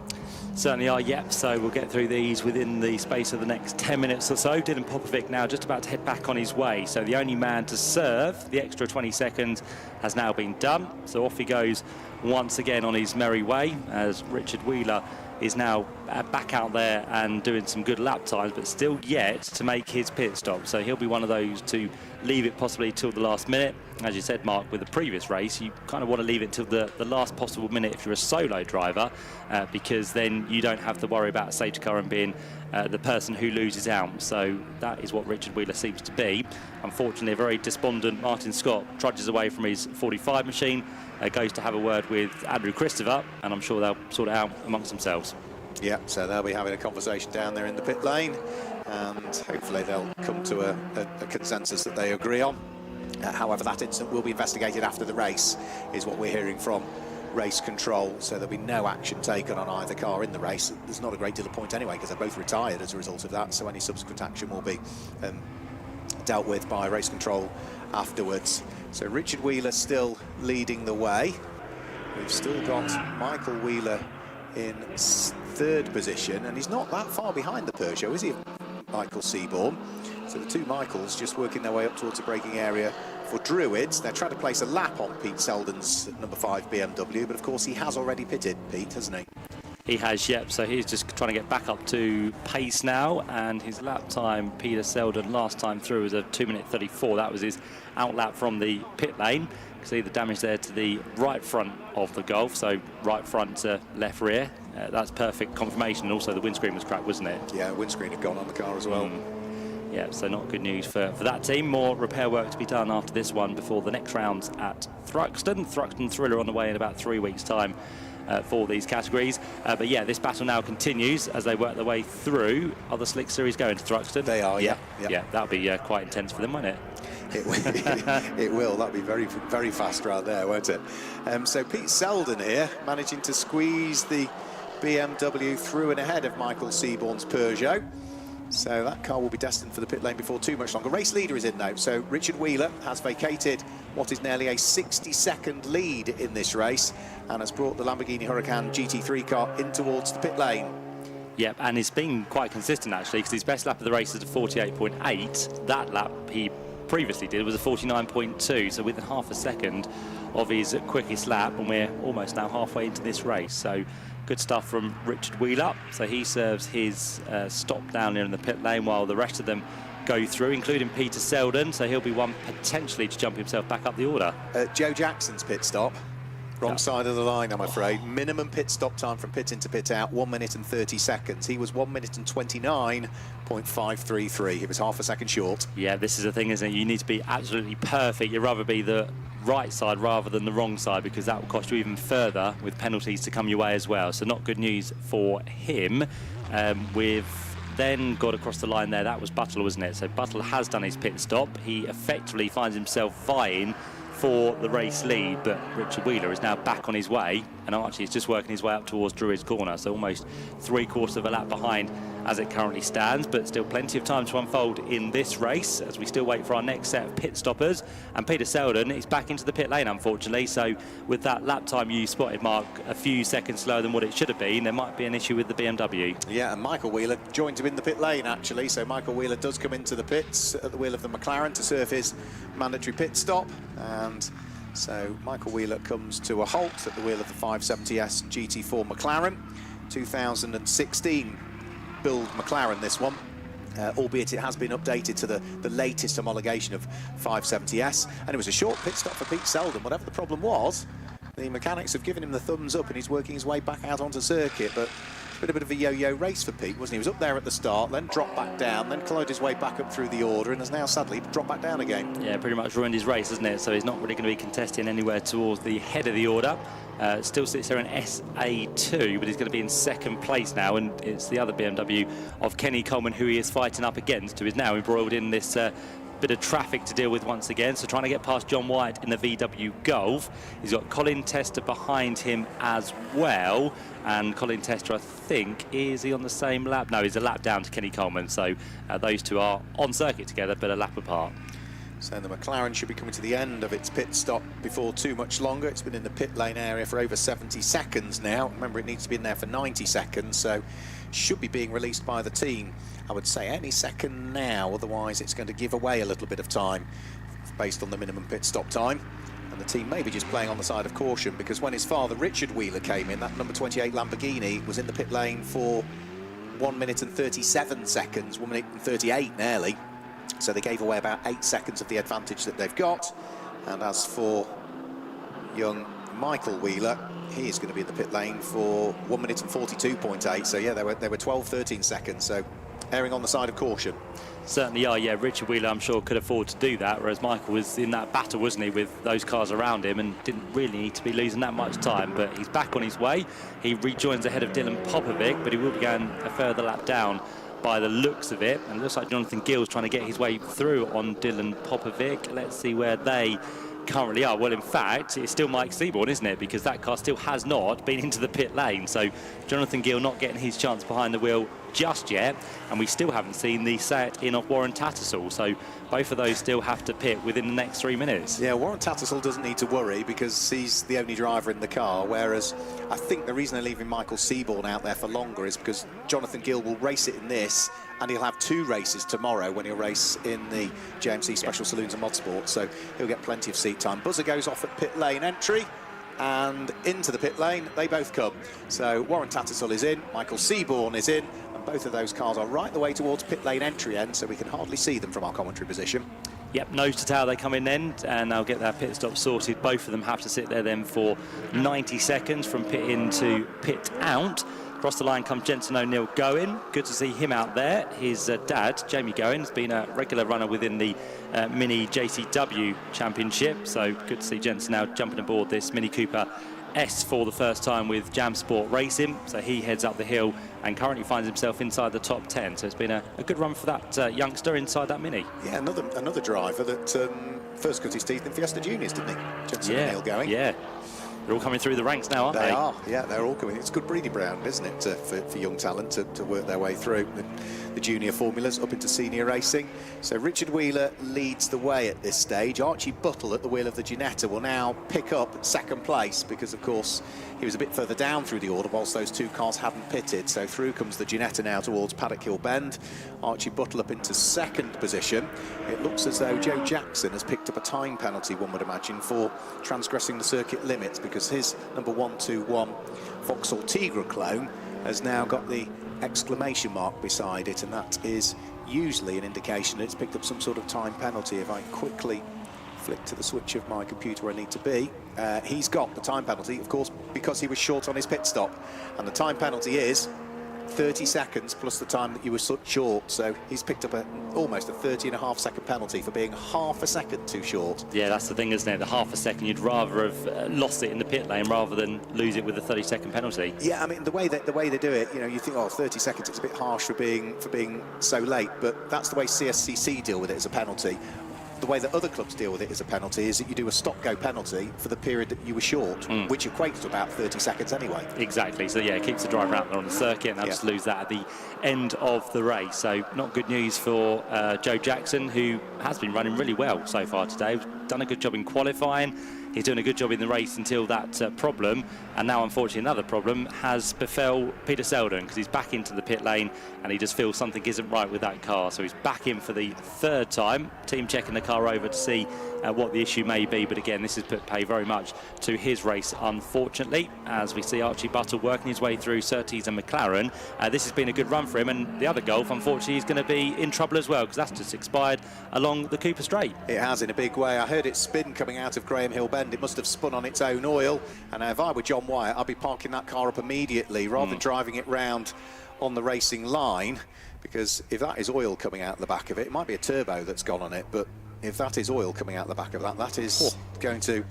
Certainly are, yep. So we'll get through these within the space of the next 10 minutes or so. Dylan Popovic now just about to head back on his way. So the only man to serve the extra 20 seconds has now been done. So off he goes once again on his merry way, as Richard Wheeler is now back out there and doing some good lap times, but still yet to make his pit stop. So he'll be one of those to leave it possibly till the last minute. As you said, Mark, with the previous race, you kind of want to leave it till the last possible minute if you're a solo driver, because then you don't have to worry about a safety car and being the person who loses out. So that is what Richard Wheeler seems to be. Unfortunately, a very despondent Martin Scott trudges away from his 45 machine, goes to have a word with Andrew Christopher, and I'm sure they'll sort it out amongst themselves. Yeah, so they'll be having a conversation down there in the pit lane, and hopefully they'll come to a consensus that they agree on. However, that incident will be investigated after the race, is what we're hearing from race control, so there'll be no action taken on either car in the race. There's not a great deal of point anyway, because they're both retired as a result of that, so any subsequent action will be dealt with by race control afterwards. So Richard Wheeler still leading the way. We've still got Michael Wheeler in third position, and he's not that far behind the Peugeot, is he, Michael Seaborn? So the two Michaels just working their way up towards the braking area for Druids. They're trying to place a lap on Pete Selden's number 5 BMW, but of course he has already pitted, Pete, hasn't he? He has, yep. So he's just trying to get back up to pace now, and his lap time, Peter Selden, last time through was a 2:34. That was his out lap from the pit lane. You can see the damage there to the right front of the Golf, so right front to left rear. That's perfect confirmation. And also the windscreen was cracked, wasn't it? Yeah, windscreen had gone on the car as well. Yeah, so not good news for that team. More repair work to be done after this one before the next rounds at Thruxton. Thruxton Thriller on the way in about 3 weeks' time. for these categories. But yeah, this battle now continues as they work their way through. Are the Slick Series going to Thruxton? They are, yeah. Yeah, that'll be quite intense for them, won't it? It will. That'll be very, very fast round there, won't it? So Pete Selden here, managing to squeeze the BMW through and ahead of Michael Seaborn's Peugeot. So that car will be destined for the pit lane before too much longer. Race leader is in now. So Richard Wheeler has vacated what is nearly a 60-second lead in this race and has brought the Lamborghini Huracan GT3 car in towards the pit lane. Yep, and it's been quite consistent actually, because his best lap of the race is a 48.8. That lap he previously did was a 49.2, so within half a second of his quickest lap, and we're almost now halfway into this race. So good stuff from Richard Wheeler. So he serves his stop down here in the pit lane while the rest of them go through, including Peter Selden. So he'll be one potentially to jump himself back up the order. Joe Jackson's pit stop. Wrong side of the line, I'm afraid. Minimum pit stop time from pit in to pit out, 1 minute and 30 seconds. He was 1 minute and 29.533. He was half a second short. Yeah, this is the thing, isn't it? You need to be absolutely perfect. You'd rather be the right side rather than the wrong side, because that will cost you even further with penalties to come your way as well. So not good news for him. We've then got across the line there. That was Butler, wasn't it? So Butler has done his pit stop. He effectively finds himself vying for the race lead, but Richard Wheeler is now back on his way, and Archie is just working his way up towards Druid's Corner, so almost 3/4 of a lap behind as it currently stands, but still plenty of time to unfold in this race as we still wait for our next set of pit stoppers. And Peter Selden is back into the pit lane, unfortunately, so with that lap time you spotted, Mark, a few seconds slower than what it should have been, there might be an issue with the BMW. Yeah, and Michael Wheeler joined him in the pit lane, actually, so Michael Wheeler does come into the pits at the wheel of the McLaren to serve his mandatory pit stop, and so Michael Wheeler comes to a halt at the wheel of the 570S GT4 McLaren. 2016 build McLaren, this one, albeit it has been updated to the latest homologation of 570S, and it was a short pit stop for Pete Selden. Whatever the problem was, the mechanics have given him the thumbs up and he's working his way back out onto circuit, but it's been a bit of a yo-yo race for Pete, wasn't he? He was up there at the start, then dropped back down, then clawed his way back up through the order, and has now sadly dropped back down again. Yeah, pretty much ruined his race, hasn't it? So he's not really going to be contesting anywhere towards the head of the order. Still sits there in SA2, but he's going to be in second place now, and it's the other BMW of Kenny Coleman who he is fighting up against, who is now embroiled in this bit of traffic to deal with once again. So trying to get past John Wyatt in the VW Golf. He's got Colin Tester behind him as well, and Colin Tester, I think, is he on the same lap? No, he's a lap down to Kenny Coleman, so those two are on circuit together but a lap apart. So the McLaren should be coming to the end of its pit stop before too much longer. It's been in the pit lane area for over 70 seconds now. Remember, it needs to be in there for 90 seconds, so should be being released by the team, I would say, any second now. Otherwise, it's going to give away a little bit of time based on the minimum pit stop time. And the team may be just playing on the side of caution, because when his father, Richard Wheeler, came in, that number 28 Lamborghini was in the pit lane for 1 minute and 37 seconds, 1 minute and 38 nearly. So they gave away about 8 seconds of the advantage that they've got. And as for young Michael Wheeler, he is going to be in the pit lane for 1 minute and 42.8. So yeah, they were 12-13 seconds. So erring on the side of caution. Certainly are, yeah. Richard Wheeler, I'm sure, could afford to do that, whereas Michael was in that battle, wasn't he, with those cars around him, and didn't really need to be losing that much time. But he's back on his way. He rejoins ahead of Dylan Popovic, but he will be going a further lap down by the looks of it, and it looks like Jonathan Gill's trying to get his way through on Dylan Popovic. Let's see where they currently are. Well, in fact, it's still Mike Seaborn, isn't it? Because that car still has not been into the pit lane. So Jonathan Gill not getting his chance behind the wheel just yet, and we still haven't seen the set in of Warren Tattersall. So both of those still have to pit within the next 3 minutes. Yeah, Warren Tattersall doesn't need to worry because he's the only driver in the car, whereas I think the reason they're leaving Michael Seaborn out there for longer is because Jonathan Gill will race it in this, and he'll have 2 races tomorrow when he'll race in the JMC Special Saloons and Modsport, so he'll get plenty of seat time. Buzzer goes off at pit lane entry, and into the pit lane they both come. So Warren Tattersall is in, Michael Seaborn is in, and both of those cars are right the way towards pit lane entry end, so we can hardly see them from our commentary position. Yep, nose to tail they come in then, and they'll get their pit stop sorted. Both of them have to sit there then for 90 seconds from pit in to pit out. Across the line comes Jensen O'Neill Goen. Good to see him out there. His dad, Jamie Goen, has been a regular runner within the Mini JCW Championship, so good to see Jensen now jumping aboard this Mini Cooper S for the first time with Jam Sport Racing, so he heads up the hill and currently finds himself inside the top 10. So it's been a good run for that youngster inside that Mini. Yeah, another driver that first cut his teeth in Fiesta Juniors, didn't he? Jensen and Neil going. Yeah. They're all coming through the ranks now, aren't they? They are, yeah, they're all coming. It's good breeding ground, isn't it, for young talent to work their way through the junior formulas up into senior racing. So Richard Wheeler leads the way at this stage. Archie Buttle at the wheel of the Ginetta will now pick up second place because, of course, he was a bit further down through the order whilst those two cars hadn't pitted. So through comes the Ginetta now towards Paddock Hill Bend. Archie Buttle up into second position. It looks as though Joe Jackson has picked up a time penalty, one would imagine, for transgressing the circuit limits, because his number 121 Vauxhall Tigra clone has now got the exclamation mark beside it, and that is usually an indication that it's picked up some sort of time penalty. If I quickly flick to the switch of my computer where I need to be, he's got the time penalty, of course, because he was short on his pit stop, and the time penalty is 30 seconds plus the time that you were short. So he's picked up almost a 30.5-second penalty for being half a second too short. Yeah, that's the thing, isn't it? The half a second, you'd rather have lost it in the pit lane rather than lose it with a 30-second penalty. Yeah, I mean, the way they do it, you know, you think, oh, 30 seconds, it's a bit harsh for being so late, but that's the way Cscc deal with it as a penalty. The way that other clubs deal with it as a penalty is that you do a stop-go penalty for the period that you were short, which equates to about 30 seconds anyway. Exactly. So, yeah, it keeps the driver out there on the circuit, and they'll just lose that at the end of the race. So, not good news for Joe Jackson, who has been running really well so far today. Done a good job in qualifying. He's doing a good job in the race until that problem, and now unfortunately another problem has befell Peter Selden, because he's back into the pit lane and he just feels something isn't right with that car. So he's back in for the third time, team checking the car over to see what the issue may be, but again, this has put pay very much to his race, unfortunately, as we see Archie Buttle working his way through Surtees and McLaren. This has been a good run for him, and the other Golf, unfortunately, is going to be in trouble as well, because that's just expired along the Cooper Straight. It has, in a big way. I heard it spin coming out of Graham Hill Bend. It must have spun on its own oil, and if I were John Wyatt, I'd be parking that car up immediately rather than driving it round on the racing line, because if that is oil coming out the back of it, it might be a turbo that's gone on it, but if that is oil coming out the back of that, that is going to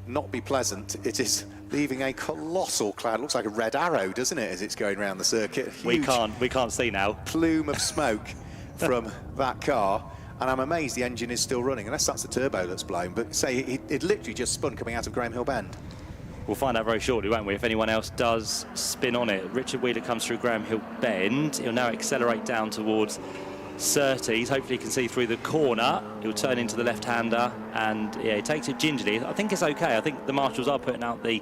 not be pleasant. It is leaving a colossal cloud. It looks like a red arrow, doesn't it, as it's going around the circuit? We can't see now. Plume of smoke from that car, and I'm amazed the engine is still running, unless that's the turbo that's blown. But say it literally just spun coming out of Graham Hill Bend. We'll find out very shortly, won't we, if anyone else does spin on it. Richard Wheeler comes through Graham Hill Bend. He'll now accelerate down towards Surtees. Hopefully he can see through the corner. He'll turn into the left-hander, and yeah, he takes it gingerly. I think it's okay. I think the marshals are putting out the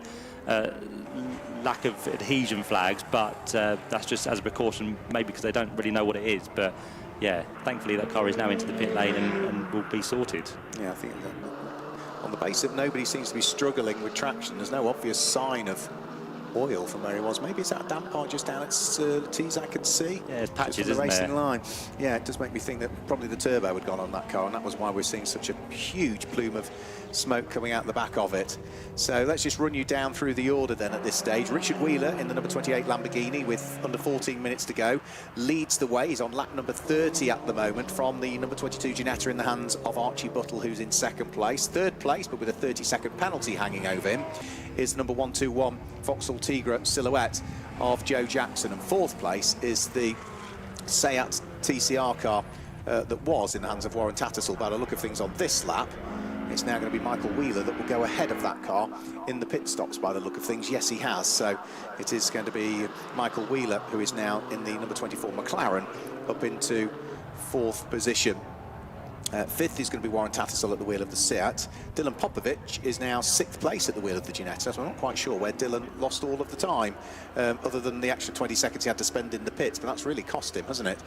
lack of adhesion flags, but that's just as a precaution, maybe because they don't really know what it is. But yeah, thankfully that car is now into the pit lane and will be sorted. Yeah, I think that on the basis that nobody seems to be struggling with traction, there's no obvious sign of oil from where he was. Maybe it's that damp part just down at Surtees, I can see. Yeah, it's patches, the isn't racing there? line. Yeah, it does make me think that probably the turbo had gone on that car, and that was why we're seeing such a huge plume of smoke coming out the back of it. So let's just run you down through the order then at this stage. Richard Wheeler in the number 28 Lamborghini with under 14 minutes to go leads the way. He's on lap number 30 at the moment from the number 22 Ginetta in the hands of Archie Buttle, who's in second place. Third place, but with a 30-second penalty hanging over him, is number 121 Vauxhall Tigra Silhouette of Joe Jackson, and fourth place is the Seat TCR car that was in the hands of Warren Tattersall. By the look of things on this lap, it's now going to be Michael Wheeler that will go ahead of that car in the pit stops by the look of things. Yes, he has. So it is going to be Michael Wheeler, who is now in the number 24 McLaren, up into fourth position. Fifth is going to be Warren Tattersall at the wheel of the Seat. Dylan Popovic is now sixth place at the wheel of the Ginetta, so I'm not quite sure where Dylan lost all of the time, other than the extra 20 seconds he had to spend in the pits, but that's really cost him, hasn't it?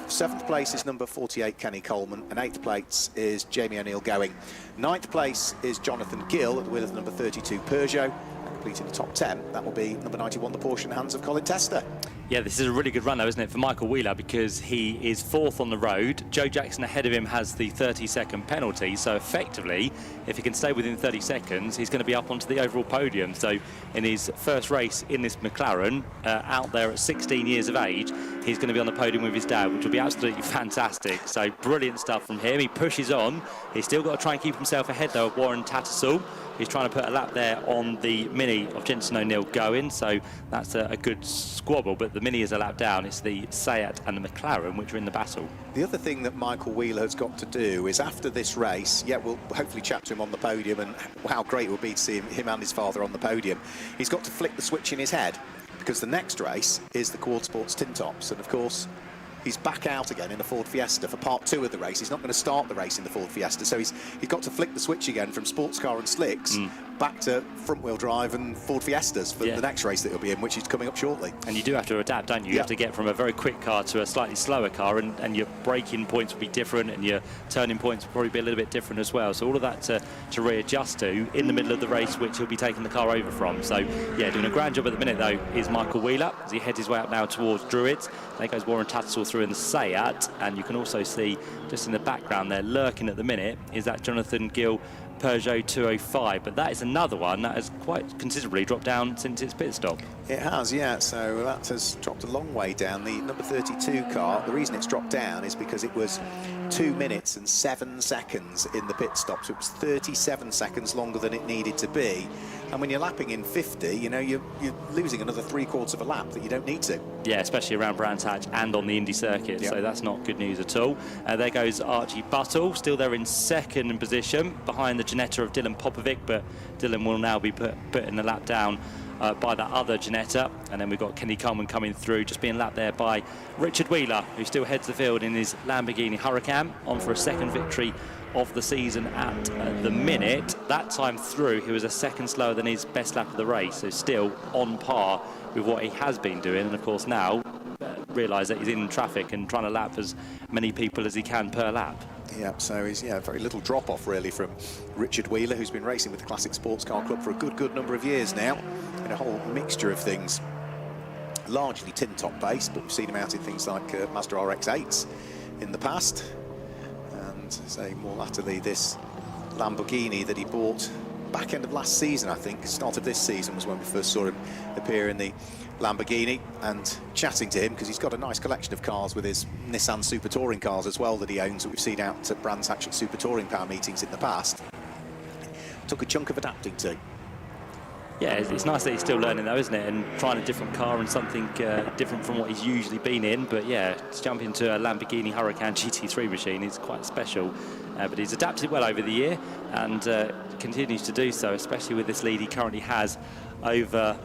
Seventh place is number 48 Kenny Coleman, and eighth place is Jamie O'Neill Going. Ninth place is Jonathan Gill at the wheel of the number 32 Peugeot. Completing the top 10, that will be number 91, the Porsche in the hands of Colin Tester. Yeah, this is a really good run, though, isn't it, for Michael Wheeler, because he is fourth on the road. Joe Jackson ahead of him has the 30-second penalty, so effectively, if he can stay within 30 seconds, he's going to be up onto the overall podium. So in his first race in this McLaren, out there at 16 years of age, he's going to be on the podium with his dad, which will be absolutely fantastic. So brilliant stuff from him. He pushes on. He's still got to try and keep himself ahead, though, of Warren Tattersall, He's trying to put a lap there on the Mini of Jensen O'Neill going, so that's a good squabble, but the Mini is a lap down. It's the Seat and the McLaren which are in the battle. The other thing that Michael Wheeler has got to do is after this race, yeah, we'll hopefully chat to him on the podium, and how great it would be to see him and his father on the podium. He's got to flick the switch in his head, because the next race is the Quad Sports Tin Tops, and of course he's back out again in the Ford Fiesta for part 2 of the race. He's not going to start the race in the Ford Fiesta, so he's got to flick the switch again from sports car and slicks back to front-wheel drive and Ford Fiestas for the next race that he'll be in, which is coming up shortly. And you do have to adapt, don't you? You have to get from a very quick car to a slightly slower car, and your braking points will be different, and your turning points will probably be a little bit different as well. So all of that to readjust to in the middle of the race, which he'll be taking the car over from. So yeah, doing a grand job at the minute though is Michael Wheeler as he heads his way up now towards Druids. There goes Warren Tattersall through in the Seat, and you can also see just in the background there, lurking at the minute, is that Jonathan Gill Peugeot 205, but that is another one that has quite considerably dropped down since its pit stop. It has, yeah, so that has dropped a long way down. The number 32 car, the reason it's dropped down is because it was 2 minutes and 7 seconds in the pit stop, so it was 37 seconds longer than it needed to be. And when you're lapping in 50, you know, you're losing another 3/4 of a lap that you don't need to. Yeah, especially around Brands Hatch and on the Indy circuit, so that's not good news at all. There goes Archie Buttle, still there in second position, behind the Ginetta of Dylan Popovic, but Dylan will now be put in the lap down by that other Ginetta. And then we've got Kenny Coleman coming through, just being lapped there by Richard Wheeler, who still heads the field in his Lamborghini Huracan, on for a second victory of the season at the minute. That time through, he was a second slower than his best lap of the race, so still on par with what he has been doing. And of course now realise that he's in traffic and trying to lap as many people as he can per lap. Yeah, so he's very little drop-off really from Richard Wheeler, who's been racing with the Classic Sports Car Club for a good number of years now, in a whole mixture of things, largely tin top based, but we've seen him out in things like Mazda RX-8s in the past, and say more latterly this Lamborghini that he bought back end of last season, I think. Start of this season was when we first saw him appear in the Lamborghini, and chatting to him because he's got a nice collection of cars with his Nissan Super Touring cars as well that he owns, that we've seen out at Brands Hatch at Super Touring Power meetings in the past. Took a chunk of adapting to. Yeah, it's nice that he's still learning though, isn't it, and trying a different car and something different from what he's usually been in. But yeah, to jump into a Lamborghini Huracan GT3 machine is quite special. But he's adapted well over the year and continues to do so, especially with this lead he currently has over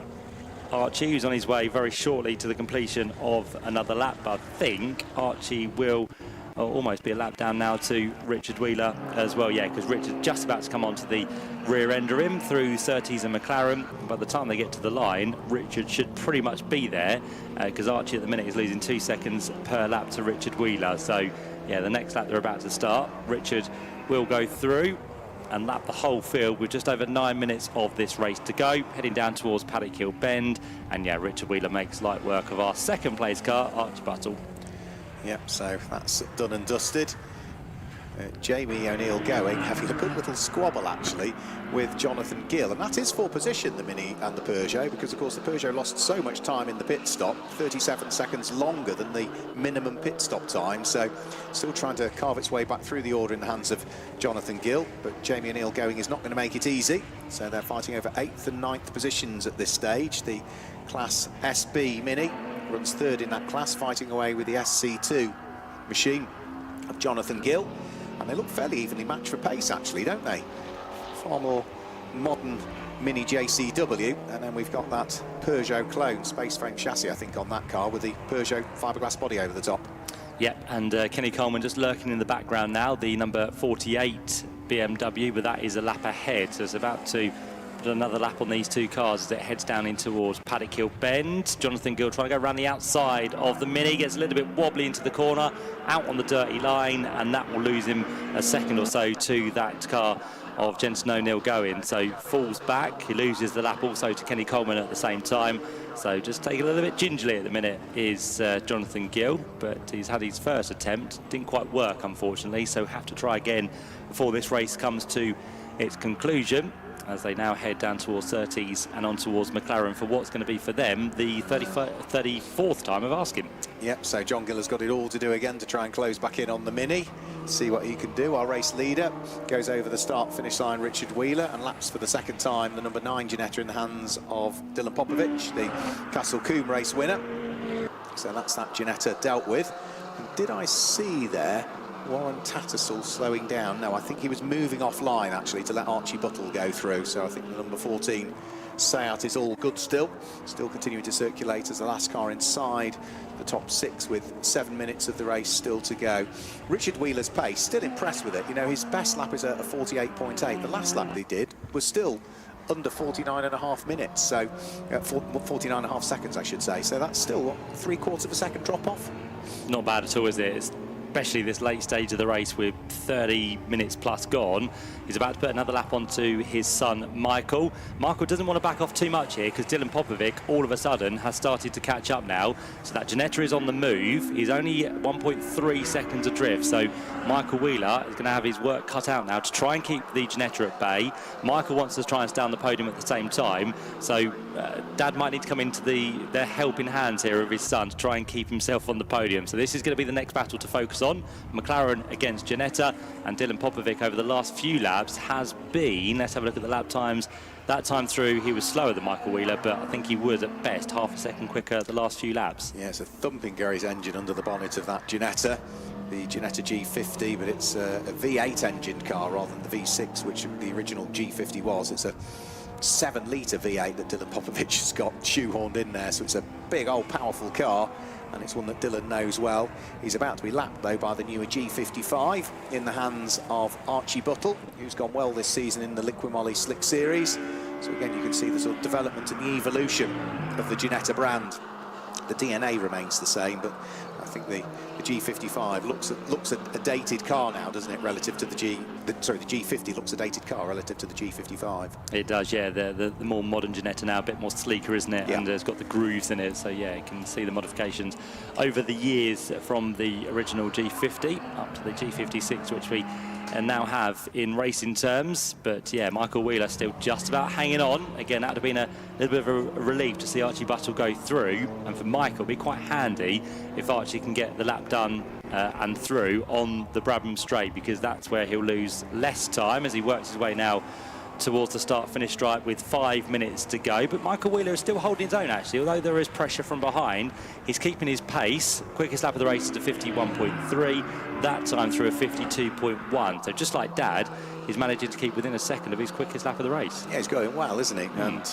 Archie, who's on his way very shortly to the completion of another lap. But I think Archie will almost be a lap down now to Richard Wheeler as well. Yeah, because Richard's just about to come onto the rear end of him through Surtees and McLaren. By the time they get to the line, Richard should pretty much be there, because Archie at the minute is losing 2 seconds per lap to Richard Wheeler. So yeah, the next lap they're about to start, Richard will go through and lap the whole field with just over 9 minutes of this race to go, heading down towards Paddock Hill Bend. And yeah, Richard Wheeler makes light work of our second place car, Archie Buttle. Yep, so that's done and dusted. Jamie O'Neill going, having a good little squabble actually with Jonathan Gill, and that is for position, the Mini and the Peugeot, because of course the Peugeot lost so much time in the pit stop, 37 seconds longer than the minimum pit stop time, so still trying to carve its way back through the order in the hands of Jonathan Gill. But Jamie O'Neill going is not going to make it easy, so they're fighting over 8th and 9th positions at this stage. The Class SB Mini runs third in that class, fighting away with the SC2 machine of Jonathan Gill. And they look fairly evenly matched for pace, actually, don't they? Far more modern Mini JCW. And then we've got that Peugeot clone space frame chassis, I think, on that car with the Peugeot fiberglass body over the top. Yeah, and Kenny Coleman just lurking in the background now, the number 48 BMW, but that is a lap ahead. So it's about to put another lap on these two cars as it heads down in towards Paddock Hill Bend. Jonathan Gill trying to go around the outside of the Mini, gets a little bit wobbly into the corner, out on the dirty line, and that will lose him a second or so to that car of Jensen O'Neill going. So falls back, he loses the lap also to Kenny Coleman at the same time. So just taking a little bit gingerly at the minute is Jonathan Gill, but he's had his first attempt, didn't quite work unfortunately, so have to try again before this race comes to its conclusion. as they now head down towards 30s and on towards McLaren for what's going to be for them the 34th time of asking. Yep, so John Giller's got it all to do again to try and close back in on the Mini, see what he can do. Our race leader goes over the start-finish line, Richard Wheeler, and laps for the second time the number 9 Ginetta in the hands of Dylan Popovic, the Castle Combe race winner. So that's that Ginetta dealt with. And did I see there Warren Tattersall slowing down? No, I think he was moving offline actually to let Archie Buttle go through. So I think the number 14 Seat is all good still continuing to circulate as the last car inside the top 6 with 7 minutes of the race still to go. Richard Wheeler's pace, still impressed with it. You know, his best lap is a 48.8. The last lap he did was still under 49.5 minutes, so 49.5 seconds I should say. So that's still what, 3/4 of a second drop off. Not bad at all, is it? Especially this late stage of the race with 30 minutes plus gone. He's about to put another lap onto his son Michael. Michael doesn't want to back off too much here because Dylan Popovic all of a sudden has started to catch up now. So that Ginetta is on the move. He's only 1.3 seconds adrift. So Michael Wheeler is going to have his work cut out now to try and keep the Ginetta at bay. Michael wants to try and stay on the podium at the same time. So Dad might need to come into their helping hands here of his son to try and keep himself on the podium. So this is going to be the next battle to focus on. McLaren against Ginetta, and Dylan Popovic over the last few laps has been, let's have a look at the lap times. That time through he was slower than Michael Wheeler, but I think he was at best half a second quicker the last few laps. Yeah, it's a thumping Gary's engine under the bonnet of that Ginetta, the Ginetta G50, but it's a V8 engine car rather than the V6 which the original G50 was. It's a 7-litre V8 that Dylan Popovic has got shoehorned in there, so it's a big old powerful car, and it's one that Dylan knows well. He's about to be lapped though by the newer G55 in the hands of Archie Buttle, who's gone well this season in the Liqui-Moly Slick Series. So again you can see the sort of development and the evolution of the Ginetta brand. The DNA remains the same, but I think the G55 looks at a dated car now, doesn't it, relative to the G50 looks a dated car relative to the G55. It does, yeah. The more modern Ginetta now, a bit more sleeker, isn't it? Yeah. And it's got the grooves in it, so yeah, you can see the modifications over the years from the original G50 up to the G56, which we now have in racing terms. But yeah, Michael Wheeler still just about hanging on. Again, that would have been a little bit of a relief to see Archie Buttle go through, and for Michael it'll be quite handy if Archie can get the lap done and through on the Brabham straight, because that's where he'll lose less time as he works his way now towards the start-finish stripe with 5 minutes to go. But Michael Wheeler is still holding his own actually, although there is pressure from behind. He's keeping his pace. Quickest lap of the race is to 51.3, that time through a 52.1. So just like Dad, he's managing to keep within a second of his quickest lap of the race. Yeah, he's going well, isn't he? And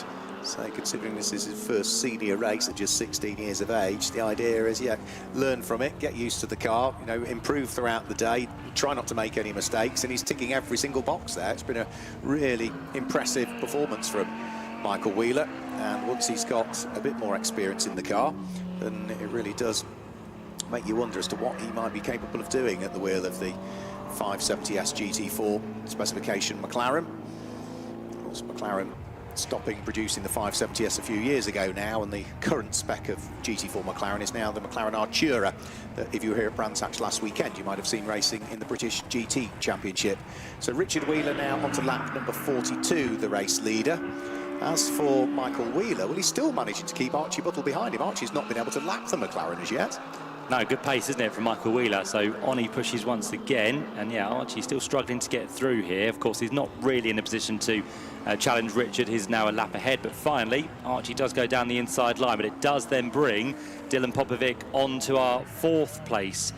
so considering this is his first senior race at just 16 years of age, the idea is, yeah, learn from it, get used to the car, you know, improve throughout the day, try not to make any mistakes, and he's ticking every single box there. It's been a really impressive performance from Michael Wheeler, and once he's got a bit more experience in the car, then it really does make you wonder as to what he might be capable of doing at the wheel of the 570S GT4 specification McLaren. Of course, McLaren stopping producing the 570S a few years ago now, and the current spec of GT4 McLaren is now the McLaren Artura that, if you were here at Brands Hatch last weekend, you might have seen racing in the British GT Championship. So Richard Wheeler now onto lap number 42, the race leader. As for Michael Wheeler, well, he's still managing to keep Archie Buttle behind him. Archie's not been able to lap the McLaren as yet. No, good pace, isn't it, from Michael Wheeler? So on he pushes once again, and yeah, Archie's still struggling to get through here. Of course, he's not really in a position to challenge Richard. He's now a lap ahead, but finally Archie does go down the inside line, but it does then bring Dylan Popovic onto our 4th place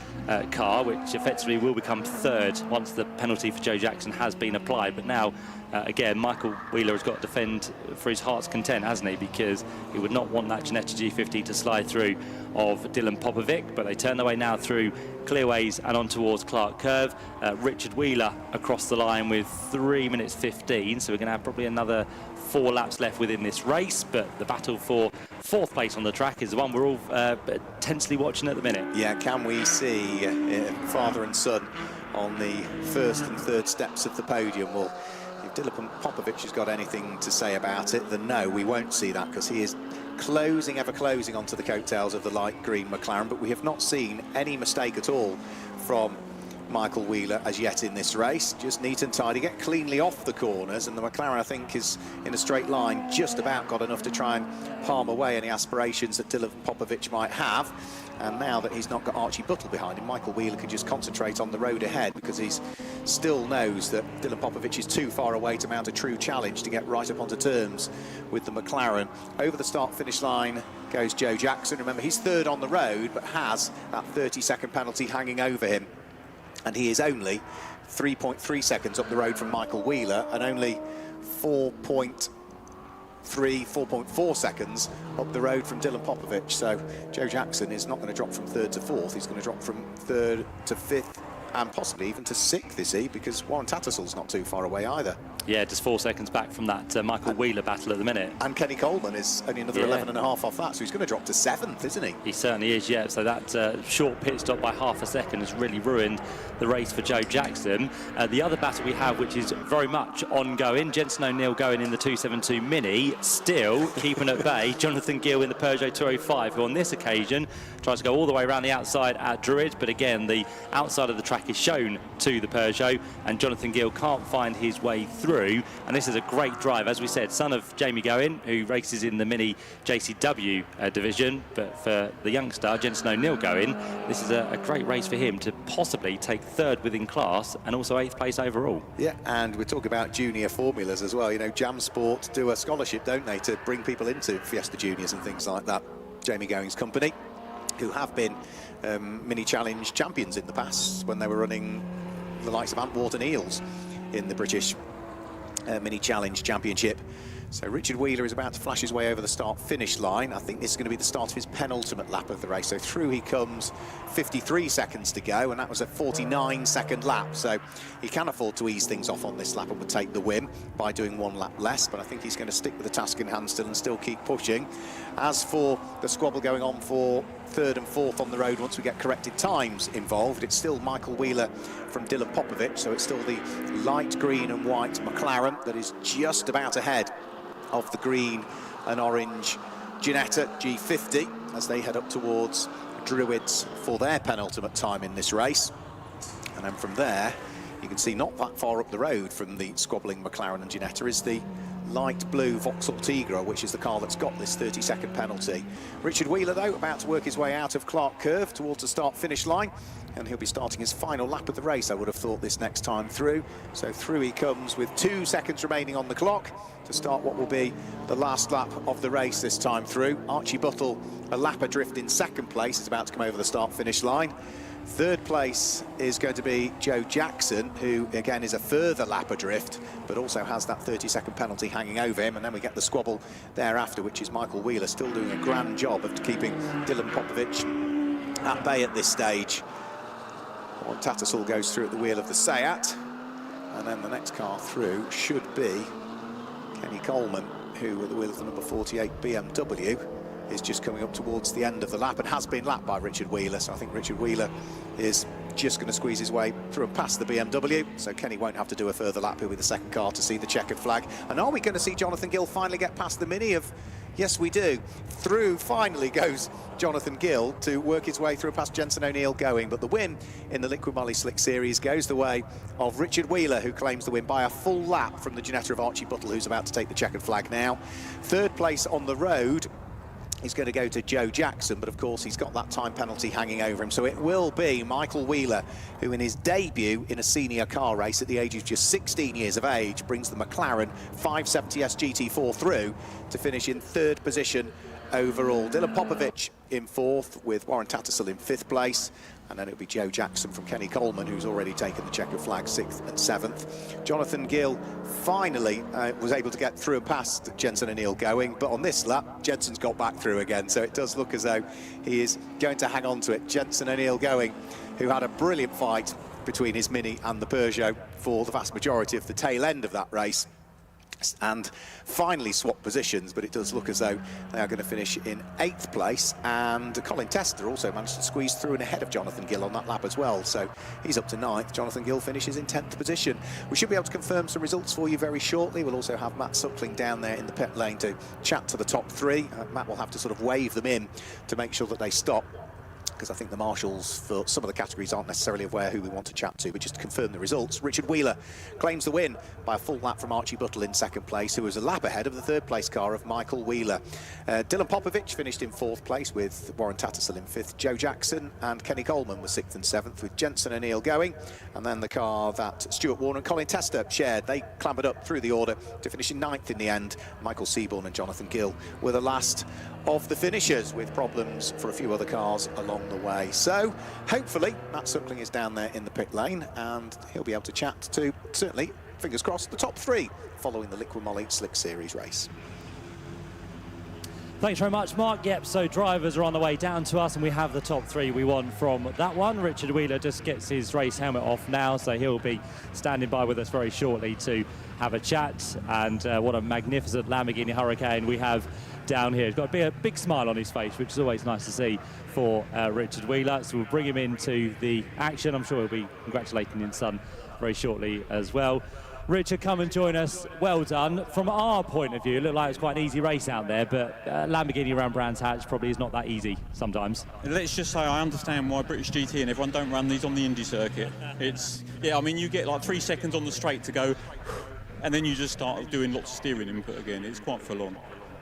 car, which effectively will become 3rd once the penalty for Joe Jackson has been applied. But now again, Michael Wheeler has got to defend for his heart's content, hasn't he? Because he would not want that Ginetta G50 to slide through of Dylan Popovic, but they turn their way now through clearways and on towards Clark Curve. Richard Wheeler across the line with 3 minutes 15, so we're going to have probably another 4 laps left within this race, but the battle for 4th place on the track is the one we're all tensely watching at the minute. Yeah, can we see father and son on the 1st and 3rd steps of the podium? Well, if Dylan Popovic has got anything to say about it, then no, we won't see that, because he is closing, ever closing onto the coattails of the light green McLaren. But we have not seen any mistake at all from Michael Wheeler as yet in this race. Just neat and tidy, get cleanly off the corners, and the McLaren, I think, is in a straight line, just about got enough to try and palm away any aspirations that Dylan Popovic might have. And now that he's not got Archie Buttle behind him, Michael Wheeler can just concentrate on the road ahead, because he still knows that Dylan Popovic is too far away to mount a true challenge to get right up onto terms with the McLaren. Over the start-finish line goes Joe Jackson. Remember, he's third on the road, but has that 30-second penalty hanging over him. And he is only 3.3 seconds up the road from Michael Wheeler, and only 4.4 seconds up the road from Dylan Popovic. So Joe Jackson is not going to drop from third to fourth. He's going to drop from third to fifth, and possibly even to sixth, is he? Because Warren Tattersall's not too far away either. Yeah, just 4 seconds back from that Michael Wheeler battle at the minute. And Kenny Coleman is only another 11 and a half off that, so he's going to drop to seventh, isn't he? He certainly is, yeah. So that short pit stop by half a second has really ruined the race for Joe Jackson. The other battle we have, which is very much ongoing, Jenson O'Neill going in the 272 Mini, still keeping at bay Jonathan Gill in the Peugeot 205, who on this occasion tries to go all the way around the outside at Druid, but again, the outside of the track is shown to the Peugeot, and Jonathan Gill can't find his way through. And this is a great drive, as we said, son of Jamie Gowen, who races in the Mini JCW division, but for the youngster, Jenson O'Neill Gowen, this is a great race for him to possibly take third within class and also 8th place overall. Yeah, and we're talking about junior formulas as well. You know, Jam Sport do a scholarship, don't they, to bring people into Fiesta Juniors and things like that. Jamie Gowen's company, who have been Mini Challenge champions in the past when they were running the likes of Antwerp Eels in the British Mini Challenge Championship. So Richard Wheeler is about to flash his way over the start-finish line. I think this is going to be the start of his penultimate lap of the race. So through he comes, 53 seconds to go, and that was a 49-second lap. So he can afford to ease things off on this lap and would take the win by doing one lap less. But I think he's going to stick with the task in hand still and still keep pushing. As for the squabble going on for third and fourth on the road, once we get corrected times involved, it's still Michael Wheeler from Dylan Popovic. So it's still the light green and white McLaren that is just about ahead of the green and orange Ginetta G50 as they head up towards Druids for their penultimate time in this race. And then from there, you can see not that far up the road from the squabbling McLaren and Ginetta is the light blue Vauxhall Tigra, which is the car that's got this 30-second penalty. Richard Wheeler, though, about to work his way out of Clark Curve towards the start-finish line, and he'll be starting his final lap of the race, I would have thought, this next time through. So through he comes with 2 seconds remaining on the clock to start what will be the last lap of the race this time through. Archie Buttle, a lap adrift in second place, is about to come over the start-finish line. Third place is going to be Joe Jackson, who again is a further lap adrift, but also has that 30-second penalty hanging over him. And then we get the squabble thereafter, which is Michael Wheeler still doing a grand job of keeping Dylan Popovic at bay at this stage. Warren Tattersall goes through at the wheel of the Seat, and then the next car through should be Kenny Coleman, who at the wheel of the number 48 BMW is just coming up towards the end of the lap and has been lapped by Richard Wheeler. So I think Richard Wheeler is just going to squeeze his way through and past the BMW. So Kenny won't have to do a further lap. He'll be the second car to see the checkered flag. And are we going to see Jonathan Gill finally get past the Mini of... Yes, we do. Through finally goes Jonathan Gill to work his way through past Jenson O'Neill going. But the win in the Liquid Moly Slick Series goes the way of Richard Wheeler, who claims the win by a full lap from the Ginetta of Archie Buttle, who's about to take the checkered flag now. Third place on the road is going to go to Joe Jackson, but of course he's got that time penalty hanging over him. So it will be Michael Wheeler, who in his debut in a senior car race at the age of just 16 years of age, brings the McLaren 570S GT4 through to finish in third position overall. Dylan Popovic in fourth, with Warren Tattersall in fifth place. And then it'll be Joe Jackson from Kenny Coleman, who's already taken the checkered flag, 6th and 7th. Jonathan Gill finally was able to get through and past Jenson O'Neill going, but on this lap, Jenson's got back through again, so it does look as though he is going to hang on to it. Jenson O'Neill going, who had a brilliant fight between his Mini and the Peugeot for the vast majority of the tail end of that race, and finally swap positions, but it does look as though they are going to finish in 8th place. And Colin Tester also managed to squeeze through and ahead of Jonathan Gill on that lap as well, so he's up to 9th. Jonathan Gill finishes in 10th position. We should be able to confirm some results for you very shortly. We'll also have Matt Suckling down there in the pit lane to chat to the top 3. Matt will have to sort of wave them in to make sure that they stop because I think the marshals for some of the categories aren't necessarily aware who we want to chat to, but just to confirm the results, Richard Wheeler claims the win by a full lap from Archie Buttle in second place, who was a lap ahead of the third place car of Michael Wheeler. Dylan Popovich finished in fourth place with Warren Tattersall in fifth. Joe Jackson and Kenny Coleman were sixth and seventh, with Jensen and Neil going. And then the car that Stuart Warner and Colin Tester shared, they clambered up through the order to finish in ninth in the end. Michael Seaborn and Jonathan Gill were the last of the finishers, with problems for a few other cars along the way. So hopefully Matt Suckling is down there in the pit lane and he'll be able to chat to, certainly, fingers crossed, the top three following the Liquid Moly Slick Series race. Thanks very much, Mark. Yep, so drivers are on the way down to us and we have the top three we want from that one. Richard Wheeler just gets his race helmet off now, so he'll be standing by with us very shortly to have a chat. And what a magnificent Lamborghini Hurricane we have down here. He's got a big smile on his face, which is always nice to see for Richard Wheeler. So we'll bring him into the action. I'm sure he'll be congratulating his son very shortly as well. Richard, come and join us. Well done. From our point of view, it looked like it's quite an easy race out there, but Lamborghini around Brands Hatch probably is not that easy sometimes. Let's just say I understand why British GT and everyone don't run these on the Indy circuit. Yeah, I mean, you get like 3 seconds on the straight to go, and then you just start doing lots of steering input again. It's quite full on.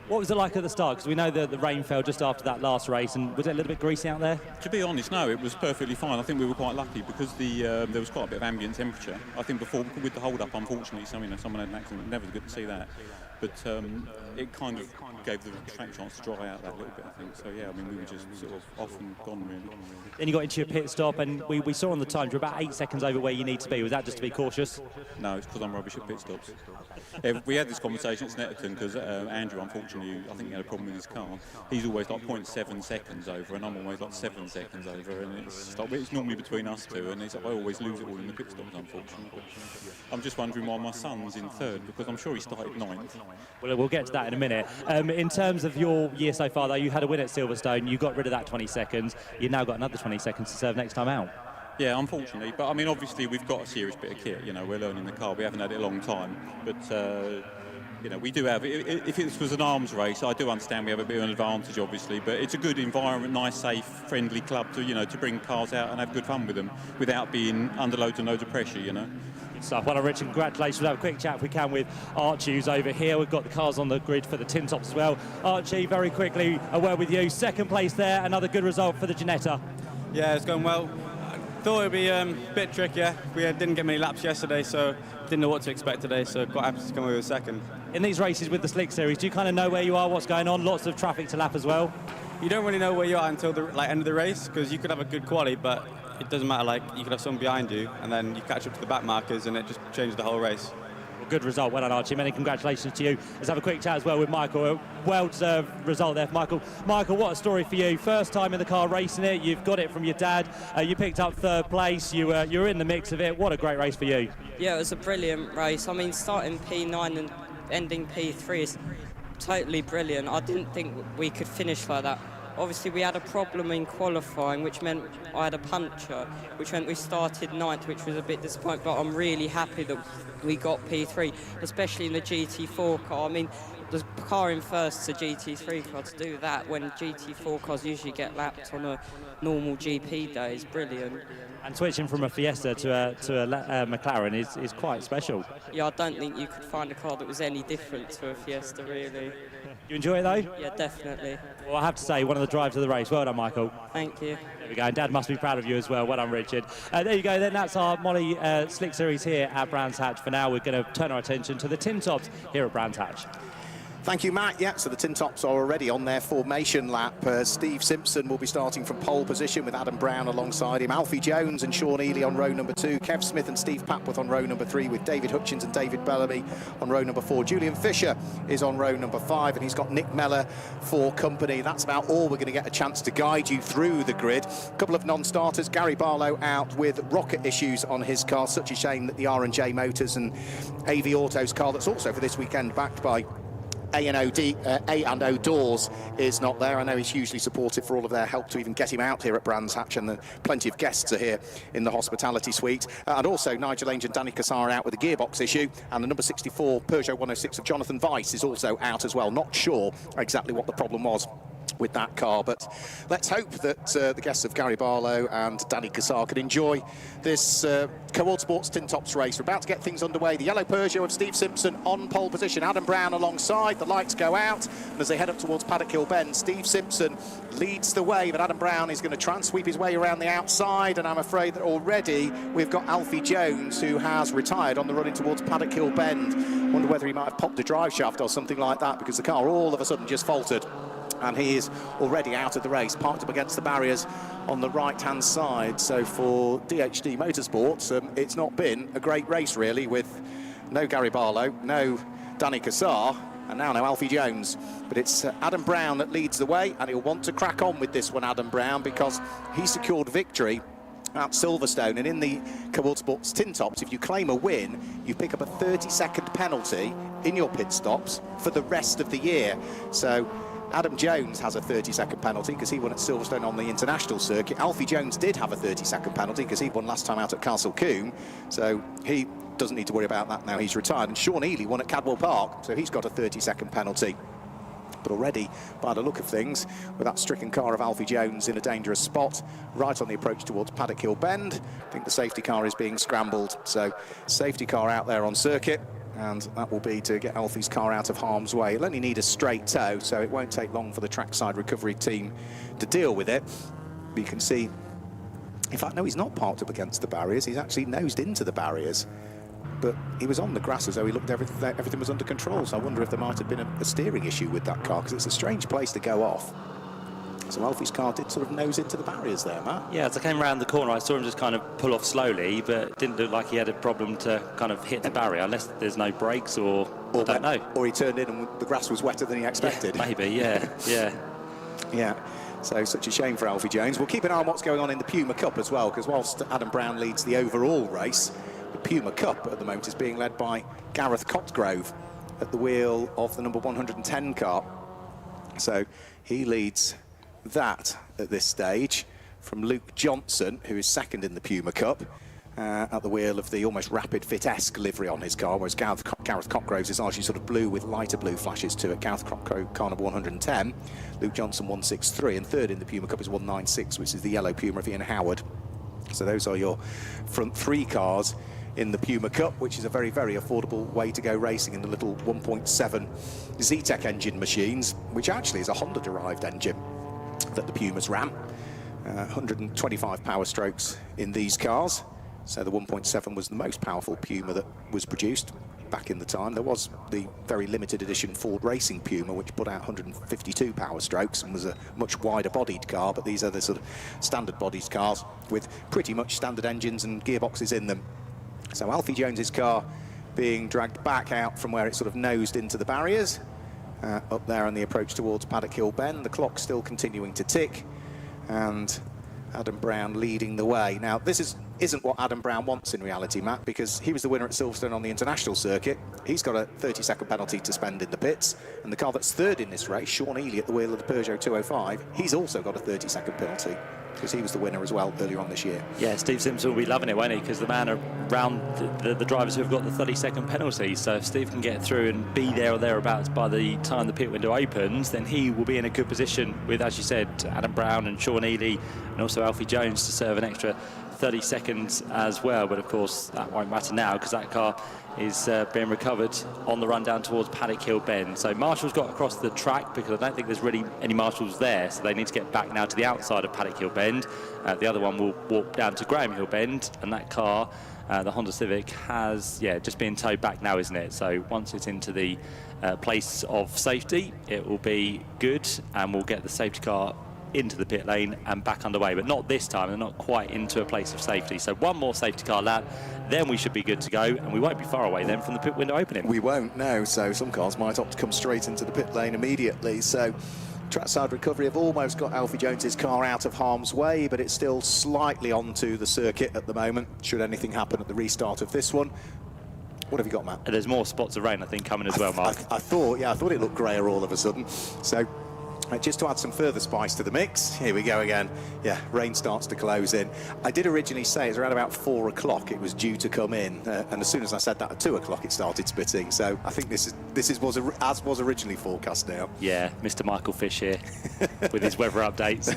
What was it like at the start? Because we know that the rain fell just after that last race, and was it a little bit greasy out there? To be honest, no, it was perfectly fine. I think we were quite lucky because there was quite a bit of ambient temperature. I think before, with the hold-up, unfortunately, someone had an accident. Never good to see that. But it kind of gave the track chance to dry out that little bit, I think. So, yeah, I mean, we were just sort of off and gone, really. Then you got into your pit stop, and we saw on the time you're about 8 seconds over where you need to be. Was that just to be cautious? No, it's because I'm rubbish at pit stops. Yeah, we had this conversation at Snetterton because Andrew, unfortunately, I think he had a problem with his car. He's always like 0.7 seconds over, and I'm always like 7 seconds over, and it's normally between us two, and I always lose it all in the pit stops, unfortunately. But I'm just wondering why my son's in third, because I'm sure he started 9th. Well, we'll get to that in a minute. In terms of your year so far, though, you had a win at Silverstone. You got rid of that 20 seconds. You've now got another 20 seconds to serve next time out. Yeah, unfortunately. But, I mean, obviously, we've got a serious bit of kit. You know, we're learning the car. We haven't had it a long time. But, you know, we do have... If this was an arms race, I do understand we have a bit of an advantage, obviously. But it's a good environment, nice, safe, friendly club to, you know, to bring cars out and have good fun with them without being under loads and loads of pressure, you know. Stuff. Well, Richard, congratulations. We'll have a quick chat if we can with Archie, who's over here. We've got the cars on the grid for the tin tops as well. Archie, very quickly, a word with you. Second place there, another good result for the Ginetta. Yeah, it's going well. I thought it would be a bit trickier. We didn't get many laps yesterday, so didn't know what to expect today, so quite happy to come away with second. In these races with the Slick Series, do you kind of know where you are, what's going on? Lots of traffic to lap as well. You don't really know where you are until the end of the race, because you could have a good quali, but it doesn't matter. Like, you could have someone behind you, and then you catch up to the back markers, and it just changes the whole race. Well, good result. Well done, Archie. Many congratulations to you. Let's have a quick chat as well with Michael. A well-deserved result there for Michael. Michael, what a story for you. First time in the car racing it. You've got it from your dad. You picked up third place. You're in the mix of it. What a great race for you. Yeah, it was a brilliant race. I mean, starting P9 and ending P3 is totally brilliant. I didn't think we could finish like that. Obviously, we had a problem in qualifying, which meant I had a puncture, which meant we started 9th, which was a bit disappointing, but I'm really happy that we got P3, especially in the GT4 car. I mean, the car in first is a GT3 car. To do that when GT4 cars usually get lapped on a normal GP day is brilliant. And switching from a Fiesta to a McLaren is quite special. Yeah, I don't think you could find a car that was any different to a Fiesta, really. You enjoy it, though? Yeah, definitely. Well, I have to say, one of the drives of the race. Well done, Michael. Thank you. There we go. And Dad must be proud of you as well. Well done, Richard. There you go, then. That's our Moly Slick Series here at Brands Hatch. For now, we're going to turn our attention to the tin tops here at Brands Hatch. Thank you, Matt. Yeah, so the tin tops are already on their formation lap. Steve Simpson will be starting from pole position with Adam Brown alongside him. Alfie Jones and Sean Ely on row number 2. Kev Smith and Steve Papworth on row number 3, with David Hutchins and David Bellamy on row number 4. Julian Fisher is on row number 5, and he's got Nick Mellor for company. That's about all we're going to get a chance to guide you through the grid. A couple of non-starters. Gary Barlow out with rocket issues on his car. Such a shame that the R&J Motors and AV Autos car that's also for this weekend backed by A&O Doors is not there. I know he's hugely supportive for all of their help to even get him out here at Brands Hatch, and plenty of guests are here in the hospitality suite. And also Nigel Ainge and Danny Cassar out with a gearbox issue, and the number 64 Peugeot 106 of Jonathan Weiss is also out as well. Not sure exactly what the problem was with that car. But let's hope that the guests of Gary Barlow and Danny Cassar can enjoy this Co-World Sports Tin Tops race. We're about to get things underway. The yellow Peugeot of Steve Simpson on pole position, Adam Brown alongside. The lights go out, and as they head up towards Paddock Hill Bend, Steve Simpson leads the way, but Adam Brown is going to try and sweep his way around the outside, and I'm afraid that already we've got Alfie Jones, who has retired on the run in towards Paddock Hill Bend. Wonder whether he might have popped a drive shaft or something like that, because the car all of a sudden just faltered, and he is already out of the race, parked up against the barriers on the right-hand side. So for DHD Motorsports, it's not been a great race, really, with no Gary Barlow, no Danny Cassar, and now no Alfie Jones. But it's Adam Brown that leads the way, and he'll want to crack on with this one, Adam Brown, because he secured victory at Silverstone. And in the Co-World Sports Tin Tops, if you claim a win, you pick up a 30-second penalty in your pit stops for the rest of the year. So Adam Jones has a 30-second penalty because he won at Silverstone on the international circuit. Alfie Jones did have a 30-second penalty because he won last time out at Castle Combe, so he doesn't need to worry about that now. He's retired. And Sean Ely won at Cadwell Park, so he's got a 30-second penalty. But already, by the look of things, with that stricken car of Alfie Jones in a dangerous spot, right on the approach towards Paddock Hill Bend, I think the safety car is being scrambled. So, safety car out there on circuit, and that will be to get Alfie's car out of harm's way. It'll only need a straight tow, so it won't take long for the trackside recovery team to deal with it. But you can see, in fact, no, he's not parked up against the barriers. He's actually nosed into the barriers. But he was on the grass as though he looked everything was under control. So I wonder if there might have been a steering issue with that car, because it's a strange place to go off. So Alfie's car did sort of nose into the barriers there, Matt. Yeah, as I came around the corner, I saw him just kind of pull off slowly, but it didn't look like he had a problem to kind of hit the barrier, unless there's no brakes or I don't know. Or he turned in and the grass was wetter than he expected. Yeah, maybe, yeah, yeah. Yeah. So such a shame for Alfie Jones. We'll keep an eye on what's going on in the Puma Cup as well, because whilst Adam Brown leads the overall race, the Puma Cup at the moment is being led by Gareth Cotgrove at the wheel of the number 110 car. So he leads that at this stage from Luke Johnson, who is second in the Puma Cup, at the wheel of the almost Rapid Fit-esque livery on his car, whereas Gareth Cotgrove's is largely sort of blue with lighter blue flashes to it. Gareth Cotgrove, car number 110, Luke Johnson 163, and third in the Puma Cup is 196, which is the yellow Puma of Ian Howard. So those are your front three cars in the Puma Cup, which is a very, very affordable way to go racing in the little 1.7 Z-Tech engine machines, which actually is a Honda-derived engine that the Pumas ran. 125 power strokes in these cars. So the 1.7 was the most powerful Puma that was produced back in the time. There was the very limited edition Ford Racing Puma, which put out 152 power strokes and was a much wider bodied car, but these are the sort of standard bodied cars with pretty much standard engines and gearboxes in them. So Alfie Jones's car being dragged back out from where it sort of nosed into the barriers, up there on the approach towards Paddock Hill Bend. The clock's still continuing to tick, and Adam Brown leading the way. Now, this isn't what Adam Brown wants in reality, Matt, because he was the winner at Silverstone on the international circuit. He's got a 30-second penalty to spend in the pits, and the car that's third in this race, Sean Ely at the wheel of the Peugeot 205, he's also got a 30-second penalty, because he was the winner as well earlier on this year. Yeah, Steve Simpson will be loving it, won't he? Because the man around the drivers who have got the 30-second penalty. So if Steve can get through and be there or thereabouts by the time the pit window opens, then he will be in a good position with, as you said, Adam Brown and Sean Ely and also Alfie Jones to serve an extra 30 seconds as well. But of course, that won't matter now because that car is being recovered on the run down towards Paddock Hill Bend. So Marshall's got across the track because I don't think there's really any Marshalls there, so they need to get back now to the outside of Paddock Hill Bend. The other one will walk down to Graham Hill Bend, and that car, the Honda Civic, has just been towed back now, isn't it? So once it's into the place of safety, it will be good, and we'll get the safety car into the pit lane and back underway, but not this time. They're not quite into a place of safety. So one more safety car lap, then we should be good to go, and we won't be far away then from the pit window opening. We won't, no. So some cars might opt to come straight into the pit lane immediately. So trackside recovery have almost got Alfie Jones's car out of harm's way, but it's still slightly onto the circuit at the moment, should anything happen at the restart of this one. What have you got, Matt? There's more spots of rain, I think, coming as well, Mark. I thought it looked grayer all of a sudden. So Just to add some further spice to the mix, here we go again. Yeah, rain starts to close in. I did originally say it's around about 4 o'clock it was due to come in, and as soon as I said that at 2 o'clock it started spitting. So I think this was as was originally forecast now. Yeah, Mr. Michael Fish here with his weather updates,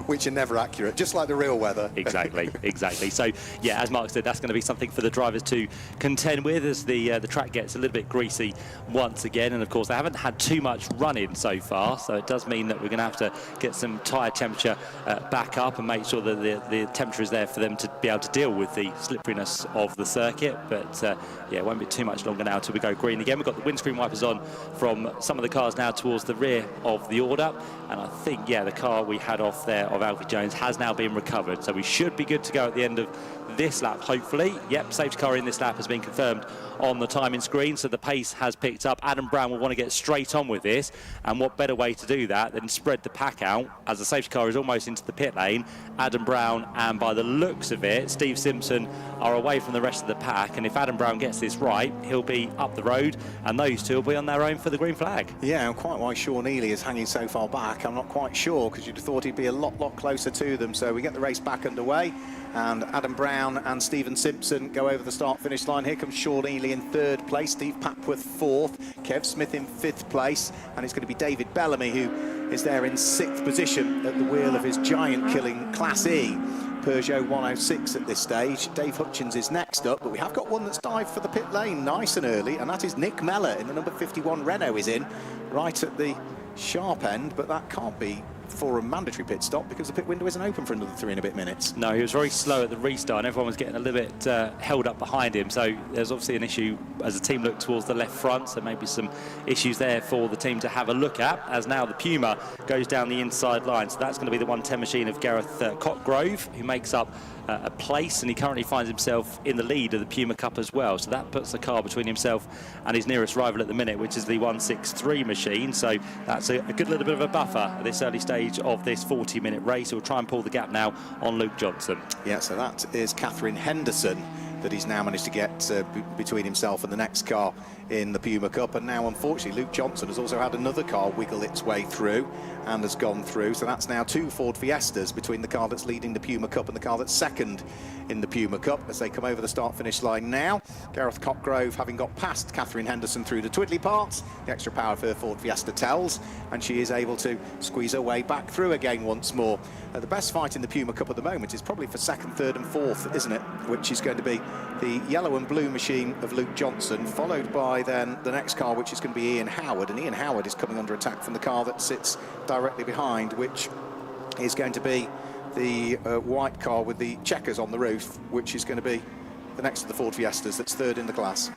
which are never accurate, just like the real weather. Exactly. So yeah, as Mark said, that's going to be something for the drivers to contend with as the track gets a little bit greasy once again, and of course they haven't had too much run-in so far, so it does mean that we're going to have to get some tyre temperature back up and make sure that the temperature is there for them to be able to deal with the slipperiness of the circuit. But yeah, it won't be too much longer now until we go green again. We've got the windscreen wipers on from some of the cars now towards the rear of the order, and I think, yeah, the car we had off there of Alfie Jones has now been recovered, so we should be good to go at the end of this lap, hopefully. Yep, safety car in this lap has been confirmed on the timing screen, so the pace has picked up. Adam Brown will want to get straight on with this, and what better way to do that than spread the pack out as the safety car is almost into the pit lane. Adam Brown and, by the looks of it, Steve Simpson are away from the rest of the pack, and if Adam Brown gets this right, he'll be up the road and those two will be on their own for the green flag. Yeah, and quite why Sean Ely is hanging so far back, I'm not quite sure, because you'd have thought he'd be a lot closer to them. So we get the race back underway, and Adam Brown and Stephen Simpson go over the start-finish line. Here comes Sean Ely in 3rd place, Steve Papworth 4th, Kev Smith in 5th place, and it's going to be David Bellamy who is there in 6th position at the wheel of his giant-killing Class E Peugeot 106 at this stage. Dave Hutchins is next up, but we have got one that's dived for the pit lane nice and early, and that is Nick Mellor in the number 51 Renault. Is in right at the sharp end, but that can't be for a mandatory pit stop because the pit window isn't open for another 3 and a bit minutes. No, he was very slow at the restart and everyone was getting a little bit held up behind him, so there's obviously an issue as the team looked towards the left front, so maybe some issues there for the team to have a look at, as now the Puma goes down the inside line. So that's going to be the 110 machine of Gareth Cotgrove, who makes up a place, and he currently finds himself in the lead of the Puma Cup as well, so that puts the car between himself and his nearest rival at the minute, which is the 163 machine. So that's a good little bit of a buffer at this early stage of this 40-minute race. We'll try and pull the gap now on Luke Johnson. Yeah, so that is Catherine Henderson that he's now managed to get between himself and the next car in the Puma Cup, and now unfortunately Luke Johnson has also had another car wiggle its way through and has gone through, so that's now 2 Ford Fiestas between the car that's leading the Puma Cup and the car that's second in the Puma Cup as they come over the start-finish line now. Gareth Cotgrove, having got past Catherine Henderson through the twiddly parts, the extra power of her Ford Fiesta tells, and she is able to squeeze her way back through again once more. The best fight in the Puma Cup at the moment is probably for 2nd, 3rd and 4th, isn't it? Which is going to be the yellow and blue machine of Luke Johnson, followed by then the next car, which is going to be Ian Howard, and Ian Howard is coming under attack from the car that sits directly behind, which is going to be the white car with the checkers on the roof, which is going to be the next of the Ford Fiestas that's 3rd in the class.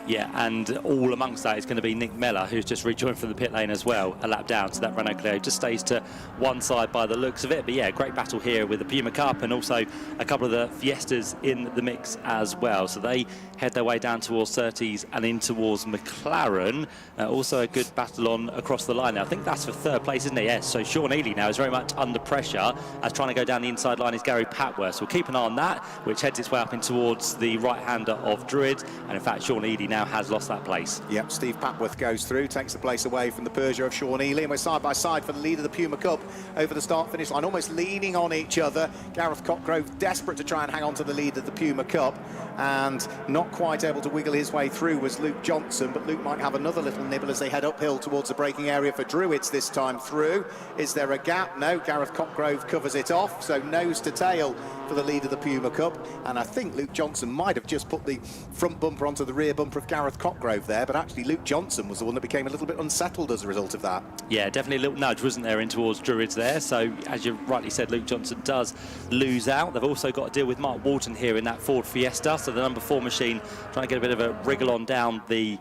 Yeah, and all amongst that is going to be Nick Mellor, who's just rejoined from the pit lane as well, a lap down. So that Renault Clio just stays to one side by the looks of it. But yeah, great battle here with the Puma Cup and also a couple of the Fiestas in the mix as well. So they head their way down towards Surtees and in towards McLaren. Also a good battle on across the line now. I think that's for 3rd place, isn't it? Yes, so Sean Ely now is very much under pressure as trying to go down the inside line is Gary Papworth. So we'll keep an eye on that, which heads its way up in towards the right-hander of Druid. And in fact, Sean Ely now has lost that place. Yep, Steve Papworth goes through, takes the place away from the Peugeot of Sean Ely, and we're side by side for the lead of the Puma Cup over the start-finish line, almost leaning on each other. Gareth Cotgrove desperate to try and hang on to the lead of the Puma Cup, and not quite able to wiggle his way through was Luke Johnson, but Luke might have another little nibble as they head uphill towards the braking area for Druids this time through. Is there a gap? No, Gareth Cotgrove covers it off, so nose to tail for the lead of the Puma Cup, and I think Luke Johnson might have just put the front bumper onto the rear bumper of Gareth Cotgrove there, but actually Luke Johnson was the one that became a little bit unsettled as a result of that. Yeah, definitely a little nudge, wasn't there, in towards Druids there. So as you rightly said, Luke Johnson does lose out. They've also got to deal with Mark Walton here in that Ford Fiesta, so the number 4 machine trying to get a bit of a wriggle on down the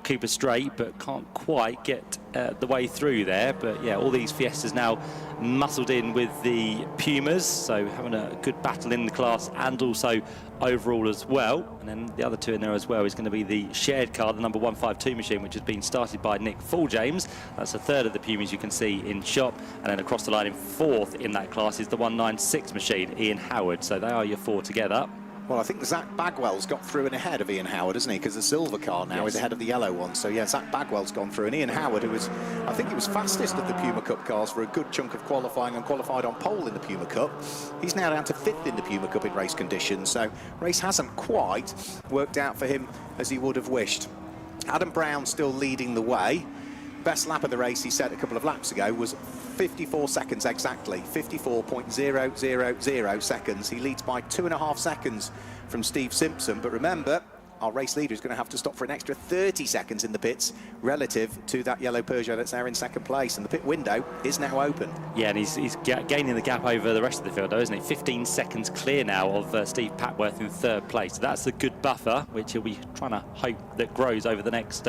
Cooper Straight, but can't quite get the way through there. But yeah, all these Fiestas now muscled in with the Pumas, so having a good battle in the class and also overall as well. And then the other two in there as well is going to be the shared car, the number 152 machine, which has been started by Nick Fulljames. That's a 3rd of the Pumas you can see in shop, and then across the line in 4th in that class is the 196 machine, Ian Howard. So they are your 4 together. Well, I think Zach Bagwell's got through and ahead of Ian Howard, isn't he? Because the silver car now is ahead of the yellow one. So, yeah, Zach Bagwell's gone through. And Ian Howard, who was, I think he was fastest of the Puma Cup cars for a good chunk of qualifying and qualified on pole in the Puma Cup. He's now down to 5th in the Puma Cup in race conditions. So, race hasn't quite worked out for him as he would have wished. Adam Brown still leading the way. Best lap of the race he set a couple of laps ago was 54 seconds exactly, 54.000 seconds. He leads by 2.5 seconds from Steve Simpson, but remember, our race leader is going to have to stop for an extra 30 seconds in the pits relative to that yellow Peugeot that's there in second place, and the pit window is now open. Yeah, and he's gaining the gap over the rest of the field, though, isn't he? 15 seconds clear now of Steve Papworth in 3rd place. So that's a good buffer, which he'll be trying to hope that grows over the next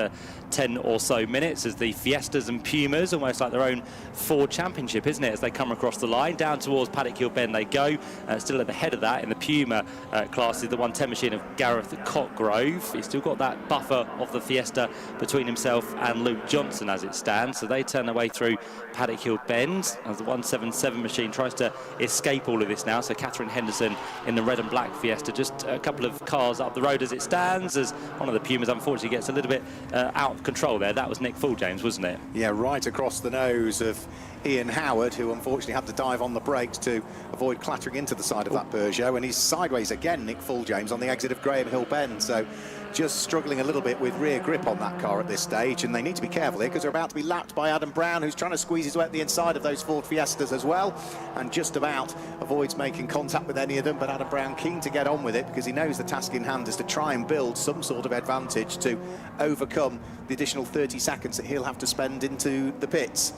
10 or so minutes as the Fiestas and Pumas, almost like their own Ford Championship, isn't it, as they come across the line. Down towards Paddock Hill Bend they go. Still at the head of that in the Puma class is the 110 machine of Gareth Cockgrove. He's still got that buffer of the Fiesta between himself and Luke Johnson as it stands, so they turn their way through Paddock Hill Bend as the 177 machine tries to escape all of this now. So Catherine Henderson in the red and black Fiesta, just a couple of cars up the road as it stands, as one of the Pumas unfortunately gets a little bit out of control there. That was Nick Fulljames, wasn't it? Yeah, right across the nose of Ian Howard, who unfortunately had to dive on the brakes to avoid clattering into the side of that Peugeot, and he's sideways again, Nick Fulljames, on the exit of Graham Hill Bend. So just struggling a little bit with rear grip on that car at this stage, and they need to be careful here because they're about to be lapped by Adam Brown, who's trying to squeeze his way at the inside of those Ford Fiestas as well, and just about avoids making contact with any of them. But Adam Brown keen to get on with it because he knows the task in hand is to try and build some sort of advantage to overcome the additional 30 seconds that he'll have to spend into the pits.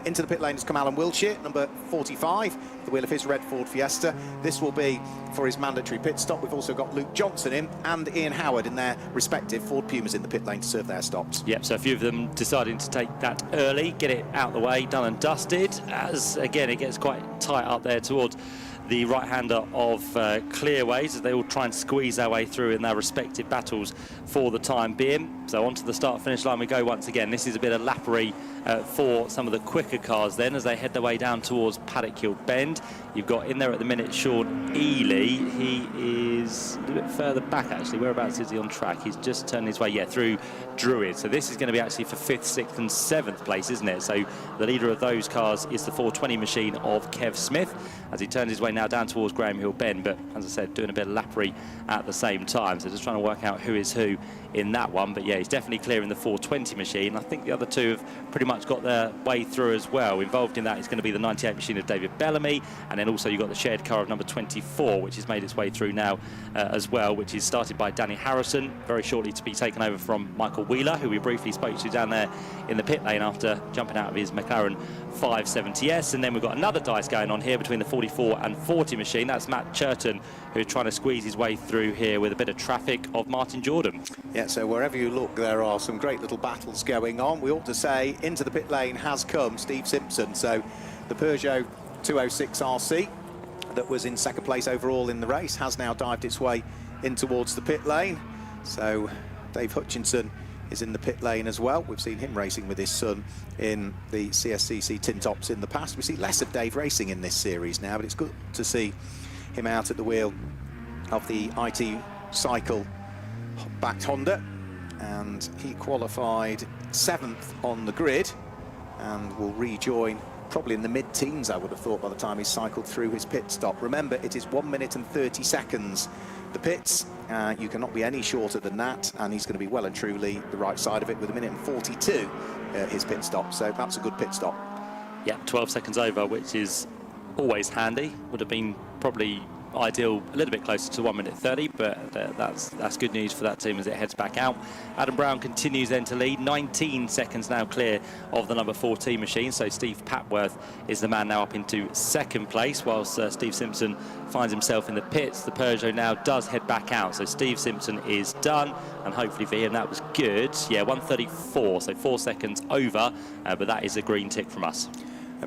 Into the pit lane has come Alan Wiltshire, number 45, the wheel of his red Ford Fiesta. This will be for his mandatory pit stop. We've also got Luke Johnson in and Ian Howard in their respective Ford Pumas in the pit lane to serve their stops. Yep, so a few of them deciding to take that early, get it out the way, done and dusted, as again it gets quite tight up there towards the right-hander of Clearways as they all try and squeeze their way through in their respective battles for the time being. So onto the start-finish line we go once again. This is a bit of lappery for some of the quicker cars then as they head their way down towards Paddock Hill Bend. You've got in there at the minute Sean Ely. He is a little bit further back actually. Whereabouts is he on track? He's just turned his way, through Druid. So this is going to be actually for 5th, 6th and 7th place, isn't it? So the leader of those cars is the 420 machine of Kev Smith as he turns his way now down towards Graham Hill Bend, but as I said, doing a bit of lappery at the same time. So just trying to work out who is who in that one. But yeah, he's definitely clearing the 420 machine. I think the other two have pretty much got their way through as well. Involved in that is going to be the 98 machine of David Bellamy, and then also you've got the shared car of number 24, which has made its way through now as well, which is started by Danny Harrison, very shortly to be taken over from Michael Wheeler, who we briefly spoke to down there in the pit lane after jumping out of his McLaren 570S. And then we've got another dice going on here between the 44 and 40 machine. That's Matt Churton, who's trying to squeeze his way through here with a bit of traffic of Martin Jordan. Yeah, so wherever you look, there are some great little battles going on. We ought to say into the pit lane has come Steve Simpson. So the Peugeot 206 RC that was in second place overall in the race has now dived its way in towards the pit lane. So Dave Hutchinson is in the pit lane as well. We've seen him racing with his son in the CSCC tin tops in the past. We see less of Dave racing in this series now, but it's good to see him out at the wheel of the IT Cycle backed Honda, and he qualified 7th on the grid and will rejoin probably in the mid-teens, I would have thought, by the time he's cycled through his pit stop. Remember, it is 1 minute and 30 seconds. The pits, you cannot be any shorter than that, and he's going to be well and truly the right side of it with 1 minute and 42 his pit stop, so that's a good pit stop. Yeah, 12 seconds over, which is always handy. Would have been probably ideal a little bit closer to 1 minute 30, but that's good news for that team as it heads back out. Adam Brown continues then to lead, 19 seconds now clear of the number 14 machine, so Steve Papworth is the man now up into second place, whilst Steve Simpson finds himself in the pits. The Peugeot now does head back out, so Steve Simpson is done, and hopefully for him that was good. Yeah, 1:34, so 4 seconds over, but that is a green tick from us.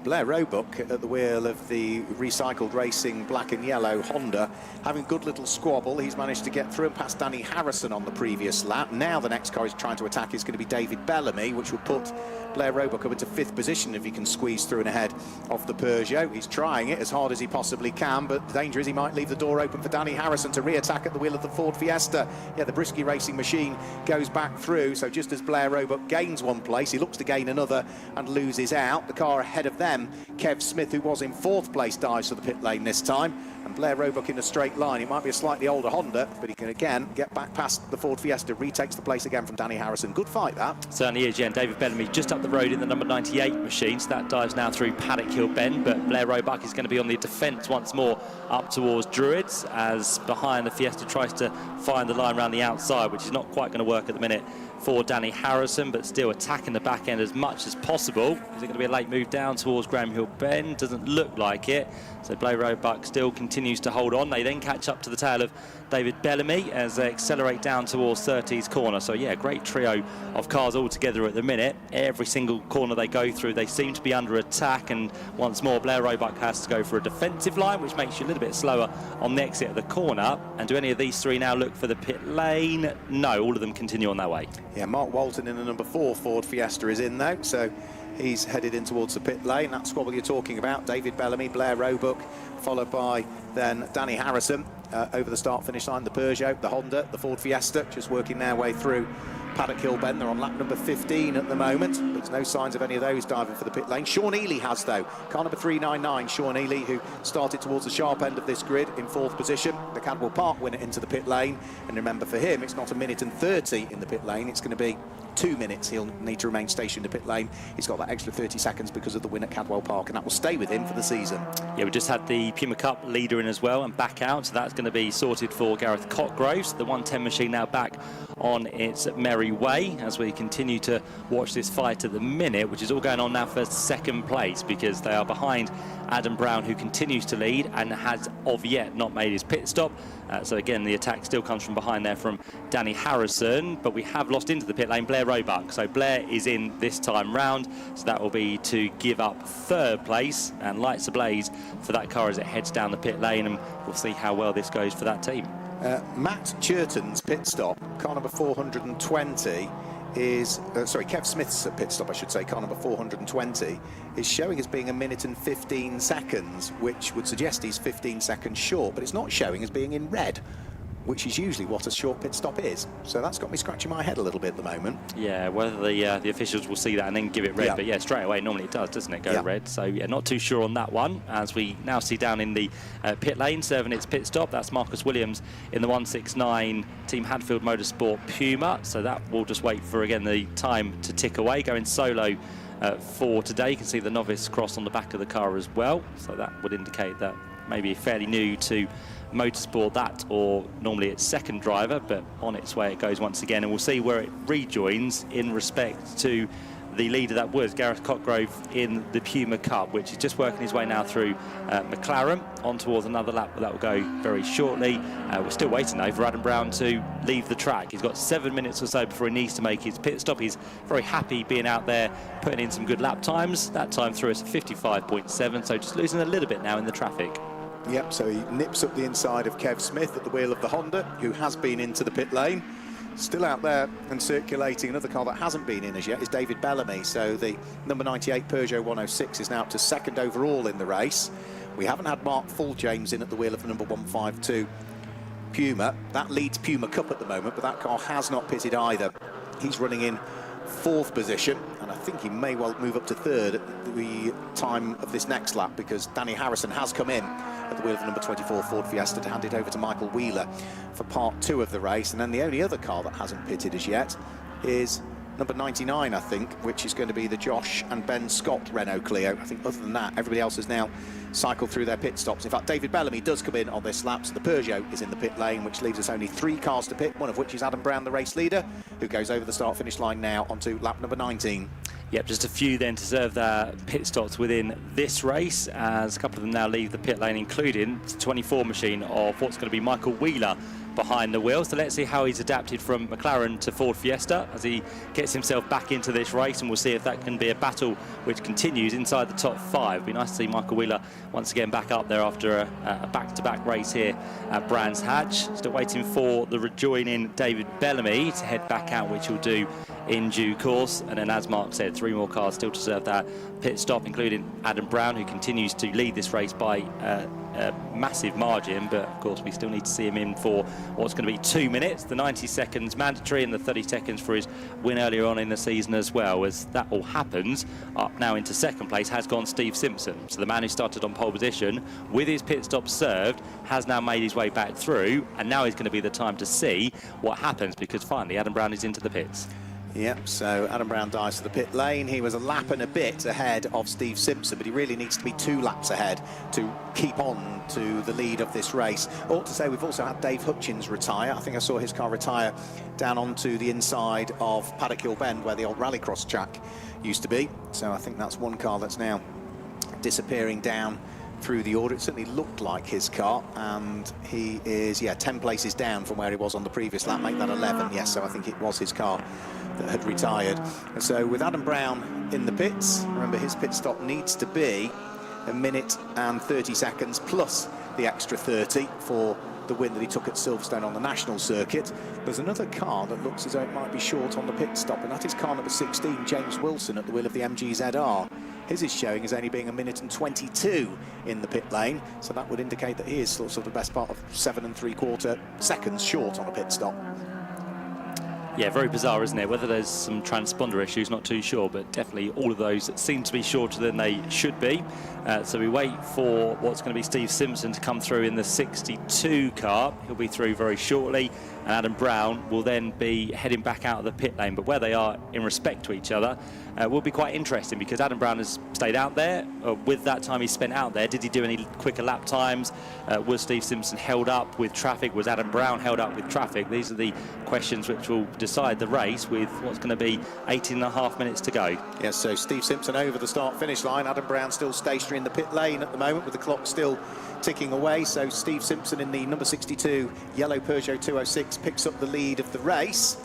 Blair Roebuck at the wheel of the recycled racing black and yellow Honda, having a good little squabble. He's managed to get through and past Danny Harrison on the previous lap. Now the next car he's trying to attack is going to be David Bellamy, which will put Blair Roebuck up into 5th position if he can squeeze through and ahead of the Peugeot. He's trying it as hard as he possibly can, but the danger is he might leave the door open for Danny Harrison to re-attack at the wheel of the Ford Fiesta. Yeah, the Brisky Racing machine goes back through, so just as Blair Roebuck gains one place, he looks to gain another and loses out. The car ahead of them, Kev Smith, who was in 4th place, dives to the pit lane this time, and Blair Roebuck in a straight line. It might be a slightly older Honda, but he can again get back past the Ford Fiesta, retakes the place again from Danny Harrison. Good fight, that. Certainly is, yeah. And David Bellamy just up the road in the number 98 machine, so that dives now through Paddock Hill Bend, but Blair Roebuck is going to be on the defence once more up towards Druids, as behind the Fiesta tries to find the line around the outside, which is not quite going to work at the minute for Danny Harrison, but still attacking the back end as much as possible. Is it going to be a late move down towards Graham Hill Bend? Doesn't look like it. So Blair Roebuck still continues to hold on. They then catch up to the tail of David Bellamy as they accelerate down towards 30's corner. So yeah, great trio of cars all together at the minute. Every single corner they go through, they seem to be under attack, and once more Blair Roebuck has to go for a defensive line, which makes you a little bit slower on the exit of the corner. And do any of these three now look for the pit lane? No, all of them continue on their way. Yeah, Mark Walton in the number 4 Ford Fiesta is in though, so he's headed in towards the pit lane. That squabble you're talking about, David Bellamy, Blair Roebuck, followed by then Danny Harrison over the start-finish line, the Peugeot, the Honda, the Ford Fiesta, just working their way through Paddock Hill Bend. They're on lap number 15 at the moment. There's no signs of any of those diving for the pit lane. Sean Ely has, though. Car number 399, Sean Ely, who started towards the sharp end of this grid in 4th position. The Cadwell Park winner into the pit lane. And remember, for him, it's not a minute and 30 in the pit lane. It's going to be 2 minutes. He'll need to remain stationed in the pit lane. He's got that extra 30 seconds because of the win at Cadwell Park, and that will stay with him for the season. Yeah, we just had the Puma Cup leader in as well and back out, so that's going to be sorted for Gareth Cotgrove. The 110 machine now back on its merry way as we continue to watch this fight at the minute, which is all going on now for 2nd place, because they are behind Adam Brown, who continues to lead and has of yet not made his pit stop. So again, the attack still comes from behind there from Danny Harrison, but we have lost into the pit lane Blair Roebuck. So Blair is in this time round, so that will be to give up 3rd place, and lights ablaze for that car as it heads down the pit lane, and we'll see how well this goes for that team. Matt Churton's pit stop, car number 420, is, sorry, Kev Smith's pit stop, I should say, car number 420, is showing as being a minute and 15 seconds, which would suggest he's 15 seconds short, but it's not showing as being in red, which is usually what a short pit stop is. So that's got me scratching my head a little bit at the moment. Yeah, whether the officials will see that and then give it red, yeah. But yeah, straight away normally it does, doesn't it, go yeah. red? So yeah, not too sure on that one. As we now see down in the pit lane, serving its pit stop, that's Marcus Williams in the 169 Team Hadfield Motorsport Puma. So that will just wait for, again, the time to tick away, going solo for today. You can see the novice cross on the back of the car as well. So that would indicate that maybe fairly new to motorsport, that, or normally it's 2nd driver, but on its way it goes once again, and we'll see where it rejoins in respect to the leader that was Gareth Cotgrove in the Puma Cup, which is just working his way now through McLaren on towards another lap that will go very shortly. We're still waiting though for Adam Brown to leave the track. He's got 7 minutes or so before he needs to make his pit stop. He's very happy being out there, putting in some good lap times. That time through is 55.7, so just losing a little bit now in the traffic. Yep, so he nips up the inside of Kev Smith at the wheel of the Honda, who has been into the pit lane. Still out there and circulating, another car that hasn't been in as yet is David Bellamy. So the number 98 Peugeot 106 is now up to 2nd overall in the race. We haven't had Mark Fulljames in at the wheel of the number 152 Puma. That leads Puma Cup at the moment, but that car has not pitted either. He's running in 4th position, and I think he may well move up to 3rd at the time of this next lap, because Danny Harrison has come in at the wheel of the number 24 Ford Fiesta to hand it over to Michael Wheeler for part 2 of the race. And then the only other car that hasn't pitted as yet is number 99, I think, which is going to be the Josh and Ben Scott Renault Clio. I think other than that, everybody else has now cycled through their pit stops. In fact, David Bellamy does come in on this lap, so the Peugeot is in the pit lane, which leaves us only 3 cars to pit, one of which is Adam Brown, the race leader, who goes over the start-finish line now onto lap number 19. Yep, just a few then to serve their pit stops within this race, as a couple of them now leave the pit lane, including the 24 machine of what's going to be Michael Wheeler behind the wheel. So let's see how he's adapted from McLaren to Ford Fiesta as he gets himself back into this race, and we'll see if that can be a battle which continues inside the top 5. It'd be nice to see Michael Wheeler once again back up there after a back-to-back race here at Brands Hatch. Still waiting for the rejoining David Bellamy to head back out, which he'll do in due course. And then, as Mark said, 3 more cars still to serve that pit stop, including Adam Brown, who continues to lead this race by a massive margin, but of course we still need to see him in for what's going to be 2 minutes, the 90 seconds mandatory and the 30 seconds for his win earlier on in the season as well. As that all happens, up now into second place has gone Steve Simpson. So the man who started on pole position with his pit stop served has now made his way back through, and now is going to be the time to see what happens, because finally Adam Brown is into the pits. Yep, so Adam Brown dives to the pit lane. He was a lap and a bit ahead of Steve Simpson, but he really needs to be 2 laps ahead to keep on to the lead of this race. Ought to say we've also had Dave Hutchins retire. I think I saw his car retire down onto the inside of Paddock Hill Bend, where the old rallycross track used to be. So I think that's one car that's now disappearing down through the order. It certainly looked like his car, and he is, 10 places down from where he was on the previous lap. Make that 11, yes, so I think it was his car that had retired. And so with Adam Brown in the pits, remember his pit stop needs to be 1 minute and 30 seconds plus the extra 30 for the win that he took at Silverstone on the national circuit. There's another car that looks as though it might be short on the pit stop, and that is car number 16, James Wilson, at the wheel of the MGZR. His is showing as only being 1 minute and 22 in the pit lane, so that would indicate that he is sort of the best part of 7 3/4 seconds short on a pit stop. Yeah, very bizarre, isn't it? Whether there's some transponder issues, not too sure, but definitely all of those seem to be shorter than they should be. So we wait for what's going to be Steve Simpson to come through in the 62 car. He'll be through very shortly, and Adam Brown will then be heading back out of the pit lane. But where they are in respect to each other will be quite interesting, because Adam Brown has stayed out there. With that time he spent out there, did he do any quicker lap times? Was Steve Simpson held up with traffic? Was Adam Brown held up with traffic? These are the questions which will decide the race, with what's going to be 18.5 minutes to go. Yes, so Steve Simpson over the start-finish line. Adam Brown still stationary in the pit lane at the moment, with the clock still ticking away. So Steve Simpson in the number 62 yellow Peugeot 206 picks up the lead of the race.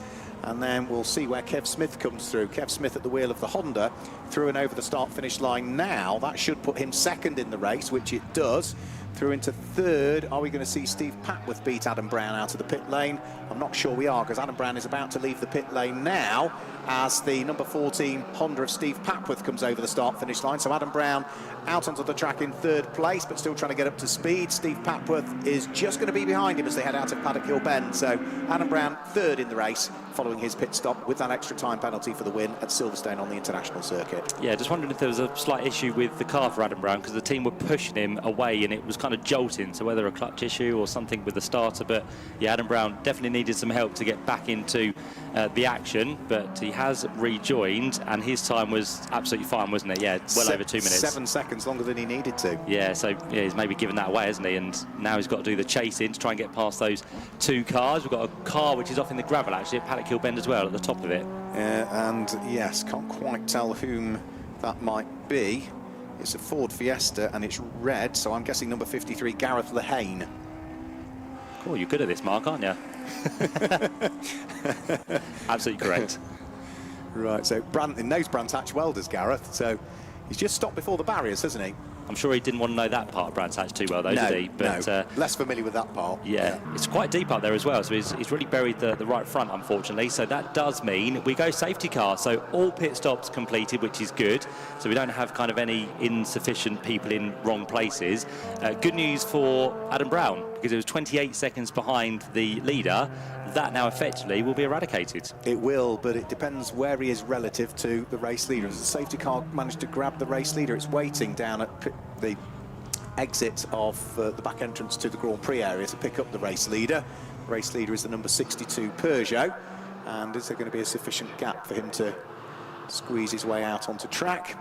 And then we'll see where Kev Smith comes through. Kev Smith at the wheel of the Honda, through and over the start-finish line now. That should put him second in the race, which it does. Through into third. Are we going to see Steve Papworth beat Adam Brown out of the pit lane? I'm not sure we are, because Adam Brown is about to leave the pit lane now as the number 14 Honda of Steve Papworth comes over the start-finish line. So Adam Brown out onto the track in third place, but still trying to get up to speed. Steve Papworth is just going to be behind him as they head out of Paddock Hill Bend. So Adam Brown third in the race, following his pit stop with that extra time penalty for the win at Silverstone on the international circuit. Yeah, just wondering if there was a slight issue with the car for Adam Brown, because the team were pushing him away and it was kind of jolting, so whether a clutch issue or something with the starter. But yeah, Adam Brown definitely needed some help to get back into the action, but he has rejoined, and his time was absolutely fine, wasn't it? Yeah, well over 2 minutes. 7 seconds longer than he needed to. Yeah, so yeah, he's maybe given that away, hasn't he? And now he's got to do the chasing to try and get past those 2 cars. We've got a car which is off in the gravel, actually, at Paddock Hill Bend as well, at the top of it. And yes, can't quite tell whom that might be. It's a Ford Fiesta and it's red, so I'm guessing number 53, Gareth Lehane. Cool, you're good at this, Mark, aren't you? Absolutely correct. Right, so Brand knows Brands Hatch well, does Gareth, so he's just stopped before the barriers, hasn't he? I'm sure he didn't want to know that part of Brands Hatch too well, though, did he? But, no, less familiar with that part. Yeah, it's quite deep up there as well, so he's really buried the right front, unfortunately. So that does mean we go safety car. So all pit stops completed, which is good. So we don't have kind of any insufficient people in wrong places. Good news for Adam Brown, because it was 28 seconds behind the leader. That now effectively will be eradicated. It will, but it depends where he is relative to the race leader. As the safety car managed to grab the race leader, it's waiting down at the exit of the back entrance to the Grand Prix area to pick up the race leader. The race leader is the number 62 Peugeot, and is there going to be a sufficient gap for him to squeeze his way out onto track?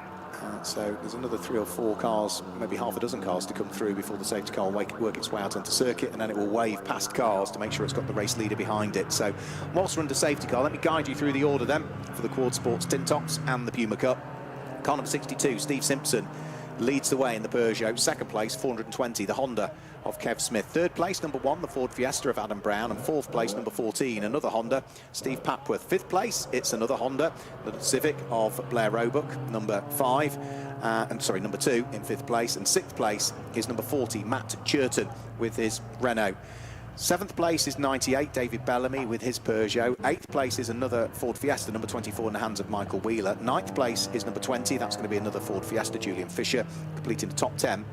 So there's another 3 or 4 cars, maybe half a dozen cars to come through before the safety car will work its way out onto circuit, and then it will wave past cars to make sure it's got the race leader behind it. So whilst we're under safety car, let me guide you through the order then for the Quad Sports Tin Tops and the Puma Cup. Car number 62, Steve Simpson, leads the way in the Peugeot. Second place, 420, the Honda of Kev Smith. Third place, number 1, the Ford Fiesta of Adam Brown. And fourth place, number 14, another Honda, Steve Papworth. Fifth place, it's another Honda, the Civic of Blair Roebuck, number 5. Number 2 in fifth place. And sixth place is number 40, Matt Churton, with his Renault. Seventh place is 98, David Bellamy with his Peugeot. Eighth place is another Ford Fiesta, number 24, in the hands of Michael Wheeler. Ninth place is number 20, that's going to be another Ford Fiesta, Julian Fisher, completing the top 10.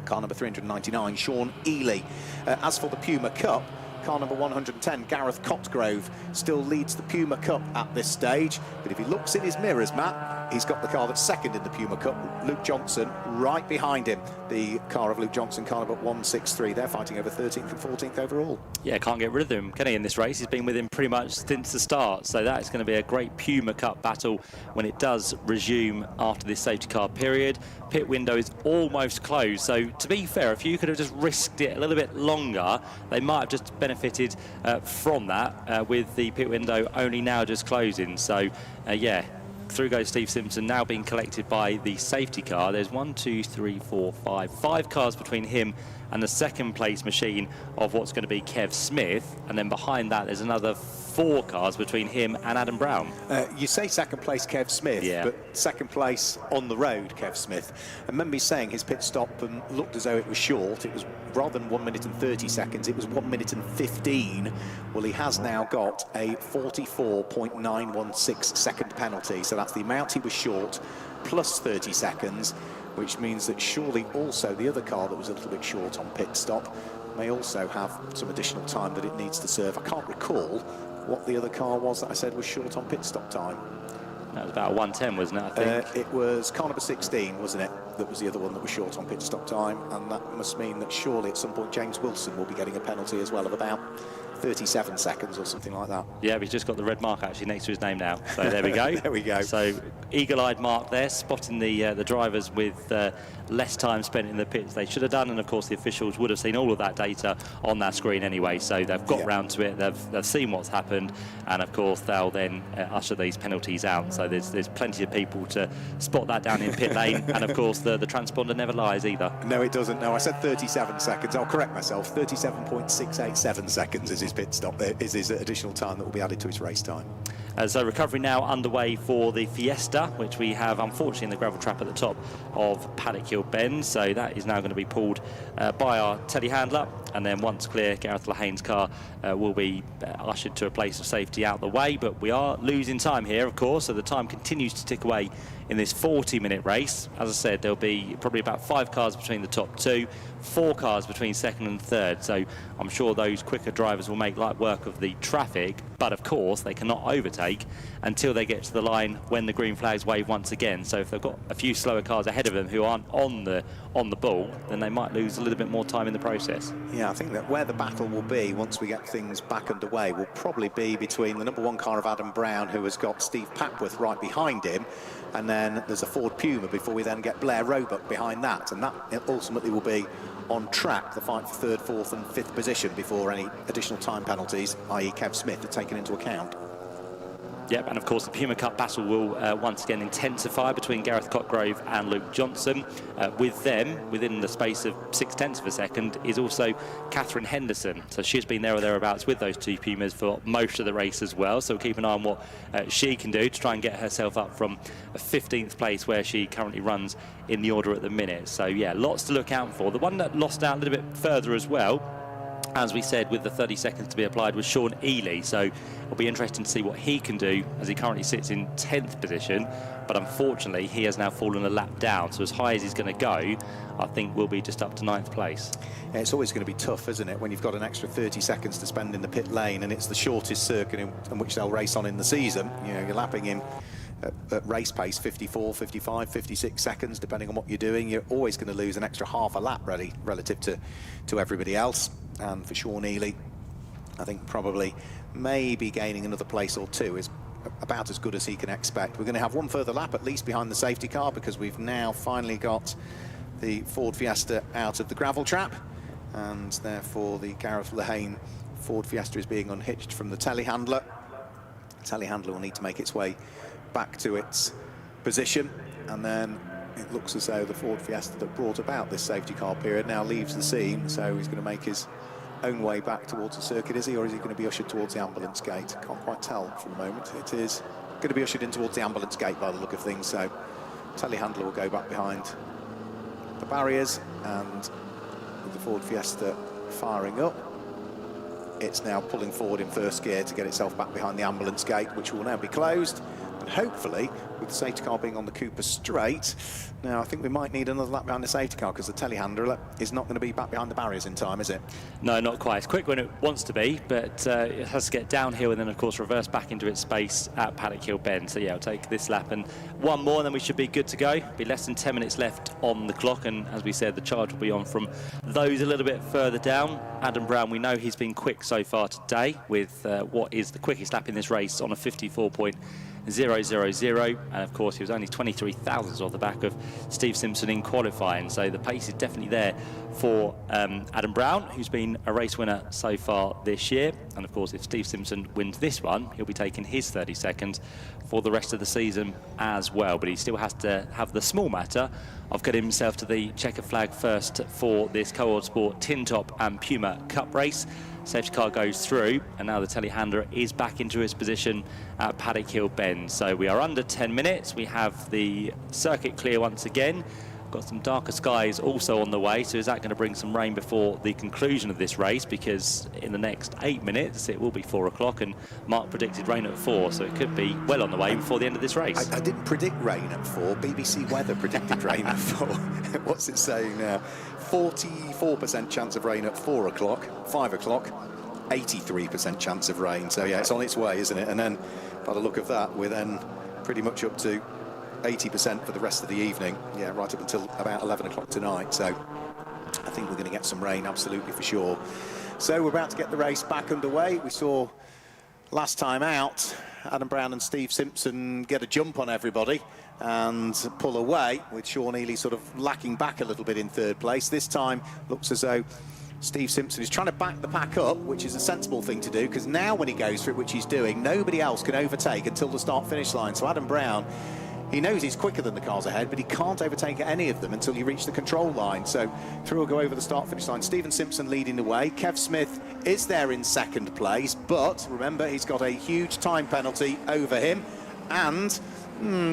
Car number 399, Sean Ely. As for the Puma Cup, car number 110, Gareth Cotgrove, still leads the Puma Cup at this stage. But if he looks in his mirrors, Matt, he's got the car that's second in the Puma Cup, Luke Johnson, right behind him. The car of Luke Johnson, car number 163. They're fighting over 13th and 14th overall. Yeah, can't get rid of him, can he, in this race? He's been with him pretty much since the start. So that is going to be a great Puma Cup battle when it does resume after this safety car period. Pit window is almost closed. So to be fair, if you could have just risked it a little bit longer, they might have just benefited from that with the pit window only now just closing. So yeah, through goes Steve Simpson, now being collected by the safety car. There's 5 cars between him and the second place machine of what's going to be Kev Smith, and then behind that there's another 4 cars between him and Adam Brown. You say second place Kev Smith, yeah, but second place on the road Kev Smith. I remember me saying his pit stop and looked as though it was short. It was rather than 1 minute and 30 seconds, it was 1 minute and 15. Well, he has now got a 44.916 second penalty, so that's the amount he was short plus 30 seconds, which means that surely also the other car that was a little bit short on pit stop may also have some additional time that it needs to serve. I can't recall what the other car was that I said was short on pit stop time. That was about 110, wasn't it, I think? It was car number 16, wasn't it? That was the other one that was short on pit stop time, and that must mean that surely at some point James Wilson will be getting a penalty as well of about 37 seconds or something like that. Yeah, he's just got the red mark actually next to his name now. So there we go. There we go. So eagle-eyed Mark there, spotting the drivers with less time spent in the pits they should have done, and of course the officials would have seen all of that data on that screen anyway. So they've got round to it. They've seen what's happened, and of course they'll then usher these penalties out. So there's plenty of people to spot that down in pit lane, and of course the transponder never lies either. No, it doesn't. No, I said 37 seconds. I'll correct myself. 37.687 seconds is his pit stop. Is his additional time that will be added to his race time. So recovery now underway for the Fiesta, which we have unfortunately in the gravel trap at the top of Paddock Hill Bend. So that is now going to be pulled by our telehandler, and then once clear, Gareth Lahane's car will be ushered to a place of safety out the way. But we are losing time here, of course, so the time continues to tick away in this 40-minute race. As I said, there'll be probably about 5 cars between the top 2, 4 cars between second and third. So I'm sure those quicker drivers will make light work of the traffic, but of course they cannot overtake until they get to the line when the green flags wave once again. So if they've got a few slower cars ahead of them who aren't on the ball, then they might lose a little bit more time in the process. Yeah, I think that where the battle will be once we get things back underway will probably be between the number 1 car of Adam Brown, who has got Steve Papworth right behind him, and then there's a Ford Puma before we then get Blair Roebuck behind that, and that ultimately will be on track, the fight for 3rd, 4th and 5th position before any additional time penalties, i.e. Kev Smith, are taken into account. Yep, and of course the Puma Cup battle will once again intensify between Gareth Cotgrove and Luke Johnson. With them, within the space of 0.6 of a second, is also Catherine Henderson. So she's been there or thereabouts with those 2 Pumas for most of the race as well. So we'll keep an eye on what she can do to try and get herself up from a 15th place where she currently runs in the order at the minute. So yeah, lots to look out for. The one that lost out a little bit further as well, as we said, with the 30 seconds to be applied, was Sean Ely. So it'll be interesting to see what he can do, as he currently sits in 10th position. But unfortunately, he has now fallen a lap down. So as high as he's going to go, I think we'll be just up to 9th place. Yeah, it's always going to be tough, isn't it, when you've got an extra 30 seconds to spend in the pit lane, and it's the shortest circuit in which they'll race on in the season. You know, you're lapping in at race pace 54, 55, 56 seconds, depending on what you're doing. You're always going to lose an extra half a lap relative to everybody else. And for Sean Ely, I think probably maybe gaining another place or 2 is about as good as he can expect. We're going to have one further lap, at least behind the safety car, because we've now finally got the Ford Fiesta out of the gravel trap, and therefore the Gareth Lehane Ford Fiesta is being unhitched from the telehandler. The telehandler will need to make its way back to its position, and then it looks as though the Ford Fiesta that brought about this safety car period now leaves the scene, so he's going to make his own way back towards the circuit, is he, or is he going to be ushered towards the ambulance gate? Can't quite tell for the moment. It is going to be ushered in towards the ambulance gate by the look of things, so telehandler will go back behind the barriers, and with the Ford Fiesta firing up, it's now pulling forward in first gear to get itself back behind the ambulance gate, which will now be closed. And hopefully, with the safety car being on the Cooper straight, now I think we might need another lap behind the safety car, because the telehandler is not going to be back behind the barriers in time, is it? No, not quite. It's quick when it wants to be, but it has to get downhill and then, of course, reverse back into its space at Paddock Hill Bend. So, yeah, it'll take this lap and one more, and then we should be good to go. Be less than 10 minutes left on the clock, and as we said, the charge will be on from those a little bit further down. Adam Brown, we know he's been quick so far today with what is the quickest lap in this race on a 54.000, and of course he was only 23 thousandths off the back of Steve Simpson in qualifying, so the pace is definitely there for Adam Brown, who's been a race winner so far this year. And of course, if Steve Simpson wins this one, he'll be taking his 30 seconds for the rest of the season as well, but he still has to have the small matter of getting himself to the checkered flag first for this Cohort Sport Tin Top and Puma Cup race. Safety car goes through, and now the telehandler is back into its position at Paddock Hill Bend. So we are under 10 minutes. We have the circuit clear once again. Got some darker skies also on the way, so is that going to bring some rain before the conclusion of this race? Because in the next 8 minutes it will be 4 o'clock, and Mark predicted rain at 4, so it could be well on the way before the end of this race. I didn't predict rain at 4. BBC Weather predicted rain at 4. What's it saying now? 44% chance of rain at 4 o'clock, 5 o'clock, 83% chance of rain. So yeah, it's on its way, isn't it? And then by the look of that, we're then pretty much up to 80% for the rest of the evening. Yeah, right up until about 11 o'clock tonight. So I think we're going to get some rain, absolutely, for sure. So we're about to get the race back underway. We saw last time out Adam Brown and Steve Simpson get a jump on everybody and pull away, with Sean Ely sort of lacking back a little bit in third place. This time looks as though Steve Simpson is trying to back the pack up, which is a sensible thing to do, because now when he goes for it, which he's doing, nobody else can overtake until the start-finish line. So Adam Brown, he knows he's quicker than the cars ahead, but he can't overtake any of them until you reach the control line. So through will go over the start-finish line. Stephen Simpson leading the way. Kev Smith is there in second place, but remember, he's got a huge time penalty over him. And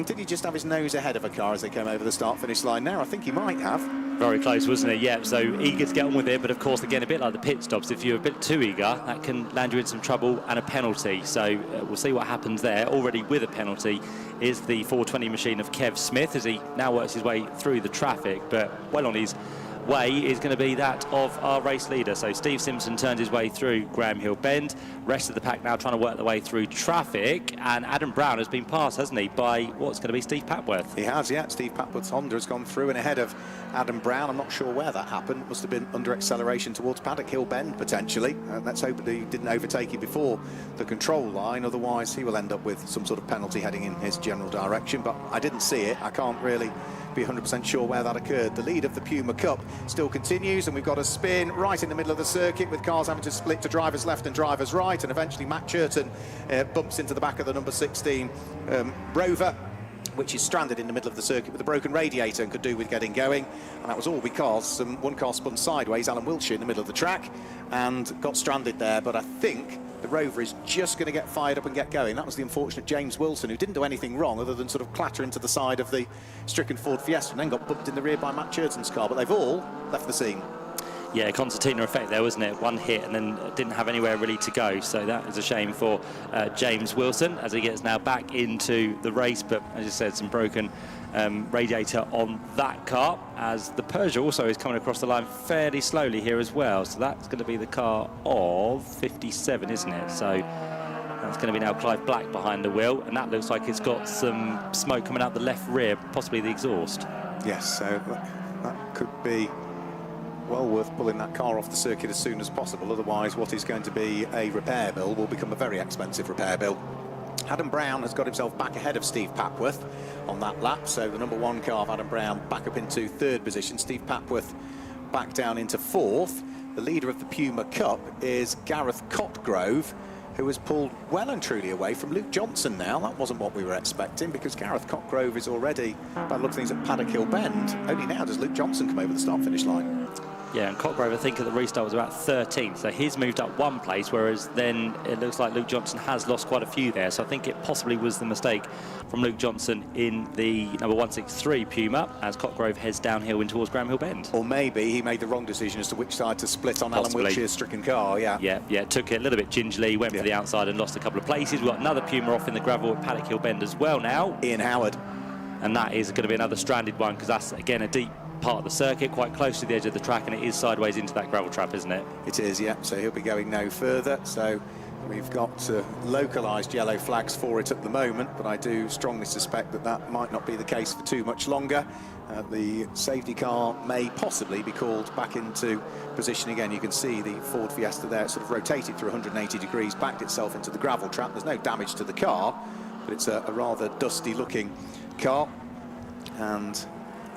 did he just have his nose ahead of a car as they came over the start-finish line now? I think he might have. Very close, wasn't it? Yeah, so eager to get on with it, but of course, again, a bit like the pit stops, if you're a bit too eager, that can land you in some trouble and a penalty. So we'll see what happens there. Already with a penalty is the 420 machine of Kev Smith, as he now works his way through the traffic, but well on his way is going to be that of our race leader. So Steve Simpson turned his way through Graham Hill Bend. Rest of the pack now trying to work their way through traffic, and Adam Brown has been passed, hasn't he, by what's going to be Steve Papworth. He has, yeah. Steve Papworth's Honda has gone through and ahead of Adam Brown. I'm not sure where that happened. It must have been under acceleration towards Paddock Hill Bend, potentially. Let's hope that he didn't overtake it before the control line, otherwise he will end up with some sort of penalty heading in his general direction. But I didn't see it. I can't really be 100% sure where that occurred. The lead of the Puma Cup still continues, and we've got a spin right in the middle of the circuit, with cars having to split to drivers left and drivers right, and eventually Matt Churton bumps into the back of the number 16 Rover, which is stranded in the middle of the circuit with a broken radiator and could do with getting going. And that was all because one car spun sideways, Alan Wiltshire, in the middle of the track, and got stranded there. But I think the Rover is just going to get fired up and get going. That was the unfortunate James Wilson, who didn't do anything wrong other than sort of clatter into the side of the stricken Ford Fiesta and then got bumped in the rear by Matt Churton's car. But they've all left the scene. Yeah, concertina effect there, wasn't it? One hit and then didn't have anywhere really to go. So that is a shame for James Wilson, as he gets now back into the race. But as you said, some broken radiator on that car, as the Peugeot also is coming across the line fairly slowly here as well. So that's going to be the car of 57, isn't it? So that's going to be now Clive Black behind the wheel, and that looks like it's got some smoke coming out the left rear, possibly the exhaust. Yes, so that could be well worth pulling that car off the circuit as soon as possible. Otherwise, what is going to be a repair bill will become a very expensive repair bill. Adam Brown has got himself back ahead of Steve Papworth on that lap, so the number 1 car of Adam Brown back up into 3rd position. Steve Papworth back down into 4th. The leader of the Puma Cup is Gareth Cotgrove, who has pulled well and truly away from Luke Johnson now. That wasn't what we were expecting, because Gareth Cotgrove is already, by the look of things, at Paddock Hill Bend. Only now does Luke Johnson come over the start-finish line. Yeah, and Cotgrove, I think, at the restart was about 13th, so he's moved up 1 place, whereas then it looks like Luke Johnson has lost quite a few there. So I think it possibly was the mistake from Luke Johnson in the number 163 Puma as Cotgrove heads downhill in towards Graham Hill Bend. Or maybe he made the wrong decision as to which side to split on Possibly. Alan Wiltshire's stricken car, yeah. Yeah, took it a little bit gingerly, went for the outside and lost a couple of places. We've got another Puma off in the gravel at Paddock Hill Bend as well now. Ian Howard. And that is going to be another stranded one, because that's, again, a deep part of the circuit, quite close to the edge of the track, and it is sideways into that gravel trap, isn't it? It is, yeah, so he'll be going no further. So we've got localised yellow flags for it at the moment, but I do strongly suspect that that might not be the case for too much longer. The safety car may possibly be called back into position again. You can see the Ford Fiesta there, sort of rotated through 180 degrees, backed itself into the gravel trap. There's no damage to the car, but it's a rather dusty looking car. And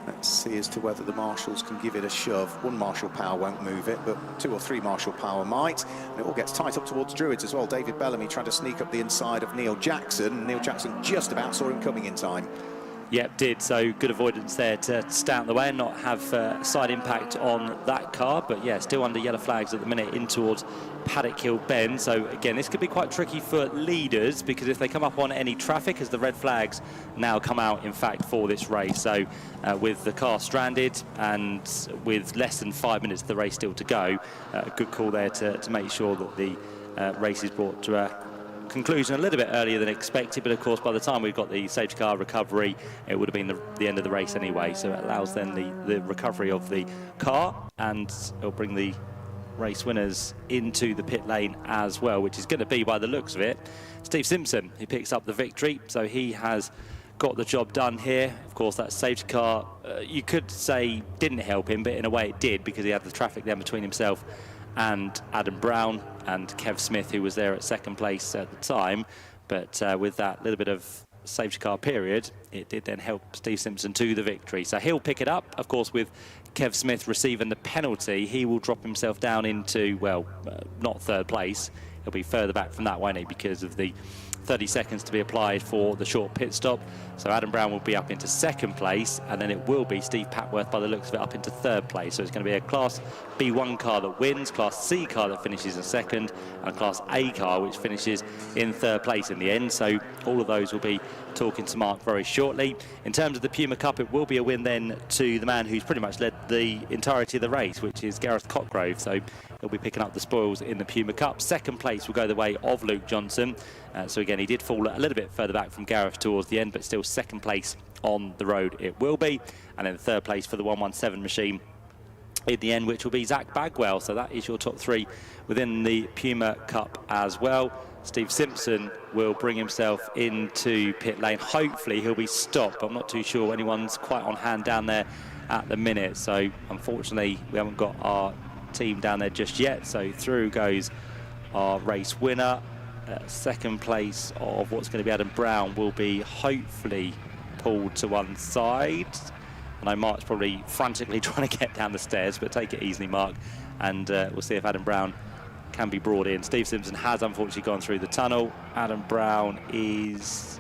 let's see as to whether the marshals can give it a shove. 1 marshal power won't move it, but 2 or 3 marshal power might. And it all gets tight up towards Druids as well. David Bellamy trying to sneak up the inside of Neil Jackson. Neil Jackson just about saw him coming in time. Yep, did. So good avoidance there to stay out of the way and not have side impact on that car. But yeah, still under yellow flags at the minute in towards Paddock Hill Bend. So again, this could be quite tricky for leaders, because if they come up on any traffic, as the red flags now come out, in fact, for this race. So with the car stranded and with less than 5 minutes of the race still to go, a good call there to make sure that the race is brought to a conclusion a little bit earlier than expected. But of course, by the time we've got the safety car recovery, it would have been the end of the race anyway, so it allows then the recovery of the car, and it'll bring the race winners into the pit lane as well, which is going to be, by the looks of it, Steve Simpson. He picks up the victory, so he has got the job done here. Of course, that safety car, you could say, didn't help him, but in a way it did, because he had the traffic then between himself and Adam Brown and Kev Smith, who was there at 2nd place at the time. But with that little bit of safety car period, it did then help Steve Simpson to the victory. So he'll pick it up, of course, with Kev Smith receiving the penalty. He will drop himself down into, well, not 3rd place. He'll be further back from that, won't he, because of the 30 seconds to be applied for the short pit stop. So Adam Brown will be up into 2nd place, and then it will be Steve Papworth, by the looks of it, up into 3rd place. So it's going to be a Class B1 car that wins, Class C car that finishes in 2nd, and a Class A car which finishes in 3rd place in the end. So all of those will be talking to Mark very shortly. In terms of the Puma Cup, it will be a win then to the man who's pretty much led the entirety of the race, which is Gareth Cotgrove. So he'll be picking up the spoils in the Puma Cup. 2nd place will go the way of Luke Johnson. So again, he did fall a little bit further back from Gareth towards the end, but still 2nd place on the road it will be. And then 3rd place for the 117 machine in the end, which will be Zach Bagwell. So that is your top 3 within the Puma Cup as well. Steve Simpson will bring himself into pit lane. Hopefully he'll be stopped. I'm not too sure anyone's quite on hand down there at the minute. So unfortunately, we haven't got our team down there just yet. So through goes our race winner. 2nd place of what's going to be Adam Brown will be hopefully pulled to one side. I know Mark's probably frantically trying to get down the stairs, but take it easily, Mark, and we'll see if Adam Brown can be brought in. Steve Simpson has unfortunately gone through the tunnel. Adam Brown is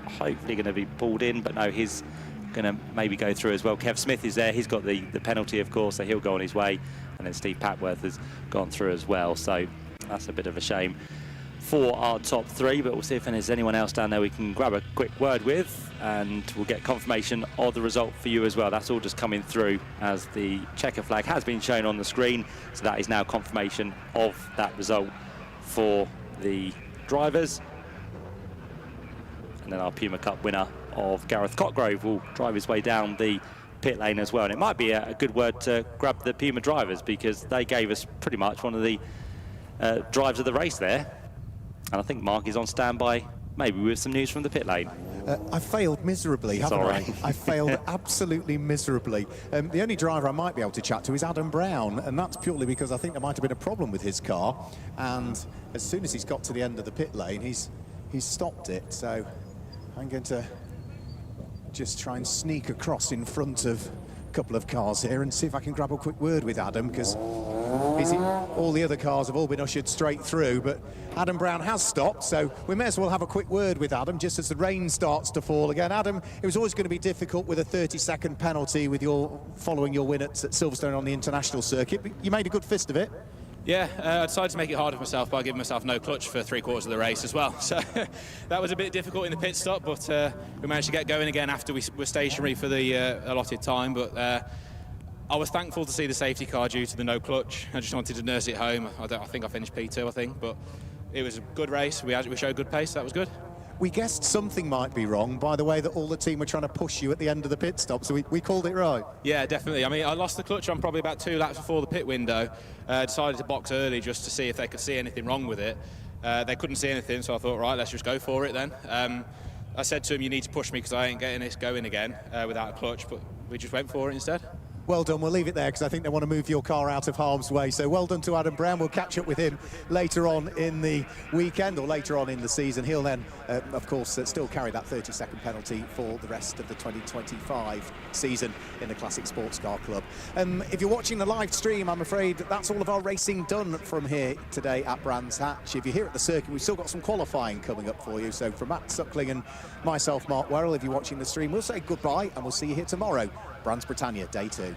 hopefully going to be pulled in, but no, he's going to maybe go through as well. Kev Smith is there. He's got the penalty, of course, so he'll go on his way. And then Steve Papworth has gone through as well, so that's a bit of a shame for our top 3, but we'll see if there's anyone else down there we can grab a quick word with, and we'll get confirmation of the result for you as well. That's all just coming through as the checker flag has been shown on the screen, so that is now confirmation of that result for the drivers. And then our Puma Cup winner of Gareth Cotgrove will drive his way down the pit lane as well. And it might be a good word to grab the Puma drivers, because they gave us pretty much one of the drives of the race there. And I think Mark is on standby, maybe with some news from the pit lane. I failed miserably, haven't I? I failed absolutely miserably. The only driver I might be able to chat to is Adam Brown, and that's purely because I think there might have been a problem with his car. And as soon as he's got to the end of the pit lane, he's he's stopped it. So I'm going to just try and sneak across in front of a couple of cars here and see if I can grab a quick word with Adam, because all the other cars have all been ushered straight through, but Adam Brown has stopped, so we may as well have a quick word with Adam just as the rain starts to fall again. Adam, it was always going to be difficult with a 30-second penalty with following your win at Silverstone on the international circuit, but you made a good fist of it. Yeah, I decided to make it harder for myself by giving myself no clutch for 3/4 of the race as well. So that was a bit difficult in the pit stop, but we managed to get going again after we were stationary for the allotted time. But I was thankful to see the safety car due to the no clutch. I just wanted to nurse it home. I think I finished P2, I think, but it was a good race. We showed good pace, so that was good. We guessed something might be wrong by the way that all the team were trying to push you at the end of the pit stop, so we called it right. Yeah, definitely. I mean, I lost the clutch on probably about 2 laps before the pit window. Decided to box early just to see if they could see anything wrong with it. They couldn't see anything, so I thought, right, let's just go for it then. I said to him, you need to push me because I ain't getting this going again without a clutch, but we just went for it instead. Well done, we'll leave it there because I think they want to move your car out of harm's way. So well done to Adam Brown. We'll catch up with him later on in the weekend or later on in the season. He'll then, of course, still carry that 30-second penalty for the rest of the 2025 season in the Classic Sports Car Club. If you're watching the live stream, I'm afraid that's all of our racing done from here today at Brands Hatch. If you're here at the circuit, we've still got some qualifying coming up for you. So from Matt Suckling and myself, Mark Werrell, if you're watching the stream, we'll say goodbye and we'll see you here tomorrow. Brands Britannia, Day 2.